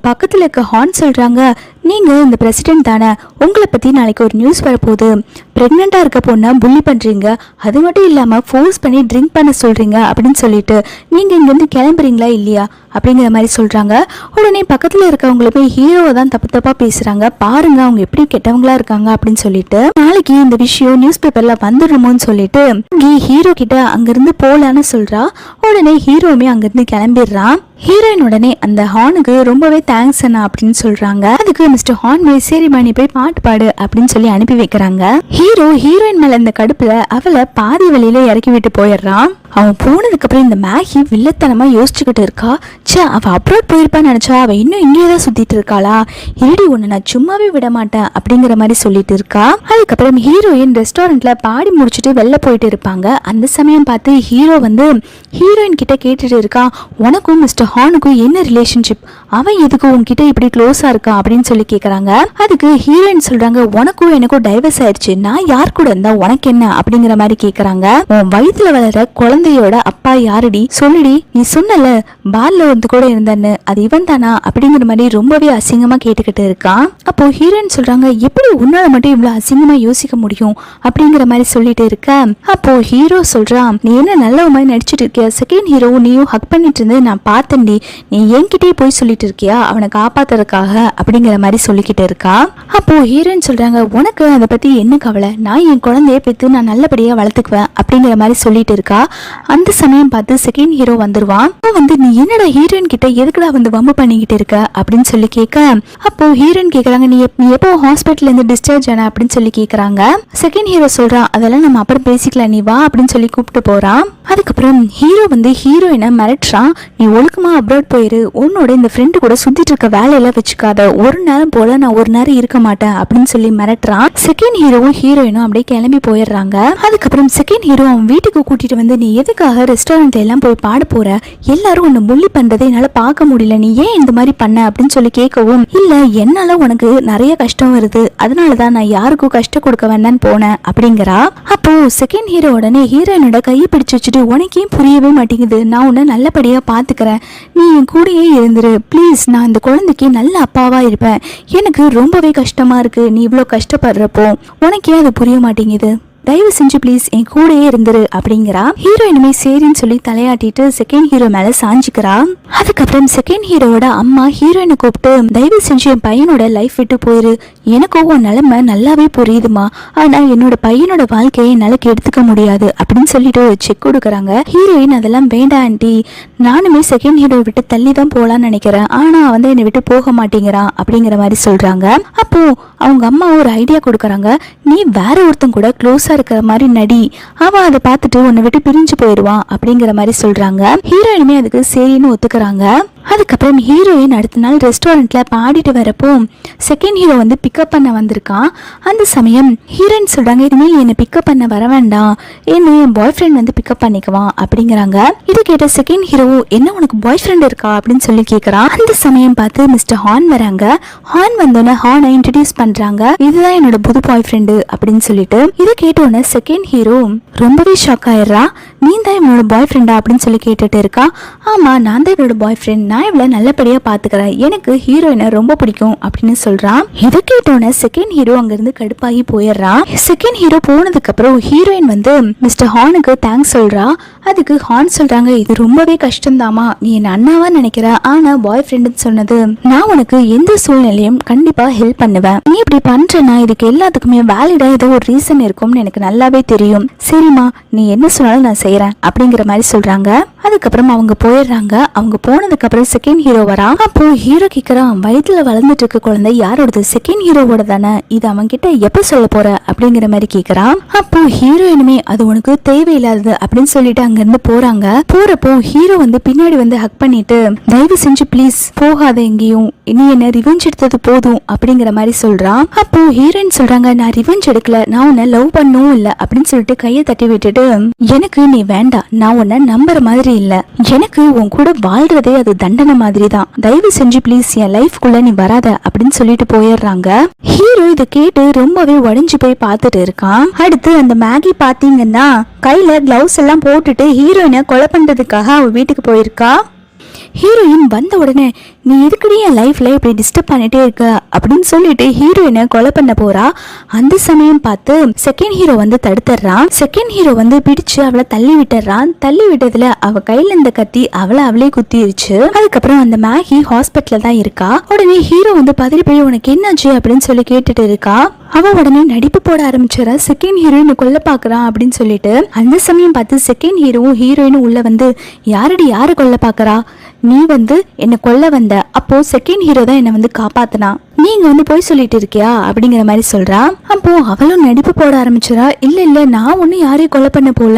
Speaker 1: பக்கத்துல இருக்க ஹார்ன் சொல்றாங்க, நீங்க இந்த பிரசிடென்ட் தானே, உங்களை பத்தி நாளைக்கு ஒரு நியூஸ் வரப்போகுது, பிரெக்னெண்டா இருக்க பொண்ணை புள்ளி பண்றீங்க, அது மட்டும் இல்லாம ஃபோர்ஸ் பண்ணி ட்ரிங்க் பண்ண சொல்றீங்க அப்படின்னு சொல்லிட்டு நீங்க இங்க இருந்து கிளம்புறீங்களா இல்லையா அப்படிங்கிற மாதிரி சொல்றாங்க. உடனே பக்கத்துல இருக்கவங்களுமே ஹீரோவை தான் தப்பு தப்பா பேசுறாங்க, பாருங்க அவங்க எப்படி கெட்டவங்களா இருக்காங்க அப்படின்னு சொல்லிட்டு நாளைக்கு இந்த விஷயம் நியூஸ் பேப்பர்ல வந்துடுமோன்னு சொல்லிட்டு ஹீரோ கிட்ட அங்கிருந்து போலான்னு சொல்றா. உடனே ஹீரோவுமே அங்கிருந்து கிளம்பிடுறான். ஹீரோயின் உடனே அந்த ஹார்னுக்கு ரொம்பவே தேங்க்ஸ் அண்ணா அப்படின்னு சொல்றாங்க. அதுக்கு மிஸ்டர் ஹார்ன் சரிம்மா நீ போய் பாட்டு பாடு அப்படின்னு சொல்லி அனுப்பி வைக்கிறாங்க. ஹீரோ ஹீரோயின் மேல இந்த கடுப்புல அவளை பாதி வழியில இறக்கி விட்டு போயிடுறான். அவன் போனதுக்கு அப்புறம் இந்த மேகி வில்லத்தனமா யோசிச்சுக்கிட்டு இருக்கா. சே அவ அப்ரோட் போயிருப்பான்னு நினைச்சா அவ இன்னும் இங்கேயேதான் சுத்திட்டு இருக்காளா, இருடி ஒண்ணு நான் சும்மாவே விட மாட்டேன் அப்படிங்கிற மாதிரி சொல்லிட்டு இருக்கா. அதுக்கப்புறம் ஹீரோயின் ரெஸ்டாரண்ட்ல பாடி முடிச்சுட்டு வெளில போயிட்டு இருப்பாங்க. அந்த சமயம் பார்த்து ஹீரோ வந்து ஹீரோயின் கிட்ட கேட்டுட்டு இருக்கா, உனக்கும் மிஸ்டர் ஹார்னுக்கும் என்ன ரிலேஷன்ஷிப், அவன் எதுக்கு உன்கிட்ட இப்படி க்ளோஸா இருக்கா அப்படின்னு சொல்லி கேக்குறாங்க. அதுக்கு ஹீரோயின் சொல்றாங்க, உனக்கும் எனக்கும் டைவர்ஸ் ஆயிடுச்சு, நான் யார் கூட இருந்தா உனக்கு என்ன அப்படிங்கிற மாதிரி கேக்குறாங்க. உன் வயிற்றுல வளர குழந்தையோட அப்பா யாருடி சொல்லுடி, நீ சொன்னல பார்ல வந்து கூட இருந்தன்னு அது இவன் தானா அப்படிங்கிற மாதிரி ரொம்பவே அசிங்கமா கேட்டுக்கிட்டு இருக்கான். அப்போ ஹீரோயின் சொல்றாங்க, எப்படி உன்னால மட்டும் இவ்வளவு அசிங்கமா யோசிக்க முடியும் அப்படிங்கிற மாதிரி சொல்லிட்டு இருக்க. அப்போ ஹீரோ சொல்றான், நீ என்ன நல்ல மாதிரி நடிச்சிட்டு இருக்கியா, செகண்ட் ஹீரோ நீயும் ஹக் பண்ணிட்டு இருந்து நான் பார்த்தேன்டி, நீ என்கிட்டயே போய் சொல்லிட்டு இருக்கியா அவனை காப்பாத்துறதுக்காக அப்படிங்கிற மாதிரி சொல்லிக்கிட்டு இருக்கா. அப்போ ஹீரோயின் சொல்றாங்க, உனக்கு அதை பத்தி என்ன கவலை, நான் என் குழந்தைய பெற்று நான் நல்லபடியா வளர்த்துக்குவேன் அப்படிங்கிற மாதிரி சொல்லிட்டு இருக்கா. அந்த சமயம் பார்த்து செகண்ட் ஹீரோ வந்துருவான். வந்து நீ என்னடா ஹீரோயின் கிட்ட எதுக்குடா வந்து வம்பு பண்ணிக்கிட்டு இருக்க அப்படின்னு சொல்லி கேட்க, அப்போ ஹீரோயின் கேக்குறாங்க, நீ எப்போ ஹாஸ்பிட்டல்ல இருந்து டிஸ்சார்ஜ் ஆன அப்படின்னு சொல்லி கேக்குறாங்க. செகண்ட் ஹீரோ சொல்றான், அதெல்லாம் நம்ம அப்புறம் பேசிக்கலாம், நீ வா அப்படின்னு சொல்லி கூப்பிட்டு போறான். அதுக்கப்புறம் ஹீரோ வந்து ஹீரோயினை மிரட்டுறான், நீ ஒழுக்கமா அப்ராட் போயிரு, உன்னோட இந்த ஃப்ரெண்டு கூட சுத்திட்டு இருக்க வேலையெல்லாம் வச்சுக்காத, ஒரு நேரம் போல நான் ஒரு நேரம் இருக்க மாட்டேன் அப்படின்னு சொல்லி மிரட்டுறான். செகண்ட் ஹீரோவும் ஹீரோயினும் அப்படியே கிளம்பி போயிடுறாங்க. அதுக்கப்புறம் செகண்ட் ஹீரோ அவன் வீட்டுக்கு கூட்டிட்டு வந்து, நீ எதுக்காக ரெஸ்டாரண்ட்ல எல்லாம் போய் பாட போற, எல்லாரும் உன்னை புள்ளி பண்றதை என்னால பார்க்க முடியல, நீ ஏன் இந்த மாதிரி பண்ண அப்படின்னு சொல்லி கேட்கவும், இல்ல என்னால உனக்கு நிறைய கஷ்டம் வருது, அதனாலதான் நான் யாருக்கும் கஷ்டம் கொடுக்க வேண்டான்னு போனேன் அப்படிங்கிறா. அப்போ செகண்ட் ஹீரோ உடனே ஹீரோயினோட கையை பிடிச்சு வச்சுட்டு, உனக்கே புரியவே மாட்டேங்குது, நான் உன்னை நல்லபடியா பாத்துக்கிறேன், நீ என் கூடயே இருந்துரு ப்ளீஸ், நான் இந்த குழந்தைக்கு நல்ல அப்பாவா இருப்பேன், எனக்கு ரொம்பவே கஷ்டமா இருக்கு நீ இவ்வளவு கஷ்டப்படுறப்போ, உனக்கே அது புரிய மாட்டேங்குது, தயவு செஞ்சு ப்ளீஸ் என் கூடயே இருந்துரு அப்படிங்கிறா. ஹீரோயினுமே சரின்னு சொல்லி தலையாட்டிட்டு செகண்ட் ஹீரோ மேல சாஞ்சிக்கிறா. அதுக்கப்புறம் செகண்ட் ஹீரோவோட அம்மா ஹீரோயினை கூப்பிட்டு, தயவு செஞ்சு என் பையனோட லைஃப் விட்டு போயிரு, எனக்கும் உன் நிலைமை நல்லாவே புரியுதுமா, ஆனா என்னோட பையனோட வாழ்க்கையை என்னால எடுத்துக்க முடியாது அப்படின்னு சொல்லிட்டு ஒரு செக் கொடுக்குறாங்க. ஹீரோயின் அதெல்லாம் வேண்டாம் ஆண்டி, நானுமே செகண்ட் ஹீரோ விட்டு தள்ளி தான் போலான்னு நினைக்கிறேன், ஆனா வந்து என்னை விட்டு போக மாட்டேங்கிறான் அப்படிங்கிற மாதிரி சொல்றாங்க. அப்போ அவங்க அம்மா ஒரு ஐடியா கொடுக்குறாங்க, நீ வேற ஒருத்தன் கூட க்ளோஸா இருக்கிற மாதிரி நடி, அவன் அதை பார்த்துட்டு உன்னை விட்டு பிரிஞ்சு போயிடுவான் அப்படிங்கிற மாதிரி சொல்றாங்க. ஹீரோயினுமே அதுக்கு சரின்னு ஒத்துக்கிறாங்க. அதுக்கப்புறம் ஹீரோயின் அடுத்த நாள் ரெஸ்டாரண்ட்ல பாடிட்டு வரப்போ செகண்ட் ஹீரோ வந்து பிக்கப் பண்ண வந்திருக்கான். அந்த சமயம் ஹீரோயின் சொல்றாங்க, இனிமேல் என்னை பிக்கப் பண்ண வர வேண்டாம், என்ன என் பாய் ஃப்ரெண்ட் வந்து பிக்கப் பண்ணிக்குவான் அப்படிங்கிறாங்க. இது கேட்ட செகண்ட் ஹீரோ, என்ன உனக்கு பாய் ஃப்ரெண்ட் இருக்கா அப்படின்னு சொல்லி கேட்கறான். அந்த சமயம் பார்த்து மிஸ்டர் ஹார்ன் வராங்க. ஹார்ன் வந்தோடனே ஹார்னை இன்ட்ரடியூஸ் பண்றாங்க, இதுதான் என்னோட புது பாய் ஃப்ரெண்டு அப்படின்னு சொல்லிட்டு. இதை கேட்டோன்னே செகண்ட் ஹீரோ ரொம்பவே ஷாக் ஆயிடுறா. நீ தான் இவனோட பாய் ஃப்ரெண்டா அப்படின்னு சொல்லி கேட்டுட்டு இருக்கா. ஆமா நான் தான் இவனோட பாய் ஃப்ரெண்ட், நான் இவளை நல்லபடியா பாத்துக்கிறேன், எனக்கு ஹீரோயினை ரொம்ப பிடிக்கும் அப்படின்னு சொல்றான். இதை கேட்டோன்னே செகண்ட் ஹீரோ அங்கிருந்து கடுப்பாகி போயிடுறான். செகண்ட் ஹீரோ போனதுக்கு அப்புறம் ஹீரோயின் வந்து மிஸ்டர் ஹார்னுக்கு தேங்க்ஸ் சொல்றா. அதுக்கு ஹார்ன் சொல்றாங்க, இது ரொம்பவே கஷ்டம்தாமா, நீ என்ன அண்ணாவா நினைக்கிற, ஆனா பாய் ஃப்ரெண்டுன்னு சொன்னது, நான் உனக்கு எந்த சூழ்நிலையும் கண்டிப்பா ஹெல்ப் பண்ணுவேன், நீ இப்படி பண்றேன்னா இதுக்கு எல்லாத்துக்குமே வேலிடா ஏதோ ஒரு ரீசன் இருக்கும்னு எனக்கு நல்லாவே தெரியும், சரிம்மா நீ என்ன சொன்னாலும் நான் செய்யறேன் அப்படிங்கிற மாதிரி சொல்றாங்க. அதுக்கப்புறம் அவங்க போயிடுறாங்க. அவங்க போனதுக்கு அப்புறம் செகண்ட் ஹீரோ வரான். அப்போ ஹீரோ கேக்குறான், வயிற்றுல வளர்ந்துட்டு இருக்க குழந்தை யாரோடது? செகண்ட் ஹீரோவோட தானே, இது அவன் கிட்ட எப்ப சொல்ல போற அப்படிங்கிற மாதிரி கேக்குறான். அப்போ ஹீரோயினுமே அது உனக்கு தேவையில்லாதது அப்படின்னு சொல்லிட்டு அங்க இருந்து போறாங்க. போறப்போ ஹீரோ பின்னாடி ஹக் பண்ணிட்டு, தயவு செஞ்சு ப்ளீஸ் போகாத எங்கேயும், நீ என்ன ரிவெஞ்ச் எடுத்தது போதும் அப்படிங்கிற மாதிரி சொல்றான். அப்போ ஹீரோயின் சொல்றாங்க, நான் ரிவெஞ்ச் எடுக்கல, நான் உன்னை லவ் பண்ணவும் இல்ல அப்படின்னு சொல்லிட்டு கையை தட்டி விட்டுட்டு, எனக்கு நீ வேண்டாம், நான் உன்னை நம்புற மாதிரி இல்ல, எனக்கு உன் கூட வாழ்றதே அது தண்டனை மாதிரி தான், தயவு செஞ்சு ப்ளீஸ் என் லைஃப்குள்ள நீ வராத அப்படின்னு சொல்லிட்டு போயிடுறாங்க. ஹீரோ இதை கேட்டு ரொம்பவே உடைஞ்சு போய் பார்த்துட்டு இருக்கான். அடுத்து அந்த மேகி பாத்தீங்கன்னா கையில கிளவுஸ் எல்லாம் போட்டுட்டு ஹீரோயினை கொலை பண்றதுக்காக அவ வீட்டுக்கு போயிருக்கா. ஹீரோயின் வந்த உடனே, நீ எதுக்குடி என் லைஃப்ல இப்படி டிஸ்டர்ப் பண்ணிட்டே இருக்க அப்படின்னு சொல்லிட்டு ஹீரோயினை கொலை பண்ண போறா. அந்த சமயம் பார்த்து செகண்ட் ஹீரோ தடுத்துறான். செகண்ட் ஹீரோ பிடிச்சு அவளை தள்ளி விட்டுறான். தள்ளி விட்டதுல அவ கையில இருந்த கத்தி அவளே குத்திருச்சு. அதுக்கப்புறம் அந்த மேகி ஹாஸ்பிட்டல்ல தான் இருக்கா. உடனே ஹீரோ பதறி போய், உனக்கு என்னாச்சு அப்படின்னு சொல்லி கேட்டுட்டு இருக்கா. அவ உடனே நடிப்பு போட ஆரம்பிச்சிடறா, செகண்ட் ஹீரோயின் கொல்ல பாக்குறான் அப்படின்னு சொல்லிட்டு. அந்த சமயம் பார்த்து செகண்ட் ஹீரோவும் ஹீரோயினும் உள்ள யாரடி யாரு கொல்ல பாக்குறா, நீ என்ன கொல்ல வந்த, அப்போ செகண்ட் ஹீரோ தான் என்ன காப்பாத்தினா, நீங்க போய் சொல்லிட்டு இருக்கியா அப்படிங்கிற மாதிரி சொல்றா. அப்போ அவளும் நடிப்பு போட ஆரம்பிச்சிடா, இல்ல இல்ல நான் ஒன்னும் யாரையும் கொலை பண்ண போல,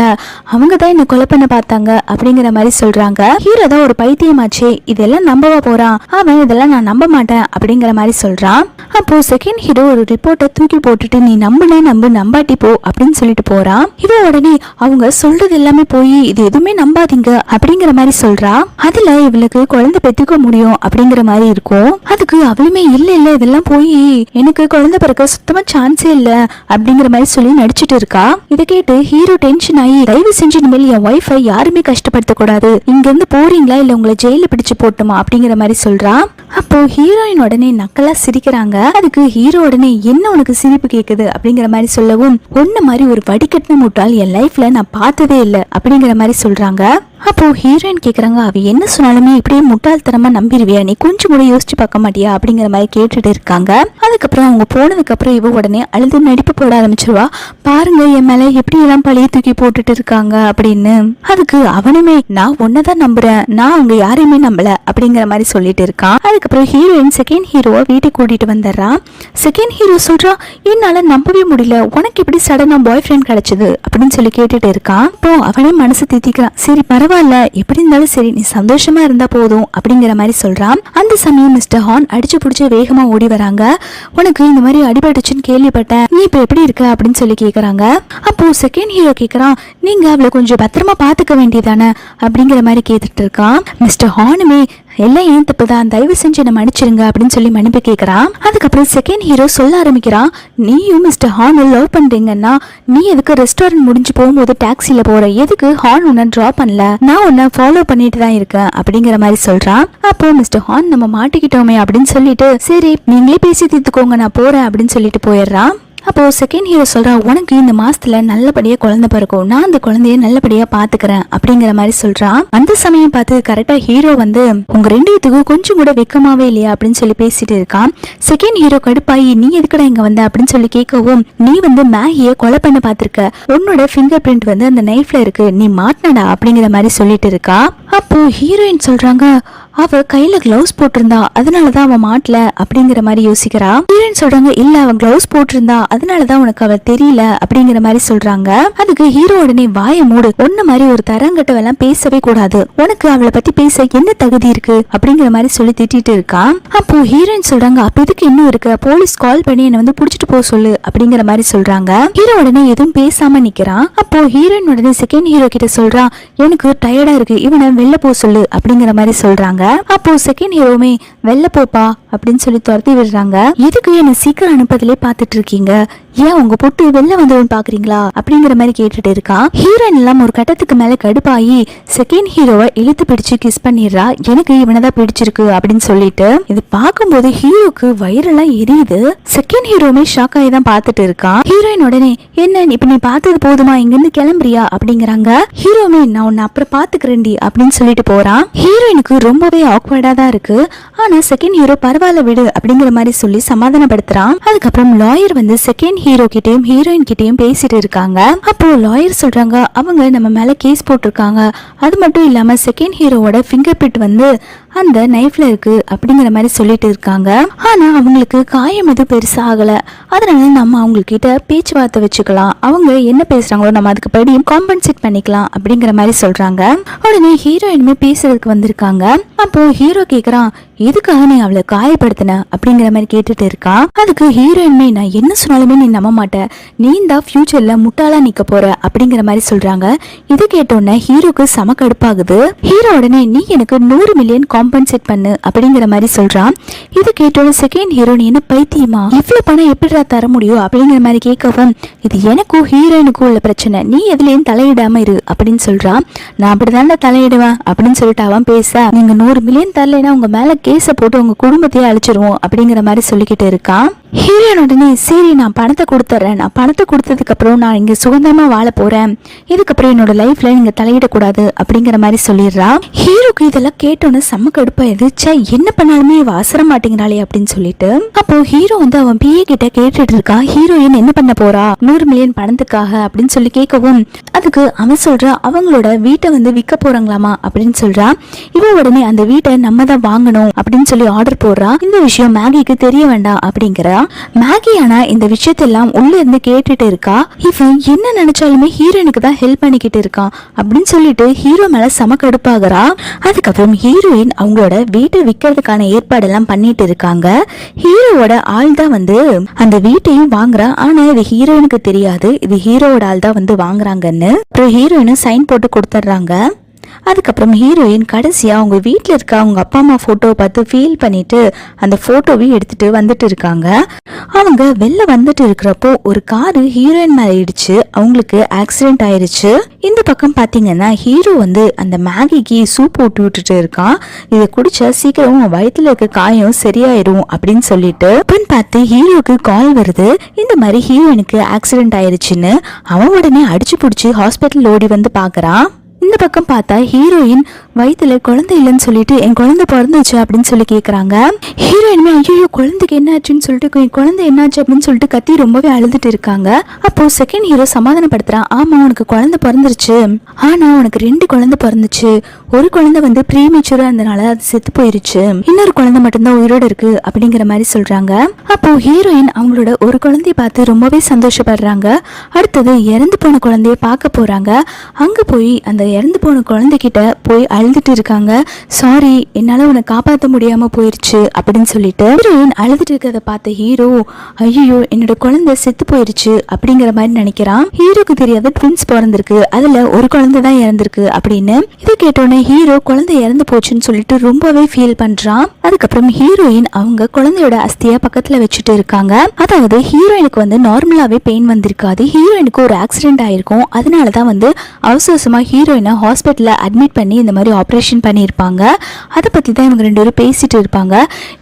Speaker 1: அவங்க தான் என்ன கொலை பண்ண பார்த்தாங்க அப்படிங்கிற மாதிரி சொல்றாங்க. ஹீரோ தான் ஒரு பைத்தியமாச்சே, இதெல்லாம் நம்பவா போறான், அவன் இதெல்லாம் நான் நம்ப மாட்டேன் அப்படிங்கிற மாதிரி சொல்றான். அப்போ செகண்ட் ஹீரோ ஒரு ரிப்போர்ட்டை தூக்கி போட்டுட்டு, நீ நம்புனா நம்பு, நம்பாட்டி போ அப்படின்னு சொல்லிட்டு போறான். இவ உடனே அவங்க சொல்றது எல்லாமே போய் இது எதுவுமே நம்பாதீங்க அப்படிங்கிற மாதிரி சொல்றா. அதுல இவளுக்கு குழந்தை பெத்துக்க முடியும் அப்படிங்கிற மாதிரி இருக்கும். அதுக்கு அவளுமே இல்ல இல்ல இதெல்லாம் போய் எனக்கு குழந்தை பிறக்க சுத்தமா சான்ஸே இல்ல அப்படிங்கிற மாதிரி சொல்லி நடிச்சிட்டு இருக்கா. இதை கேட்டு ஹீரோ டென்ஷன் ஆகி, தயவு செஞ்சு இனிமேல் என் ஒய்ஃபை யாருமே கஷ்டப்படுத்த கூடாது, இங்க இருந்து போறீங்களா இல்ல உங்களை ஜெயில பிடிச்சு போட்டுமா அப்படிங்கிற மாதிரி சொல்றா. அப்போ ஹீரோயின் உடனே நக்கலா சிரிக்கிறாங்க. அதுக்கு ஹீரோ உடனே, என்ன உனக்கு சிரிப்பு கேக்குது அப்படிங்கிற மாதிரி சொல்லவும், ஒன்ன மாதிரி ஒரு வடிகட்டின முட்டாள் என் லைஃப்ல நான் பார்த்ததே இல்லை அப்படிங்கிற மாதிரி சொல்றாங்க. அப்போ ஹீரோயின் கேக்குறாங்க, அவ என்ன சொன்னாலுமே இப்படியே முட்டாள்தனமா நம்பிடுவியா, நீ கொஞ்சம் கூட யோசிச்சு பார்க்க மாட்டியா அப்படிங்கிற மாதிரி கேட்டுட்டு இருக்காங்க. அதுக்கப்புறம் அவங்க போனதுக்கு அப்புறம் இவ உடனே அழுது நடிப்பு போட ஆரம்பிச்சிருவா. பாருங்க என் மேல எப்படி எல்லாம் பழைய தூக்கி போட்டுட்டு இருக்காங்க அப்படின்னு. அதுக்கு அவனுமே, நான் ஒன்னதான் நம்புறேன், நான் அவங்க யாரையுமே நம்பல அப்படிங்கிற மாதிரி சொல்லிட்டு இருக்கான். அதுக்கப்புறம் ஹீரோயின் செகண்ட் ஹீரோவை வீட்டுக்கு கூட்டிட்டு வந்துடுறான். செகண்ட் ஹீரோ சொல்றான், என்னால நம்பவே முடியல, உனக்கு எப்படி சடனா பாய் ஃப்ரெண்ட் கிடைச்சது அப்படின்னு சொல்லி கேட்டுட்டு இருக்கான். அப்போ அவனே மனசு தித்திக்கிறான், சரி பரவாயில்ல, எப்படி இருந்தாலும் சரி நீ சந்தோஷமா இருந்தா போதும் அப்படிங்கிற மாதிரி சொல்றான். அந்த சமயம் மிஸ்டர் ஹார்ன் அடிச்சு புடிச்சு வேகமா ஓடி வராங்க. உனக்கு இந்த மாதிரி அடிபட்டுச்சுன்னு கேள்விப்பட்டேன், நீ இப்ப எப்படி இருக்க அப்படின்னு சொல்லி கேக்குறாங்க. அப்போ செகண்ட் ஹீரோ கேக்குறான், நீங்க அவளை கொஞ்சம் பத்திரமா பாத்துக்க வேண்டியதானே அப்படிங்கிற மாதிரி கேட்டுட்டு இருக்கான். மிஸ்டர் ஹார்னுமே, எல்லாம் ஏன் தப்புதான், தயவு செஞ்சு என்ன மன்னிச்சிருங்க அப்படின்னு சொல்லி மன்னிப்பு கேட்கறான். அதுக்கப்புறம் செகண்ட் ஹீரோ சொல்ல ஆரம்பிக்கிறான், நீயும் மிஸ்டர் ஹார்ன் லவ் பண்றீங்கன்னா நீ எதுக்கு ரெஸ்டாரண்ட் முடிஞ்சு போகும்போது டாக்ஸில போற, எதுக்கு ஹார்ன் உன்னை டிராப் பண்ணல, நான் உன்னை ஃபாலோ பண்ணிட்டு தான் இருக்கேன் அப்படிங்கிற மாதிரி சொல்றான். அப்போ மிஸ்டர் ஹார்ன், நம்ம மாட்டிக்கிட்டோமே அப்படின்னு சொல்லிட்டு, சரி நீங்களே பேசி தீர்த்துக்கோங்க நான் போறேன் அப்படின்னு சொல்லிட்டு போயிடுறான். அப்போ செகண்ட் ஹீரோ சொல்றா, உனக்கு இந்த மாசத்துல நல்லபடியா குழந்தை பிறக்கும், நான் அந்த குழந்தைய நல்லபடியா பாத்துக்கிறேன் அப்படிங்கிற மாதிரி சொல்றான். அந்த சமயம் பார்த்து கரெக்டா ஹீரோ உங்க ரெண்டு பேத்துக்கும் கொஞ்சம் கூட வெக்கமாவே இல்லையா அப்படின்னு சொல்லி பேசிட்டு இருக்கான். செகண்ட் ஹீரோ கடுப்பாயி, நீ எதுக்கடா இங்க வந்த அப்படின்னு சொல்லி கேட்கவும், நீ மேகிய கொலை பண்ண பாத்திருக்க, உன்னோட ஃபிங்கர் பிரிண்ட் அந்த நைஃப்ல இருக்கு, நீ மாட்டினடா அப்படிங்கிற மாதிரி சொல்லிட்டு இருக்கா. அப்போ ஹீரோயின் சொல்றாங்க, அவ கையில கிளவுஸ் போட்டிருந்தா அதனாலதான் அவ மாட்டல அப்படிங்கிற மாதிரி யோசிக்கிறா. ஹீரோயின் சொல்றாங்க, இல்ல அவ கிளவுஸ் போட்டிருந்தா அதனாலதான் உனக்கு அவ தெரியல அப்படிங்கிற மாதிரி சொல்றாங்க. அதுக்கு ஹீரோ உடனே, வாய மூடு, ஒன்ன மாதிரி ஒரு தரங்கட்டவெல்லாம் பேசவே கூடாது, உனக்கு அவளை பத்தி பேச என்ன தகுதி இருக்கு அப்படிங்கிற மாதிரி சொல்லி திட்டிட்டு இருக்கான். அப்போ ஹீரோயின் சொல்றாங்க, அப்ப இதுக்கு இன்னும் இருக்கு, போலீஸ் கால் பண்ணி என்ன புடிச்சிட்டு போக சொல்லு அப்படிங்கிற மாதிரி சொல்றாங்க. ஹீரோ உடனே எதுவும் பேசாம நிக்கிறான். அப்போ ஹீரோயின் உடனே செகண்ட் ஹீரோ கிட்ட சொல்றான், எனக்கு டயர்டா இருக்கு, இவனை வெளில போ சொல்லு அப்படிங்கிற மாதிரி சொல்றாங்க. அப்போ செகண்ட் ஹீரோமே, வெளில போப்பா அப்படின்னு சொல்லி துரத்தி விடுறாங்க. எதுக்கு என்ன சீக்கிரம் அனுப்பதிலே பாத்துட்டு இருக்கீங்க, ஏன் உங்க பொட்டு வெளில வந்தவன் பாக்குறீங்களா அப்படிங்கிற மாதிரி கேட்டுட்டு இருக்கான். ஹீரோயின் எல்லாம் ஒரு கட்டத்துக்கு மேல கடுப்பாயி செகண்ட் ஹீரோவை இழுத்து பிடிச்சு கிஸ் பண்ணிடுறா. எனக்கு இவனதான் பிடிச்சிருக்கு அப்படின்னு சொல்லிட்டு. இது பார்க்கும்போது ஹீரோக்கு வயிறெல்லாம் எரியுது. செகண்ட் ஹீரோமே ஷாக் ஆகி தான் பாத்துட்டு இருக்கான். ஹீரோயின் உடனே, என்ன இப்ப நீ பார்த்தது போதுமா, இங்க இருந்து கிளம்புறியா அப்படிங்கிறாங்க. ஹீரோமே, நான் உன்னை அப்புறம் பாத்துக்கிறேன்டி அப்படின்னு சொல்லிட்டு போறான். ஹீரோயினுக்கு ரொம்பவே ரொம்பவே ஆக்வர்டா தான் இருக்கு. ஆனா செகண்ட் ஹீரோ பரவாயில்ல விடு அப்படிங்கிற மாதிரி சொல்லி சமாதானப்படுத்துறான். அதுக்கப்புறம் லாயர் வந்து செகண்ட் ஹீரோ கிட்டயும் ஹீரோயின் கிட்டயும் பேசிட்டு இருக்காங்க. அப்போ லாயர் சொல்றாங்க அவங்க நம்ம மேல கேஸ் போட்டிருக்காங்க, அது மட்டும் இல்லாம செகண்ட் ஹீரோவோட ஃபிங்கர் பிரிண்ட் வந்து அந்த நைஃப்ல இருக்கு அப்படிங்கிற மாதிரி சொல்லிட்டு இருக்காங்க. ஆனா அவங்களுக்கு காயம் எதுவும் பெருசா ஆகல, அதனால நம்ம அவங்க கிட்ட பேச்சுவார்த்தை வச்சுக்கலாம், அவங்க என்ன பேசுறாங்களோ நம்ம அதுக்கு படி காம்பன்சேட் பண்ணிக்கலாம் அப்படிங்கிற மாதிரி சொல்றாங்க. உடனே ஹீரோயினுமே பேசுறதுக்கு வந்திருக்காங்க. அப்போ ஹீரோ கேக்குறான் எதுக்காக நீ அவளை காயப்படுத்தின அப்படிங்கிற மாதிரி கேட்டுட்டு இருக்கான். அதுக்கு ஹீரோயினுமே நான் என்ன சொன்னாலுமே நீ நம்ப மாட்டேன், நீ தான் ஃபியூச்சர்ல முட்டாளா நிக்க போற அப்படிங்கிற மாதிரி சொல்றாங்க. இது கேட்டோன்னே ஹீரோக்கு செம கடுப்பாகுது. ஹீரோ உடனே நீ எனக்கு 100 மில்லியன் காம்பன்சேட் பண்ணு அப்படிங்கிற மாதிரி சொல்றான். இது கேட்டோட செகண்ட் ஹீரோ நீ என்ன பைத்தியமா, இவ்வளவு பணம் எப்படிடா தர முடியும் அப்படிங்கிற மாதிரி கேட்கவும் இது எனக்கும் ஹீரோயினுக்கும் உள்ள பிரச்சனை, நீ எதுலயும் தலையிடாம இரு அப்படின்னு சொல்றான். நான் அப்படிதான் தலையிடுவேன் அப்படின்னு சொல்லிட்டு அவன் பேச நீங்க 100 மில்லியன் தரலைன்னா உங்க மேல கேஸ போட்டு உங்க குடும்பத்தையே அழிச்சிருவோம் அப்படிங்கிற மாதிரி சொல்லிக்கிட்டு இருக்கான். ஹீரோயின் உடனே சரி நான் பணத்தை கொடுத்துட்றேன், நான் பணத்தை கொடுத்ததுக்கு அப்புறம் நான் இங்க சுதந்திரமா வாழ போறேன், இதுக்கப்புறம் என்னோட லைஃப்ல நீங்க தலையிடக்கூடாது அப்படிங்கிற மாதிரி சொல்லிடுறா. ஹீரோக்கு இதெல்லாம் கேட்டோன்னு செம்ம கடுப்பாயிருது. சே என்ன பண்ணாலுமே அவசர மாட்டேங்கிறாளே அப்படின்னு சொல்லிட்டு அப்போ ஹீரோ வந்து அவன் பிஏ கிட்ட கேட்டுட்டு இருக்கா ஹீரோயின் என்ன பண்ண போறா 100 மில்லியன் பணத்துக்காக அப்படின்னு சொல்லி கேட்கவும் அதுக்கு அவன் சொல்றா அவங்களோட வீட்டை வந்து விற்க போறாங்களாமா அப்படின்னு சொல்றா. இவ உடனே அந்த வீட்டை நம்ம தான் வாங்கணும் அப்படின்னு சொல்லி ஆர்டர் போடுறா. இந்த விஷயம் மேகிக்கு தெரிய வேண்டாம் அப்படிங்கிற மேகி ஆனா இந்த விஷயத்தெல்லாம் உள்ள இருந்து கேட்டுட்டு இருக்கா. இவன் என்ன நினைச்சாலுமே ஹீரோயினுக்கு தான் ஹெல்ப் பண்ணிக்கிட்டு இருக்கான் அப்படின்னு சொல்லிட்டு ஹீரோ மேல செம கடுப்பாகிறா. அதுக்கப்புறம் ஹீரோயின் அவங்களோட வீட்டை விற்கிறதுக்கான ஏற்பாடெல்லாம் பண்ணிட்டு இருக்காங்க. ஹீரோவோட ஆள் தான் வந்து அந்த வீட்டையும் வாங்குறா. ஆனா இது ஹீரோயினுக்கு தெரியாது, இது ஹீரோவோட ஆள் தான் வந்து வாங்குறாங்கன்னு. அப்புறம் ஹீரோயினும் சைன் போட்டு கொடுத்துட்றாங்க. அதுக்கப்புறம் ஹீரோயின் கடைசியா அவங்க வீட்டில் இருக்க அவங்க அப்பா அம்மா போட்டோவை பார்த்து ஃபீல் பண்ணிட்டு அந்த போட்டோவையும் எடுத்துட்டு வந்துட்டு இருக்காங்க. அவங்க வெளில வந்துட்டு இருக்கிறப்போ ஒரு காரு ஹீரோயின் மேல இடிச்சு அவங்களுக்கு ஆக்சிடென்ட் ஆயிருச்சு. இந்த பக்கம் பாத்தீங்கன்னா ஹீரோ வந்து அந்த மேகிக்கு சூப் போட்டு விட்டுட்டு இருக்கான். இதை குடிச்சா சீக்கிரம் வயிற்றுல இருக்க காயம் சரியாயிரும் அப்படின்னு சொல்லிட்டு பார்த்து ஹீரோக்கு கால் வருது, இந்த மாதிரி ஹீரோயினுக்கு ஆக்சிடென்ட் ஆயிருச்சுன்னு. அவன் உடனே அடிச்சு பிடிச்சி ஹாஸ்பிட்டல் ஓடி வந்து பாக்குறான். இந்த பக்கம் பார்த்தா ஹீரோயின் வயிற்றுல குழந்தை இல்லைன்னு சொல்லிட்டு என் குழந்தை பிறந்துச்சு அப்படின்னு சொல்லி கேட்குறாங்க. ஹீரோயினுமே ஐயோ குழந்தைக்கு என்ன ஆச்சுன்னு சொல்லிட்டு என் குழந்தை என்னாச்சு அப்படின்னு சொல்லிட்டு கத்தி ரொம்பவே அழுதுட்டு இருக்காங்க. அப்போ செகண்ட் ஹீரோ சமாதானப்படுத்துறான், ஆமா உனக்கு குழந்தை பிறந்துருச்சு, ஆனா உனக்கு 2 குழந்தை பிறந்துச்சு, ஒரு குழந்தை வந்து ப்ரீமேச்சூரா இருந்தனால அது செத்து போயிருச்சு, இன்னொரு குழந்தை மட்டும்தான் உயிரோட இருக்கு அப்படிங்கிற மாதிரி சொல்றாங்க. அப்போ ஹீரோயின் அவங்களோட ஒரு குழந்தைய பார்த்து ரொம்பவே சந்தோஷப்படுறாங்க. அடுத்தது இறந்து போன குழந்தைய பார்க்க போறாங்க. அங்க போய் அந்த இறந்து போன குழந்தைகிட்ட போய் அழுதுட்டு இருக்காங்க. சாரி என்னால உன்னை காப்பாற்ற முடியாம போயிருச்சு அப்படின்னு சொல்லிட்டு ஹீரோயின் அழுதுட்டு இருக்கிறத பார்த்த ஹீரோ ஐயோ என்னோட குழந்தை செத்து போயிருச்சு அப்படிங்கிற மாதிரி நினைக்கிறான். ஹீரோக்கு தெரியாத ட்வின்ஸ் பிறந்திருக்கு, அதுல ஒரு குழந்தை தான் இறந்திருக்கு அப்படின்னு. இதை கேட்டோன்னே ஹீரோ குழந்தை இறந்து போச்சுன்னு சொல்லிட்டு ரொம்பவே ஃபீல் பண்றான். அதுக்கப்புறம் ஹீரோயின் அவங்க குழந்தையோட அஸ்திய பக்கத்துல வச்சுட்டு இருக்காங்க. அதாவது ஹீரோயினுக்கு வந்து நார்மலாவே பெயின் வந்திருக்காது, ஹீரோயினுக்கு ஒரு ஆக்சிடென்ட் ஆயிருக்கும், அதனாலதான் வந்து அவசரமா ஹீரோயினை ஹாஸ்பிட்டல்ல அட்மிட் பண்ணி இந்த மாதிரி ஆப்ரேஷன் பண்ணியிருப்பாங்க. அதை பத்தி தான் இவங்க 2 பேரும் பேசிட்டு இருப்பாங்க.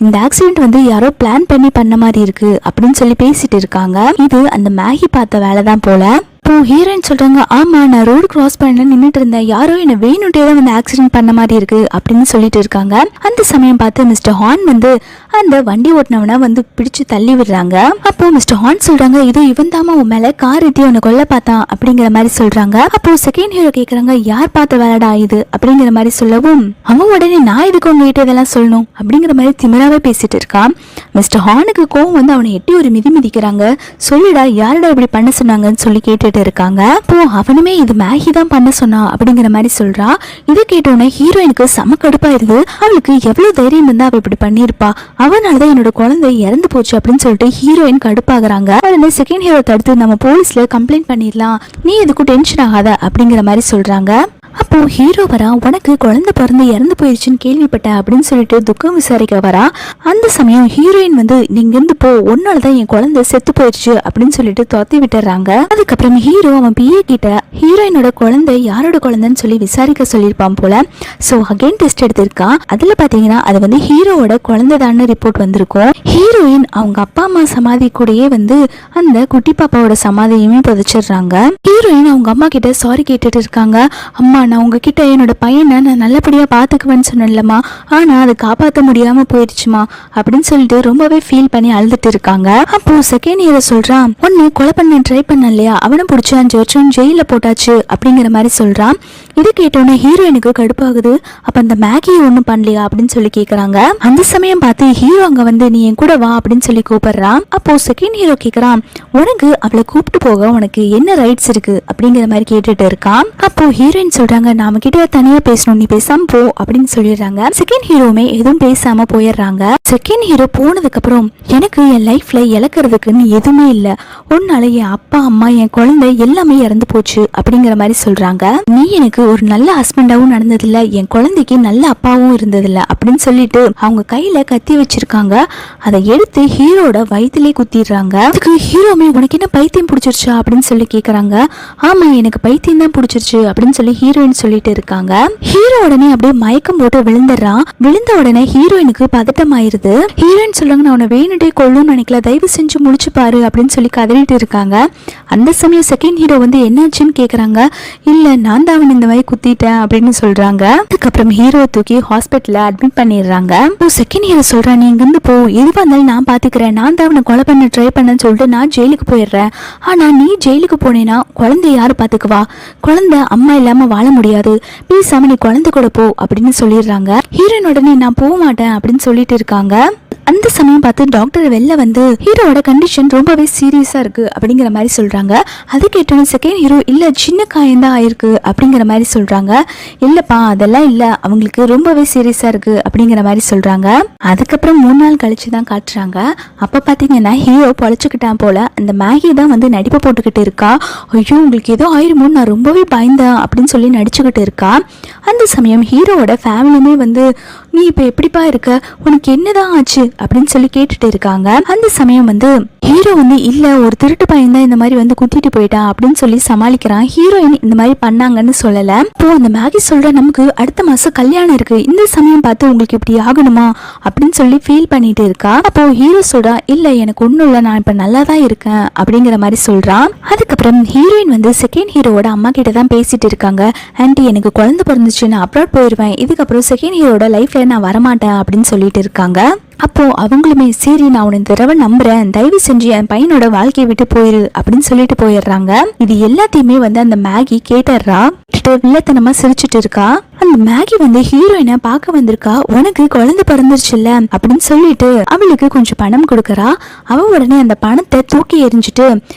Speaker 1: இந்த ஆக்சிடென்ட் வந்து யாரோ பிளான் பண்ணி பண்ண மாதிரி இருக்கு அப்படின்னு சொல்லி பேசிட்டு இருக்காங்க. இது அந்த மேகி பார்த்த வேலை தான் போல. இப்போ ஹீரோயின் சொல்றாங்க ஆமா நான் ரோடு கிராஸ் பண்ண நின்றுட்டு இருந்தேன், யாரோ என்ன வேணுட்டே தான் வந்து ஆக்சிடென்ட் பண்ண மாதிரி இருக்கு அப்படின்னு சொல்லிட்டு இருக்காங்க. அந்த சமயம் பார்த்து மிஸ்டர் ஹார்ன் வந்து அந்த வண்டி ஓட்டினவனை வந்து பிடிச்சு தள்ளி விடுறாங்க. அப்போ மிஸ்டர் ஹார்ன் சொல்றாங்க இது இவன் தாமா உன் மேல கார் ஏத்தி உன்னை கொல்ல பார்த்தான் அப்படிங்கிற மாதிரி சொல்றாங்க. அப்போ செகண்ட் ஹீரோ கேக்குறாங்க யார் பார்த்த வேலைடா இது அப்படிங்கிற மாதிரி சொல்லவும் அவன் உடனே நான் இதுக்கு உங்ககிட்ட இதெல்லாம் சொல்லணும் அப்படிங்கிற மாதிரி திமிராவே பேசிட்டு இருக்கான். மிஸ்டர் ஹார்னுக்கு கோவம் வந்து அவனை எட்டி ஒரு மிதி மிதிக்கிறாங்க. சொல்லிடா யாரடா இப்படி பண்ண சொன்னாங்கன்னு சொல்லி கேட்டுட்டு இருக்காங்க. அப்போ அவனுமே இது மேகி தான் பண்ண சொன்னா அப்படிங்கிற மாதிரி சொல்றா. இதை கேட்டோன்னே ஹீரோயினுக்கு செம கடுப்பாயிருது. அவளுக்கு எவ்வளவு தைரியம் இருந்தா அவ இப்படி பண்ணிருப்பா, அவனாலதான் என்னோட குழந்தை இறந்து போச்சு அப்படின்னு சொல்லிட்டு ஹீரோயின் கடுப்பாகிறாங்க. உடனே செகண்ட் ஹீரோ தடுத்து நம்ம போலீஸ்ல கம்ப்ளைண்ட் பண்ணிடலாம், நீ எதுக்கும் டென்ஷன் ஆகாத அப்படிங்கிற மாதிரி சொல்றாங்க. அப்போ ஹீரோ வரா, உனக்கு குழந்தை பிறந்து இறந்து போயிடுச்சுன்னு கேள்விப்பட்டேன் அப்படின்னு சொல்லிட்டு துக்கம் விசாரிக்க வரா. அந்த சமயம் ஹீரோயின் வந்து நீங்க இருந்து போ, உன்னாலதான் என் குழந்தை செத்து போயிடுச்சு அப்படின்னு சொல்லிட்டு துரத்தி விட்டுறாங்க. அதுக்கப்புறம் ஹீரோ அவன் பிஏ கிட்ட ஹீரோயினோட குழந்தை யாரோட குழந்தைன்னு சொல்லி விசாரிக்க சொல்லியிருப்பான் போல. ஸோ அகைன் டெஸ்ட் எடுத்திருக்கான். அதுல பாத்தீங்கன்னா அது வந்து ஹீரோவோட குழந்தை தான் ரிப்போர்ட் வந்திருக்கும். ஹீரோயின் அவங்க அப்பா அம்மா சமாதி கூடயே வந்து அந்த குட்டி பாப்பாவோட சமாதியுமே புதைச்சிடுறாங்க. ஹீரோயின் அவங்க அம்மா கிட்ட சாரி கேட்டுட்டு இருக்காங்க, அம்மா நான் உங்ககிட்ட என்னோட பையனை நான் நல்லபடியாக பார்த்துக்குவேன்னு சொன்னேன்லம்மா, ஆனால் அதை காப்பாற்ற முடியாமல் போயிடுச்சுமா அப்படின்னு சொல்லிட்டு ரொம்பவே ஃபீல் பண்ணி அழுதுட்டு இருக்காங்க. அப்போ செகண்ட் ஹீரோ சொல்கிறான், ஒன்று கொலை பண்ண ட்ரை பண்ண இல்லையா, அவனை பிடிச்சி 5 வருஷம் ஜெயிலில் போட்டாச்சு அப்படிங்கிற மாதிரி சொல்கிறான். இது கேட்டோன்னே ஹீரோயினுக்கு கடுப்பாகுது. அப்போ அந்த மேகியை ஒன்றும் பண்ணலையா அப்படின்னு சொல்லி கேட்குறாங்க. அந்த சமயம் பார்த்து ஹீரோ அங்கே வந்து நீ என் கூட வா அப்படின்னு சொல்லி கூப்பிடுறான். அப்போ செகண்ட் ஹீரோ கேட்குறான், உனக்கு அவளை கூப்பிட்டு போக உனக்கு என்ன ரைட்ஸ் இருக்கு அப்படிங்கிற மாதிரி கேட்டுட்டு இருக்கான். அப்போ ஹீரோயின் சொல்றாங்க, நாம கிட்ட தனியா பேசணும், நீ பேசாம போ அப்படின்னு சொல்லிடுறாங்க. செகண்ட் ஹீரோவுமே எதுவும் பேசாம போயிடுறாங்க. செகண்ட் ஹீரோ போனதுக்கு அப்புறம் எனக்கு என் லைஃப்ல இழக்கிறதுக்குன்னு எதுவுமே இல்லை, உன்னால என் அப்பா அம்மா என் குழந்தை எல்லாமே இறந்து போச்சு அப்படிங்கிற மாதிரி சொல்றாங்க. நீ எனக்கு ஒரு நல்ல ஹஸ்பண்டாவும் நடந்ததில்ல, என் குழந்தைக்கு நல்ல அப்பாவும் இருந்ததில்ல அப்படின்னு சொல்லிட்டு அவங்க கையில கத்தி வச்சிருக்காங்க. அதை எடுத்து ஹீரோட வயிற்றுலே குத்திடுறாங்க. அதுக்கு ஹீரோமே உனக்கு என்ன பைத்தியம் பிடிச்சிருச்சா அப்படின்னு சொல்லி கேக்குறாங்க. ஆமா எனக்கு பைத்தியம் தான் பிடிச்சிருச்சு அப்படின்னு சொல்லி ஹீரோயின் சொல்லிட்டு இருக்காங்க. ஹீரோ உடனே அப்படியே மயக்கம் போட்டு விழுந்துடுறான். விழுந்த உடனே ஹீரோயினுக்கு பதட்டம் ஆயிருது. ஹீரோயின் சொல்றாங்க, நான் உன்னை வேணுட்டே கொள்ளுன்னு நினைக்கல, தயவு செஞ்சு முடிச்சு பாரு அப்படின்னு சொல்லி கதறிட்டு இருக்காங்க. அந்த சமயம் செகண்ட் ஹீரோ வந்து என்னாச்சுன்னு கேக்குறாங்க. இல்ல நான் தான் அவன் இந்த மாதிரி குத்திட்டேன் அப்படின்னு சொல்றாங்க. அதுக்கப்புறம் ஹீரோ தூக்கி ஹாஸ்பிட்டல்ல அட்மிட் பண்ணிடுறாங்க. செகண்ட் ஹீரோ சொல்றான், நீ இங்கிருந்து போ, எதுவா இருந்தாலும் நான் பாத்துக்கிறேன், நான் தான் அவனை கொலை பண்ண ட்ரை பண்ணேன்னு சொல்லிட்டு நான் ஜெயிலுக்கு போயிடுறேன். ஆனா நீ ஜெயிலுக்கு போனேன்னா குழந்தைய யாரு பாத்துக்குவா, குழந்தை அம்மா இல்லாம வாழ முடியாது, பேசாம நீ குழந்தை கூட போ அப்படின்னு சொல்லிடுறாங்க. ஹீரோயின் உடனே நான் போக மாட்டேன் அப்படின்னு சொல்லிட்டு இருக்காங்க. அந்த சமயம் பார்த்து டாக்டர் வெளில வந்து ஹீரோட கண்டிஷன் ரொம்பவே சீரியஸா இருக்கு அப்படிங்கிற மாதிரி சொல்றாங்க. அது கேட்டோன்னு செகண்ட் ஹீரோ இல்ல சின்ன காயம்தான் ஆயிருக்கு அப்படிங்கிற மாதிரி சொல்றாங்க. இல்லப்பா அதெல்லாம் இல்ல, அவங்களுக்கு ரொம்பவே சீரியஸா இருக்கு அப்படிங்கிற மாதிரி சொல்றாங்க. அதுக்கப்புறம் 3 நாள் கழிச்சு தான் காட்டுறாங்க. அப்ப பாத்தீங்கன்னா ஹீரோ பொழைச்சுக்கிட்டான் போல. அந்த மேகி தான் வந்து நடிப்பு போட்டுக்கிட்டு இருக்கா. ஐயோ உங்களுக்கு ஏதோ ஆயிருமோ, நான் ரொம்பவே பயந்தேன் அப்படின்னு சொல்லி நடிச்சுக்கிட்டு இருக்கா. அந்த சமயம் ஹீரோவோட ஃபேமிலியுமே வந்து நீ இப்ப எப்படிப்பா இருக்க, உனக்கு என்னதான் ஆச்சு அப்படின்னு சொல்லி கேட்டுட்டு இருக்காங்க. அந்த சமயம் வந்து ஹீரோ வந்து இல்ல ஒரு திருட்டு பையன் தான் இந்த மாதிரி வந்து குத்திட்டு போயிட்டான் அப்படின்னு சொல்லி சமாளிக்கிறான். ஹீரோயின் இந்த மாதிரி பண்ணாங்கன்னு சொல்லல. இப்போ அந்த மேகி சொல்ற, நமக்கு அடுத்த மாசம் கல்யாணம் இருக்கு, இந்த சமயம் பார்த்து உங்களுக்கு இப்படி ஆகணுமா அப்படின்னு சொல்லி ஃபீல் பண்ணிட்டு இருக்கா. அப்போ ஹீரோ சொல்றா, இல்ல எனக்கு ஒண்ணும் இல்ல, நான் இப்ப நல்லா தான் இருக்கேன் அப்படிங்கிற மாதிரி சொல்றான். அதுக்கப்புறம் ஹீரோயின் வந்து செகண்ட் ஹீரோவோட அம்மா கிட்ட தான் பேசிட்டு இருக்காங்க. ஆன்ட்டி எனக்கு குழந்தை பிறந்துச்சு, நான் அப்ராட் போயிடுவேன், இதுக்கப்புறம் செகண்ட் ஹீரோட லைஃப்ல நான் வரமாட்டேன் அப்படின்னு சொல்லிட்டு இருக்காங்க. அப்போ அவங்களுமே சரி நான் உன்னை தடவை நம்புறேன், தயவு செஞ்சு என் பையனோட வாழ்க்கையை விட்டு போயிரு அப்படின்னு சொல்லிட்டு போயிடுறாங்க. இது எல்லாத்தையுமே வந்து அந்த மேகி கேட்டுறா. வில்லத்தனமா சிரிச்சுட்டு இருக்கா. அந்த மேகி வந்து ஹீரோயினை பார்க்க வந்திருக்கா. உனக்கு குழந்தை பிறந்துருச்சுல்ல அப்படின்னு சொல்லிட்டு அவளுக்கு கொஞ்சம் பணம் கொடுக்கறா. அவ உடனே அந்த பணத்தை தூக்கி எறிஞ்சிட்டு,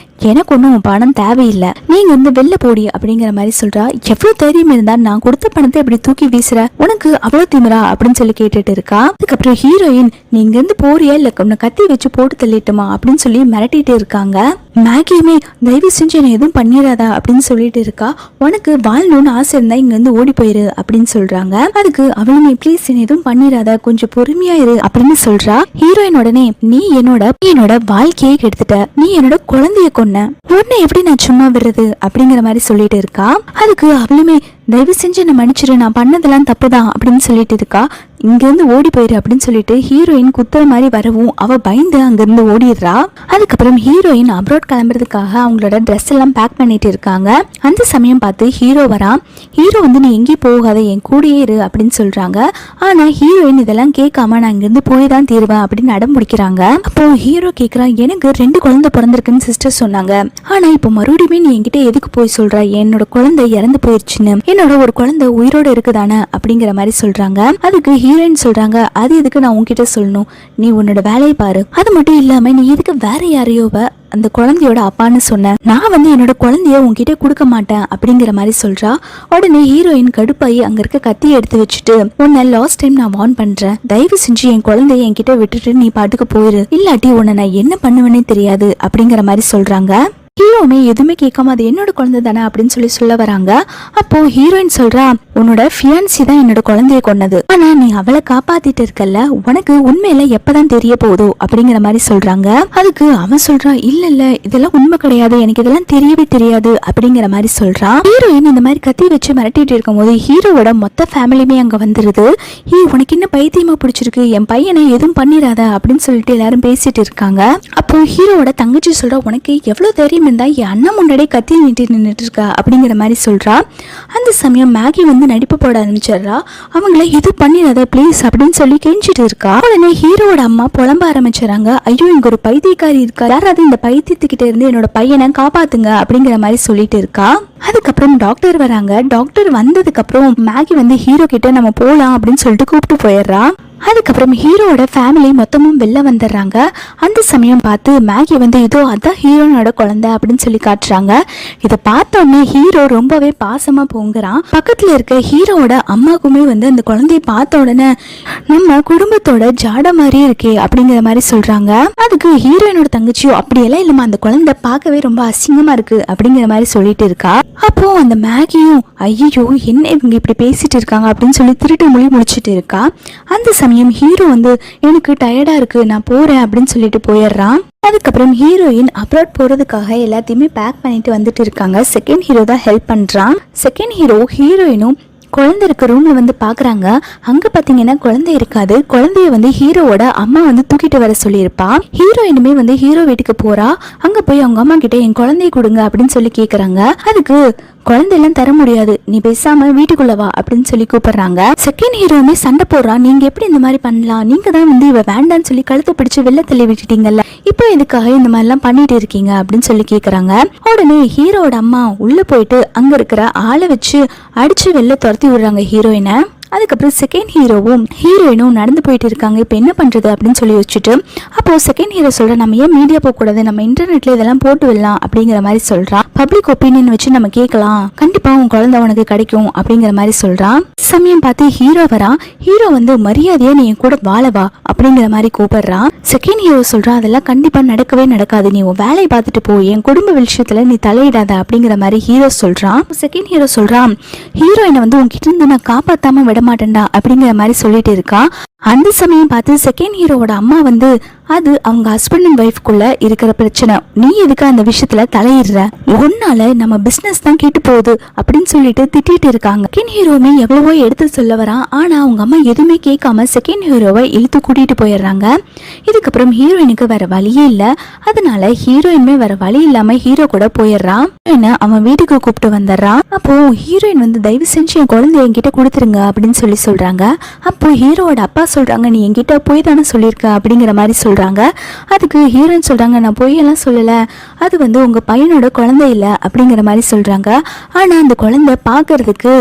Speaker 1: எனக்கு ஒன்றும் பணம் தேவையில்லை, நீங்க வந்து வெளில போடி அப்படிங்கிற மாதிரி சொல்றா. எவ்வளவு தைரியம் இருந்தா நான் கொடுத்த பணத்தை இப்படி தூக்கி வீசுற, உனக்கு அவ்வளவு திமிரா அப்படின்னு சொல்லி கேட்டுட்டு இருக்கா. அதுக்கப்புறம் ஹீரோயின் நீங்க இருந்து போறியா இல்ல உன்னை கத்தி வச்சு போட்டு தள்ளிட்டுமா அப்படின்னு சொல்லி மிரட்டிட்டு இருக்காங்க. மேகியுமே தயவு செஞ்சு என்ன எதுவும் பண்ணிடாதா அப்படின்னு சொல்லிட்டு இருக்கா. உனக்கு வாழணும்னு ஆசை இருந்தா இங்க இருந்து ஓடி போயிரு அப்படின்னு சொல்றாங்க. அதுக்கு அவளுமே ப்ளீஸ் என்ன எதுவும் பண்ணிடாத, கொஞ்சம் பொறுமையா இரு அப்படின்னு சொல்றா. ஹீரோயின் உடனே நீ என்னோட வாழ்க்கையை கெடுத்துட்ட, நீ என்னோட குழந்தைய கொன்ன, உன்னை எப்படி நான் சும்மா விடுறது அப்படிங்கிற மாதிரி சொல்லிட்டு இருக்கா. அதுக்கு அவளுமே தயவு செஞ்சு என்ன மன்னிச்சிரு, நான் பண்ணதெல்லாம் தப்புதான் அப்படின்னு சொல்லிட்டு இருக்கா. இங்கிருந்து ஓடி போயிரு அப்படின்னு சொல்லிட்டு ஹீரோயின் குத்துற மாதிரி வரவும் அவ பயந்து அங்கிருந்து ஓடிடுறா. அதுக்கப்புறம் ஹீரோயின் அப்ராட் கிளம்புறதுக்காக அவங்களோட ட்ரெஸ் எல்லாம் பேக் பண்ணிட்டு இருக்காங்க. அந்த சமயம் பார்த்து ஹீரோ வரா. ஹீரோ வந்து நீ எங்கேயும் போகாத, என் கூடயே இரு அப்படின்னு சொல்றாங்க. ஆனா ஹீரோயின் இதெல்லாம் கேட்காம நான் இங்கிருந்து போய் தான் தீருவேன் அப்படின்னு அடம் முடிக்கிறாங்க. அப்போ ஹீரோ கேக்குறா, எனக்கு 2 குழந்தை பிறந்திருக்குன்னு சிஸ்டர் சொன்னாங்க, ஆனா இப்போ மறுபடியுமே நீ என்கிட்ட எதுக்கு போய் சொல்ற, என்னோட குழந்தை இறந்து போயிடுச்சுன்னு, என்னோட ஒரு குழந்தை உயிரோட இருக்குதானே அப்படிங்கிற மாதிரி சொல்றாங்க. அதுக்கு ஹீரோயின் சொல்றாங்க, அது எதுக்கு நான் உன்கிட்ட சொல்லணும், நீ உன்னோட வேலையை பாரு, அது மட்டும் இல்லாம நீ எதுக்கு வேற யாரையோவ அந்த குழந்தையோட அப்பான்னு சொன்ன, நான் வந்து என்னோட குழந்தைய உன்கிட்ட கொடுக்க மாட்டேன் அப்படிங்கிற மாதிரி சொல்றா. உடனே ஹீரோயின் கடுப்பாயி அங்க இருக்க கத்தியை எடுத்து வச்சுட்டு, உன்னை லாஸ்ட் டைம் நான் வார்ன் பண்றேன், தயவு செஞ்சு என் குழந்தைய என்கிட்ட விட்டுட்டு நீ பாட்டுக்கு போயிரு, இல்லாட்டி உன்னை நான் என்ன பண்ணுவேன்னே தெரியாது அப்படிங்கிற மாதிரி சொல்றாங்க. ஹீரோமே எதுவுமே கேட்காம அது என்னோட குழந்தை தானே அப்படின்னு சொல்லி சொல்ல வராங்க. அப்போ ஹீரோயின் சொல்றா, உன்னோட ஃபியான்சி தான் என்னோட குழந்தைய கொன்னது, ஆனா நீ அவளை காப்பாத்திட்டு இருக்கல்ல, உனக்கு உண்மையில எப்பதான் தெரிய போதோ அப்படிங்கிற மாதிரி சொல்றாங்க. அதுக்கு அவன் சொல்றா, இல்ல இதெல்லாம் உண்மை கிடையாது, எனக்கு இதெல்லாம் தெரியவே தெரியாது அப்படிங்கிற மாதிரி சொல்றா. ஹீரோயின் இந்த மாதிரி கத்தி வச்சு மிரட்டிட்டு இருக்கும் போது ஹீரோவோட மொத்த ஃபேமிலியுமே அங்க வந்துருது. உனக்கு என்ன பைத்தியமா பிடிச்சிருக்கு, என் பையனை எதுவும் பண்ணிடாத அப்படின்னு சொல்லிட்டு எல்லாரும் பேசிட்டு இருக்காங்க. அப்போ ஹீரோவோட தங்கச்சி சொல்றா, உனக்கு எவ்வளவு தைரியம் இருந்தா என் அண்ணன் முன்னாடி கத்தி நின்றுட்டு இருக்கா அப்படிங்கிற மாதிரி சொல்றா. அந்த சமயம் மேகி வந்து நடிப்பு போட ஆரம்பிச்சிடுறா. அவங்கள இது பண்ணிடாத ப்ளீஸ் அப்படின்னு சொல்லி கெஞ்சிட்டு இருக்கா. உடனே ஹீரோவோட அம்மா புலம்ப ஆரம்பிச்சுறாங்க. ஐயோ இங்க ஒரு பைத்தியக்காரி இருக்கா, யாராவது இந்த பைத்தியத்துக்கிட்ட இருந்து என்னோட பையனை காப்பாத்துங்க அப்படிங்கிற மாதிரி சொல்லிட்டு இருக்கா. அதுக்கப்புறம் டாக்டர் வராங்க. டாக்டர் வந்ததுக்கு அப்புறம் மேகி வந்து ஹீரோ கிட்ட நம்ம போலாம் அப்படின்னு சொல்லிட்டு கூப்பிட்டு போயிடுறா. அதுக்கப்புறம் ஹீரோட ஃபேமிலி மொத்தமும் வெளில வந்துடுறாங்க. அந்த சமயம் பார்த்து மேகி வந்து இதோ அதான் ஹீரோனோட குழந்தை அப்படின்னு சொல்லி காட்டுறாங்க. இதை பார்த்தோன்னே ஹீரோ ரொம்பவே பாசமா பொங்குறான். பக்கத்துல இருக்க ஹீரோவோட அம்மாக்குமே வந்து அந்த குழந்தைய பார்த்த உடனே நம்ம குடும்பத்தோட ஜாட மாதிரியே இருக்கே அப்படிங்கிற மாதிரி சொல்றாங்க. அதுக்கு ஹீரோயினோட தங்கச்சியோ அப்படியெல்லாம் இல்லம்மா, அந்த குழந்தை பார்க்கவே ரொம்ப அசிங்கமா இருக்கு அப்படிங்கிற மாதிரி சொல்லிட்டு இருக்கா. அப்போ அந்த மேகியும் ஐயோ என்ன இவங்க இப்படி பேசிட்டு இருக்காங்க அப்படின்னு சொல்லி திருட்டு மொழி முடிச்சிட்டு இருக்கா. அந்த சமயம் ஹீரோ வந்து எனக்கு டயர்டா இருக்கு நான் போறேன் அப்படின்னு சொல்லிட்டு போயிடுறான். அதுக்கப்புறம் ஹீரோயின் அப்ராட் போறதுக்காக எல்லாத்தையுமே பேக் பண்ணிட்டு வந்துட்டு இருக்காங்க. செகண்ட் ஹீரோ தான் ஹெல்ப் பண்றான். செகண்ட் ஹீரோ ஹீரோயினும் குழந்தை இருக்க ரூம்ல வந்து பாக்குறாங்க. அங்க பாத்தீங்கன்னா குழந்தை இருக்காது. குழந்தைய வந்து ஹீரோவோட அம்மா வந்து தூக்கிட்டு வர சொல்லியிருப்பா. ஹீரோயினுமே வந்து ஹீரோ வீட்டுக்கு போறா. அங்க போய் அவங்க அம்மா கிட்ட என் குழந்தைய கொடுங்க அப்படின்னு சொல்லி கேக்குறாங்க. அதுக்கு குழந்தையெல்லாம் தர முடியாது, நீ பேசாம வீட்டுக்குள்ள வா அப்படின்னு சொல்லி கூப்பிடுறாங்க. செகண்ட் ஹீரோவுமே சண்டை போடுறான். நீங்க எப்படி இந்த மாதிரி பண்ணலாம், நீங்க தான் வந்து இவ வேண்டான்னு சொல்லி கழுத்தை பிடிச்சு வெளில தள்ளி விட்டுட்டீங்கல்ல, இப்போ எதுக்காக இந்த மாதிரி எல்லாம் பண்ணிட்டு இருக்கீங்க அப்படின்னு சொல்லி கேக்குறாங்க. உடனே ஹீரோட அம்மா உள்ள போயிட்டு அங்க இருக்கிற ஆளை வச்சு அடிச்சு வெளில துரத்தி விடுறாங்க ஹீரோயினை. அதுக்கப்புறம் செகண்ட் ஹீரோவும் ஹீரோயினும் நடந்து போயிட்டு இருக்காங்க. இப்போ என்ன பண்றது அப்படின்னு சொல்லி வச்சுட்டு அப்போ செகண்ட் ஹீரோ சொல்ற நம்ம ஏன் மீடியா போக கூடாது, நம்ம இன்டர்நெட்ல இதெல்லாம் போட்டு விடலாம் அப்படிங்கிற மாதிரி சொல்றான். பப்ளிக் ஒப்பீனியன் வச்சு நம்ம கேட்கலாம், கண்டிப்பா உன் குழந்தை உனக்கு கிடைக்கும் அப்படிங்கிற மாதிரி சொல்றான். சமயம் பார்த்து ஹீரோ வரான். ஹீரோ வந்து மரியாதையா நீ கூட வாழவா அப்படிங்கிற மாதிரி கூப்பிடுறான். செகண்ட் ஹீரோ சொல்றான் அதெல்லாம் கண்டிப்பா நடக்கவே நடக்காது, நீ உன் வேலையை பார்த்துட்டு போ, என் குடும்ப விஷயத்துல நீ தலையிடாத அப்படிங்கிற மாதிரி ஹீரோ சொல்றான். செகண்ட் ஹீரோ சொல்றான் ஹீரோயினை வந்து உன்கிட்ட இருந்து நான் காப்பாத்தாம விட மாட்டேன்டா அப்படிங்கிற மாதிரி சொல்லிட்டு இருக்கா. அந்த சமயம் பார்த்து செகண்ட் ஹீரோவோட அம்மா வந்து அது அவங்க ஹஸ்பண்ட் அண்ட் ஒய்ஃப்குள்ள இருக்கிற பிரச்சனை, நீ எதுக்கு அந்த விஷயத்துல தலையிடுற, ஒன்னால நம்ம பிசினஸ் தான் கேட்டு போகுது அப்படின்னு சொல்லிட்டு திட்டிட்டு இருக்காங்க. செகண்ட் ஹீரோவுமே எவ்வளவோ எடுத்து சொல்ல வரான். ஆனா அவங்க அம்மா எதுவுமே கேட்காம செகண்ட் ஹீரோவை இழுத்து கூட்டிட்டு போயிடுறாங்க. இதுக்கப்புறம் ஹீரோயினுக்கு வேற வழியே இல்ல. அதனால ஹீரோயினுமே வேற வழி இல்லாம ஹீரோ கூட போயிடுறான். அவன் வீட்டுக்கு கூப்பிட்டு வந்துடுறான். அப்போ ஹீரோயின் வந்து தயவு செஞ்சு என் குழந்தைய என்கிட்ட கொடுத்துருங்க அப்படின்னு சொல்லி சொல்றாங்க. அப்போ ஹீரோவோட அப்பா சொல்றாங்க நீ என்கிட்ட போய் தானே சொல்லியிருக்க அப்படிங்கிற மாதிரி சொல்றாங்க. அதுக்கு ஹீரோயின் சொல்றாங்க நான் பொய்யெல்லாம் சொல்லல, அது வந்து உங்க பையனோட குழந்தை இல்ல அப்படிங்கிற மாதிரி சொல்றாங்க. ஆனா அந்த குழந்தை பாக்குறதுக்கு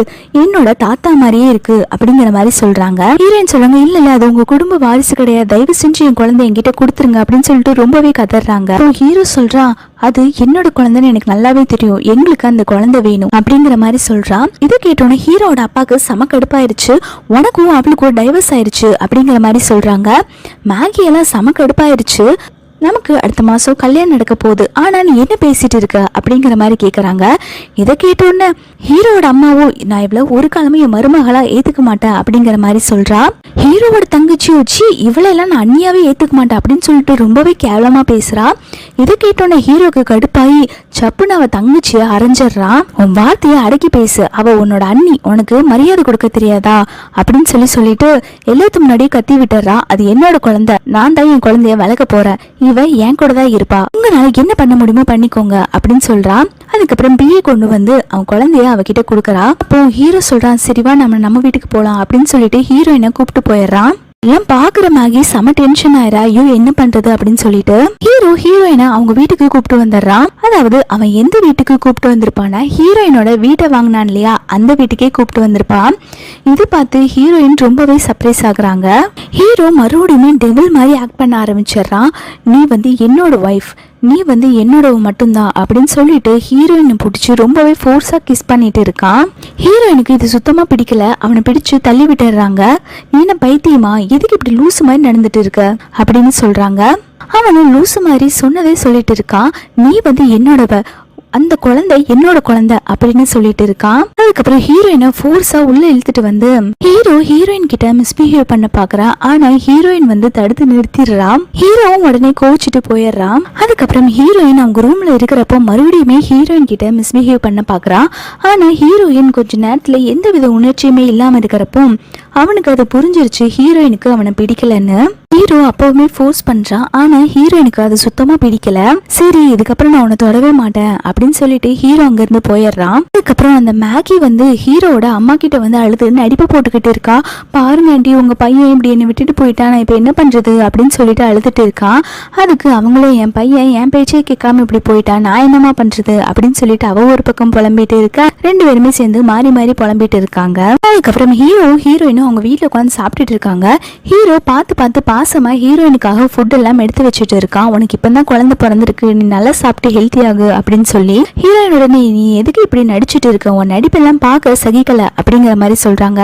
Speaker 1: என்னோட தாத்தா மாதிரியே இருக்கு அப்படிங்கிற மாதிரி சொல்றாங்க. ஹீரோயின் சொல்றாங்க இல்ல இல்ல அது உங்க குடும்ப வாரிசு கிடையாது, தயவு செஞ்சு என் குழந்தை என்கிட்ட கொடுத்துருங்க அப்படின்னு சொல்லிட்டு ரொம்பவே கதறாங்க. ஹீரோ சொல்றான் அது என்னோட குழந்தைன்னு எனக்கு நல்லாவே தெரியும், எங்களுக்கு அந்த குழந்தை வேணும் அப்படிங்கிற மாதிரி சொல்றான். இதை கேட்டோன்னே ஹீரோட அப்பாவுக்கு செம கடுப்பாயிருச்சு. உனக்கும் அவளுக்கும் டைவர்ஸ் ஆயிருச்சு அப்படிங்கிற மாதிரி சொல்றாங்க. மேகி எல்லாம் செம கடுப்பாயிருச்சு. நமக்கு அடுத்த மாசம் கல்யாணம் நடக்க போகுது, ஆனா நீ என்ன பேசிட்டு இருக்க அப்படிங்கிற மாதிரி கேக்குறாங்க. இதை கேட்டோன்னு ஹீரோட அம்மாவோ நான் இவ்வளவு ஒரு காலமே என் மருமகளா ஏத்துக்க மாட்டேன் அப்படிங்கிற மாதிரி சொல்றா. ஹீரோவோட தங்கச்சி வச்சு இவளெல்லாம் நான் அண்ணியாவே ஏத்துக்க மாட்டேன் அப்படின்னு சொல்லிட்டு ரொம்பவே கேவலமா பேசுறா. இதை கேட்டோன்னே ஹீரோக்கு கடுப்பாயி சப்புன்னு அவ தங்கச்சிய அரைஞ்சிடுறான். உன் வார்த்தைய அடக்கி பேசு, அவ உன்னோட அண்ணி, உனக்கு மரியாதை கொடுக்க தெரியாதா அப்படின்னு சொல்லிட்டு எல்லாத்துக்கு முன்னாடியே கத்தி விட்டுறா. அது என்னோட குழந்தை, நான் தான் என் குழந்தைய வளர்க்க போறேன், இவ என் கூட தான் இருப்பா, உங்களால என்ன பண்ண முடியுமோ பண்ணிக்கோங்க அப்படின்னு சொல்றான். அதுக்கப்புறம் பிஏ கொண்டு வந்து அவன் குழந்தைய அவகிட்ட கொடுக்கறா. அப்போ ஹீரோ சொல்றான் சரிவா நம்ம வீட்டுக்கு போலாம் அப்படின்னு சொல்லிட்டு ஹீரோயினை கூப்பிட்டு போயிடுறான். எல்லாம் பாக்குற மேகி செம டென்ஷன் ஆயிரா. ஐயோ என்ன பண்றது அப்படின்னு சொல்லிட்டு ஹீரோயினை அவங்க வீட்டுக்கு கூப்பிட்டு வந்துடுறான். அதாவது அவன் எந்த வீட்டுக்கு கூப்பிட்டு வந்திருப்பானா ஹீரோயினோட வீட்டை வாங்கினான் இல்லையா அந்த வீட்டுக்கே கூப்பிட்டு வந்திருப்பான். இது பார்த்து ஹீரோயின் ரொம்பவே சர்ப்ரைஸ் ஆகுறாங்க. ஹீரோ மறுபடியுமே டெவில் மாதிரி ஆக்ட் பண்ண ஆரம்பிச்சிடுறான். நீ வந்து என்னோட ஒய்ஃப், நீ வந்து என்னோட மட்டும்தான் அப்படின்னு சொல்லிட்டு ஹீரோயினை பிடிச்சி ரொம்பவே ஃபோர்ஸா கிஸ் பண்ணிட்டு இருக்கான். ஹீரோயினுக்கு இது சுத்தமா பிடிக்கல. அவனை பிடிச்சு தள்ளி விட்டுறாங்க. நீ என்ன பைத்தியமா, எதுக்கு இப்படி லூசு மாதிரி நடந்துட்டு இருக்க அப்படின்னு சொல்றாங்க. அவனும் லூசு மாதிரி சொன்னதே சொல்லிட்டு இருக்கான். நீ வந்து என்னோடவ, அந்த குழந்தை என்னோட குழந்தை அப்படின்னு சொல்லிட்டு இருக்கான். அதுக்கப்புறம் ஹீரோயினை ஃபோர்ஸா உள்ள இழுத்துட்டு வந்து ஹீரோயின் கிட்ட மிஸ்பிஹேவ் பண்ண பாக்குறா. ஆனா ஹீரோயின் வந்து தடுத்து நிறுத்திடுறான். ஹீரோவும் உடனே கோச்சிட்டு போயிடுறான். அதுக்கப்புறம் ஹீரோயின் அவங்க ரூம்ல இருக்கிறப்போ மறுபடியுமே ஹீரோயின் கிட்ட மிஸ்பிஹேவ் பண்ண பாக்குறான். ஆனா ஹீரோயின் கொஞ்ச நேரத்துல எந்தவித உணர்ச்சியுமே இல்லாம இருக்கிறப்போ அவனுக்கு அது புரிஞ்சிருச்சு ஹீரோயினுக்கு அவனை பிடிக்கலன்னு. ஹீரோ அப்பவுமே ஃபோர்ஸ் பண்றான். ஆனா ஹீரோயினுக்கு அது சுத்தமா பிடிக்கல. சரி இதுக்கப்புறம் நான் உன்னை தொடவே மாட்டேன் அப்படின்னு சொல்லிட்டு ஹீரோ அங்க இருந்து போயிடுறான். அதுக்கப்புறம் அந்த மேகி வந்து ஹீரோட அம்மா கிட்ட வந்து அழுது நடிப்பு போட்டுக்கிட்டு இருக்கா. பாருங்க ஆண்டி, உங்க பையன் இப்படி என்னை விட்டுட்டு போயிட்டான், நான் இப்ப என்ன பண்றது அப்படின்னு சொல்லிட்டு அழுதுட்டு இருக்கான். அதுக்கு அவங்களே என் பையன் என் பேச்சே கேட்காம இப்படி போயிட்டான், நான் என்னமா பண்றது அப்படின்னு சொல்லிட்டு அவ ஒரு பக்கம் புலம்பிட்டு இருக்கா. ரெண்டு பேருமே சேர்ந்து மாறி மாறி புலம்பிட்டு இருக்காங்க. அதுக்கப்புறம் ஹீரோயினும் அவங்க வீட்டுல உட்காந்து சாப்பிட்டுட்டு இருக்காங்க. ஹீரோ பார்த்து பாசமா ஹீரோயினுக்காக ஃபுட் எல்லாம் எடுத்து வச்சுட்டு இருக்கான். உனக்கு இப்பதான் குழந்தை பிறந்திருக்கு, நீ நல்லா சாப்பிட்டு ஹெல்த்தி ஆகு அப்படின்னு சொல்லி ஹீரோயினோட நீ எதுக்கு இப்படி நடிச்சுட்டு இருக்க, உன் நடிப்பெல்லாம் பார்க்க சகிக்கல அப்படிங்கிற மாதிரி சொல்றாங்க.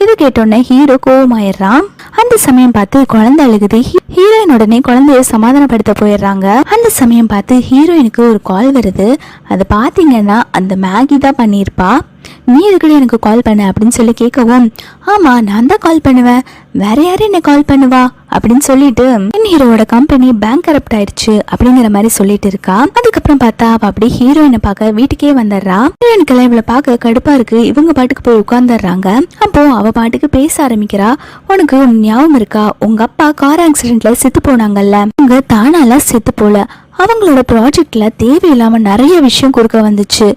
Speaker 1: இது கேட்டோடனே ஹீரோ கோவமாயிடுறான். அந்த சமயம் பார்த்து குழந்தை அழுகுது. ஹீரோயின் உடனே குழந்தைய சமாதானப்படுத்த போயிடுறாங்க. அந்த சமயம் பார்த்து ஹீரோயினுக்கு ஒரு கால் வருது. அது பாத்தீங்கன்னா அந்த மேகி தான் பண்ணியிருப்பா. நீ எதுக்குள்ள எனக்கு கால் பண்ண அப்படின்னு சொல்லி கேட்கவும், ஆமா நான் தான் கால் பண்ணுவேன், வேற யாரும் என்ன கால் பண்ணுவா அப்படின்னு சொல்லிட்டு ஹீரோவோட கம்பெனி பேங்க் கரப்ட் ஆயிடுச்சு அப்படிங்கிற மாதிரி சொல்லிட்டு இருக்கா. அதுக்கப்புறம் பார்த்தா அவ அப்படி ஹீரோயினை பார்க்க வீட்டுக்கே வந்துடுறா. ஹீரோயினுக்கெல்லாம் இவளை பார்க்க கடுப்பா இருக்கு. இவங்க பாட்டுக்கு போய் உட்கார்ந்துடுறாங்க. அப்போ அவ பாட்டுக்கு பேச ஆரம்பிக்கிறா. உனக்கு ஞாபகம் இருக்கா, உங்க அப்பா கார் ஆக்சிடென்ட்ல செத்து போனாங்கல்ல, உங்க தானால செத்து போல, அவங்களோட ப்ராஜெக்ட்ல தேவையில்லாம நிறைய விஷயம் கொடுக்க வந்துச்சு.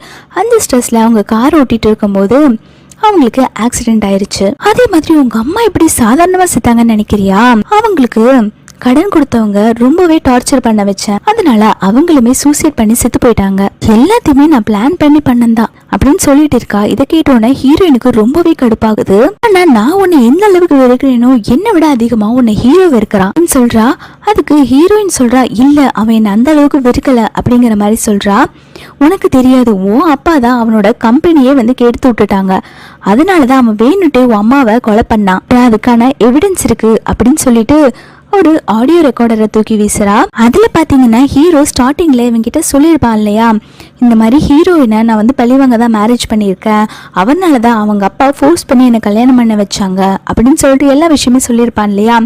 Speaker 1: அந்த ஸ்ட்ரெஸ்ல அவங்க கார் ஓட்டிட்டு இருக்கும்போது அவங்களுக்கு ஆக்சிடென்ட் ஆயிருச்சு. அதே மாதிரி உங்க அம்மா இப்படி சாதாரணமா செத்தாங்கன்னு நினைக்கிறியா? அவங்களுக்கு கடன் கொடுத்தவங்க ரொம்பவே டார்ச்சர் பண்ண வச்சேன், அதனால அவங்களுமே சூசைட் பண்ணி செத்து போயிட்டாங்க. எல்லாத்தையுமே நான் பிளான் பண்ணி பண்ணந்தான் அப்படின்னு சொல்லிட்டு இருக்கா. இதை கேட்டோன்னே ஹீரோயினுக்கு ரொம்பவே கடுப்பாகுது. ஆனா நான் உன்னை எந்த அளவுக்கு வெறுக்கிறேனோ என்னை விட அதிகமா உன்னை ஹீரோ வெறுக்கிறான் சொல்றா. அதுக்கு ஹீரோயின் சொல்றா, இல்ல அவன் என்ன அந்த அளவுக்கு வெறுக்கல அப்படிங்கிற மாதிரி சொல்றா. உனக்கு தெரியாது, உன் அப்பா தான் அவனோட கம்பெனியே வந்து கெடுத்து விட்டுட்டாங்க, அதனாலதான் அவன் வேணுட்டே உன் அம்மாவை கொலை பண்ணான், அதுக்கான எவிடன்ஸ் இருக்கு அப்படின்னு சொல்லிட்டு ஒரு ஆடியோ ரெக்கார்டரை தூக்கி வீசுறா. அதுல பாத்தீங்கன்னா ஹீரோ ஸ்டார்டிங்ல இவங்கிட்ட சொல்லியிருப்பான் இல்லையா, இந்த மாதிரி ஹீரோயினை நான் வந்து பழிவாங்க தான் மேரேஜ் பண்ணியிருக்கேன், அவனாலதான் அவங்க அப்பா ஃபோர்ஸ் பண்ணி என்னை கல்யாணம் பண்ண வச்சாங்க அப்படின்னு சொல்லிட்டு எல்லா விஷயமே சொல்லியிருப்பான் இல்லையா.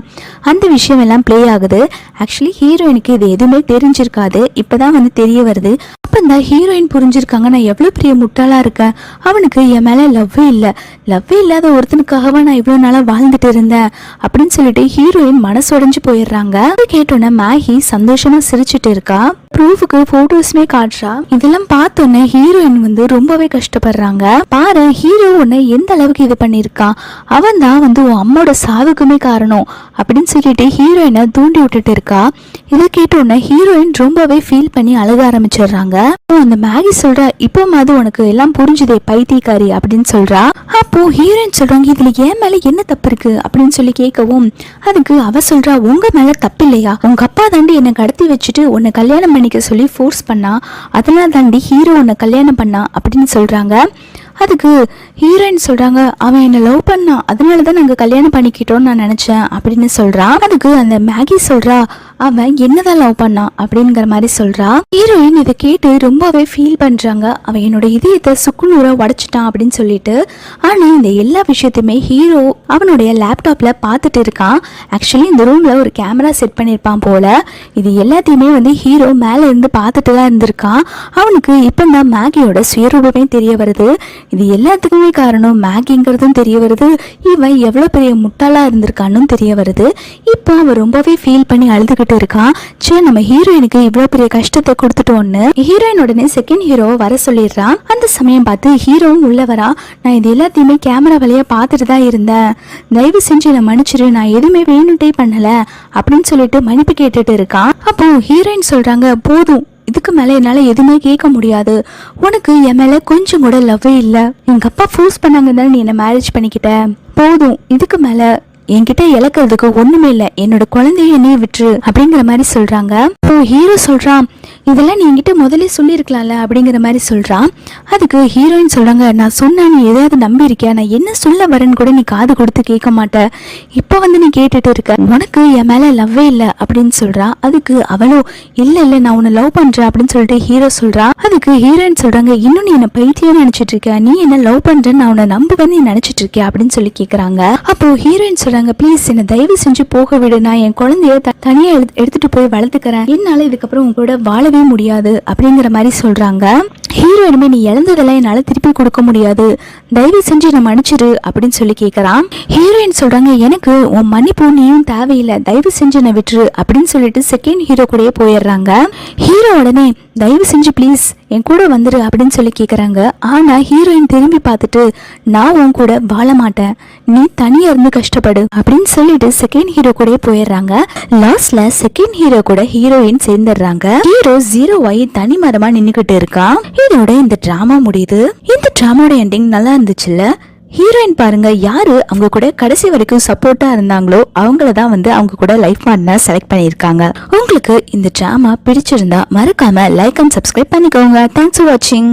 Speaker 1: அந்த விஷயம் எல்லாம் பிளே ஆகுது. ஆக்சுவலி ஹீரோயினுக்கு இது எதுவுமே தெரிஞ்சிருக்காது, இப்பதான் வந்து தெரிய வருது. அப்ப இந்த ஹீரோயின் புரிஞ்சிருக்காங்க, நான் எவ்வளவு பெரிய முட்டாளா இருக்கேன், அவனுக்கு என் மேல லவ்வே இல்லாத ஒருத்தனுக்காகவா நான் இவ்வளவு நாளா வாழ்ந்துட்டு இருந்தேன் அப்படின்னு சொல்லிட்டு ஹீரோயின் மனசோடைஞ்சு போயிடுறாங்க. கேட்டோன்னே மேகி சந்தோஷமா சிரிச்சுட்டு இருக்கா. ப்ரூஃபுக்கு போட்டோஸ்மே காட்டுறா. இதெல்லாம் பார்த்தோன்னே ஹீரோயின் வந்து ரொம்பவே கஷ்டப்படுறாங்க. பாரு ஹீரோ உன்னை எந்த அளவுக்கு இது பண்ணிருக்கான், அவன் தான் வந்து உன் அம்மோட சாவுக்குமே காரணம் அப்படின்னு சொல்லிட்டு ஹீரோயினை தூண்டி விட்டுட்டு இருக்கா. இதை கேட்டோன்னே ஹீரோயின் ரொம்பவே ஃபீல் பண்ணி அழுக ஆரம்பிச்சிடுறாங்க. அந்த மேகி சொல்றா, இப்போ மாதிரி உனக்கு எல்லாம் புரிஞ்சுதே பைத்தியக்காரி அப்படின்னு சொல்றா. அப்போ ஹீரோயின் சொல்றாங்க, இதுல என் மேல என்ன தப்பு இருக்கு அப்படின்னு சொல்லி கேட்கவும், அதுக்கு அவ சொல்றா, உங்க மேல தப்பு இல்லையா, உங்க அப்பா தாண்டி என்னை கடத்தி வச்சுட்டு உன்னை கல்யாணம் பண்ணிக்க சொல்லி ஃபோர்ஸ் பண்ணா, அதனால தாண்டி ஹீரோ உன்னை கல்யாணம் பண்ணா அப்படின்னு சொல்றாங்க. அதுக்கு ஹீரோயின் சொல்றாங்க, அவன் என்ன லவ் பண்ணான், அதனாலதான் நாங்க கல்யாணம் பண்ணிக்கிட்டோம்னு நான் நினைச்சேன் அப்படின்னு சொல்றான். அதுக்கு அந்த மேகி சொல்றா, அவன் என்னதான் லவ் பண்ணான் அப்படிங்கிற மாதிரி சொல்றா. ஹீரோயின் இதை கேட்டு ரொம்பவே ஃபீல் பண்றாங்க. அவன் என்னோட இதயத்தை சுக்குநூறா உடைச்சிட்டான் அப்படின்னு சொல்லிட்டு. ஆனா இந்த எல்லா விஷயத்தையுமே ஹீரோ அவனுடைய லேப்டாப்ல பார்த்துட்டு இருக்கான். ஆக்சுவலி இந்த ரூம்ல ஒரு கேமரா செட் பண்ணிருப்பான் போல. இது எல்லாத்தையுமே வந்து ஹீரோ மேல இருந்து பார்த்துட்டு தான் இருந்திருக்கான். அவனுக்கு இப்பதான் மேகியோட சுயரூபமே தெரிய வருது. இது எல்லாத்துக்குமே காரணம் மேகிங்கிறதும் தெரிய வருது. இவன் எவ்வளவு பெரிய முட்டாளா இருந்திருக்கான்னு தெரிய வருது. இப்போ அவன் ரொம்பவே ஃபீல் பண்ணி அழுதுகிட்டு இருக்கான். சரி நம்ம ஹீரோயினுக்கு இவ்வளவு பெரிய கஷ்டத்தை கொடுத்துட்டோன்னு ஹீரோயின் உடனே செகண்ட் ஹீரோ வர சொல்லிடுறான். அந்த சமயம் பார்த்து ஹீரோவும் உள்ள வரா. நான் இது எல்லாத்தையுமே கேமரா வழியா பார்த்துட்டு தான் இருந்தேன், தயவு செஞ்சு என்னை மன்னிச்சிரு, நான் எதுவுமே வேணுட்டே பண்ணல அப்படின்னு சொல்லிட்டு மன்னிப்பு கேட்டுட்டு இருக்கான். அப்போ ஹீரோயின் சொல்றாங்க, போதும் இதுக்கு மேல என்னால எதுவுமே கேட்க முடியாது, உனக்கு என் மேல கொஞ்சம் கூட லவ்வே இல்லை, எங்க அப்பா ஃபோர்ஸ் பண்ணாங்க தானே நீ என்ன மேரேஜ் பண்ணிக்கிட்ட, போதும் இதுக்கு மேல என்கிட்ட இழக்கிறதுக்கு ஒண்ணுமே இல்ல, என்னோட குழந்தைய நீ விட்டுரு அப்படிங்கிற மாதிரி சொல்றாங்க. இப்போ ஹீரோ சொல்றான், இதெல்லாம் நீ என்கிட்ட முதல்ல சொல்லியிருக்கலாம்ல அப்படிங்கிற மாதிரி சொல்றான். அதுக்கு ஹீரோயின் சொல்றாங்க, நான் சொன்னா நீ எதையாவது நம்பி இருக்கியா? நான் என்ன சொல்ல வரேன்னு கூட நீ காது கொடுத்து கேட்க மாட்ட, இப்ப வந்து நீ கேட்டுட்டு இருக்க, உனக்கு என் மேல லவ்வே இல்ல அப்படின்னு சொல்றா. அதுக்கு அவளோ இல்ல நான் உன்னை லவ் பண்றேன் அப்படின்னு சொல்லிட்டு ஹீரோ சொல்றான். அதுக்கு ஹீரோயின் சொல்றாங்க, இன்னும் நீ என்ன பைத்தியம் நினைச்சிட்டு இருக்க, நீ என்ன லவ் பண்றேன்னு நான் உன்னை நம்ப நீ நினைச்சிட்டு இருக்கியா அப்படின்னு சொல்லி கேக்குறாங்க. அப்போ ஹீரோயின் சொல்றாங்க, ப்ளீஸ் என்ன தயவு செஞ்சு போக விடு, நான் என் குழந்தைய தனியா எடுத்துட்டு போய் வளர்த்துக்கிறேன், என்னால இதுக்கப்புறம் உங்க கூட வாழவே முடியாது அப்படிங்கிற மாதிரி சொல்றாங்க. ஹீரோயினுமே, நீ இழந்ததெல்லாம் என்னால திருப்பி கொடுக்க முடியாது, தயவு செஞ்சு என்ன மன்னிச்சிரு அப்படின்னு சொல்லி கேட்கறான். ஹீரோயின் சொல்றாங்க, எனக்கு உன் மன்னிப்பு நீயும் தேவையில்லை, தயவு செஞ்சு என்ன விட்டுரு அப்படின்னு சொல்லிட்டு செகண்ட் ஹீரோ கூடயே போயிடுறாங்க. ஹீரோ உடனே தயவு செஞ்சு ப்ளீஸ் என் கூட வந்துரு அப்படின்னு சொல்லி கேட்குறாங்க. ஆனா ஹீரோயின் திரும்பி பார்த்துட்டு, நான் உன் கூட வாழ மாட்டேன், நீ தனியா இருந்து கஷ்டப்படு அப்படின்னு சொல்லிட்டு செகண்ட் ஹீரோ கூட போயிடுறாங்க. லாஸ்ட்ல செகண்ட் ஹீரோ கூட ஹீரோயின் சேர்ந்துடுறாங்க. ஹீரோ 0 ஆகி தனி மரமா நின்னுகிட்டு இருக்கான். இதோட இந்த டிராமா முடியுது. இந்த டிராமாவோட எண்டிங் நல்லா இருந்துச்சுல்ல? ஹீரோயின் பாருங்க, யாரு அவங்க கூட கடைசி வரைக்கும் சப்போர்ட்டா இருந்தாங்களோ அவங்கள தான் வந்து அவங்க கூட லைஃப் பார்ட்னர் செலக்ட் பண்ணியிருக்காங்க. உங்களுக்கு இந்த டிராமா பிடிச்சிருந்தா மறக்காம லைக் அண்ட் சப்ஸ்கிரைப் பண்ணிக்கோங்க. தேங்க்ஸ் ஃபார் வாட்சிங்.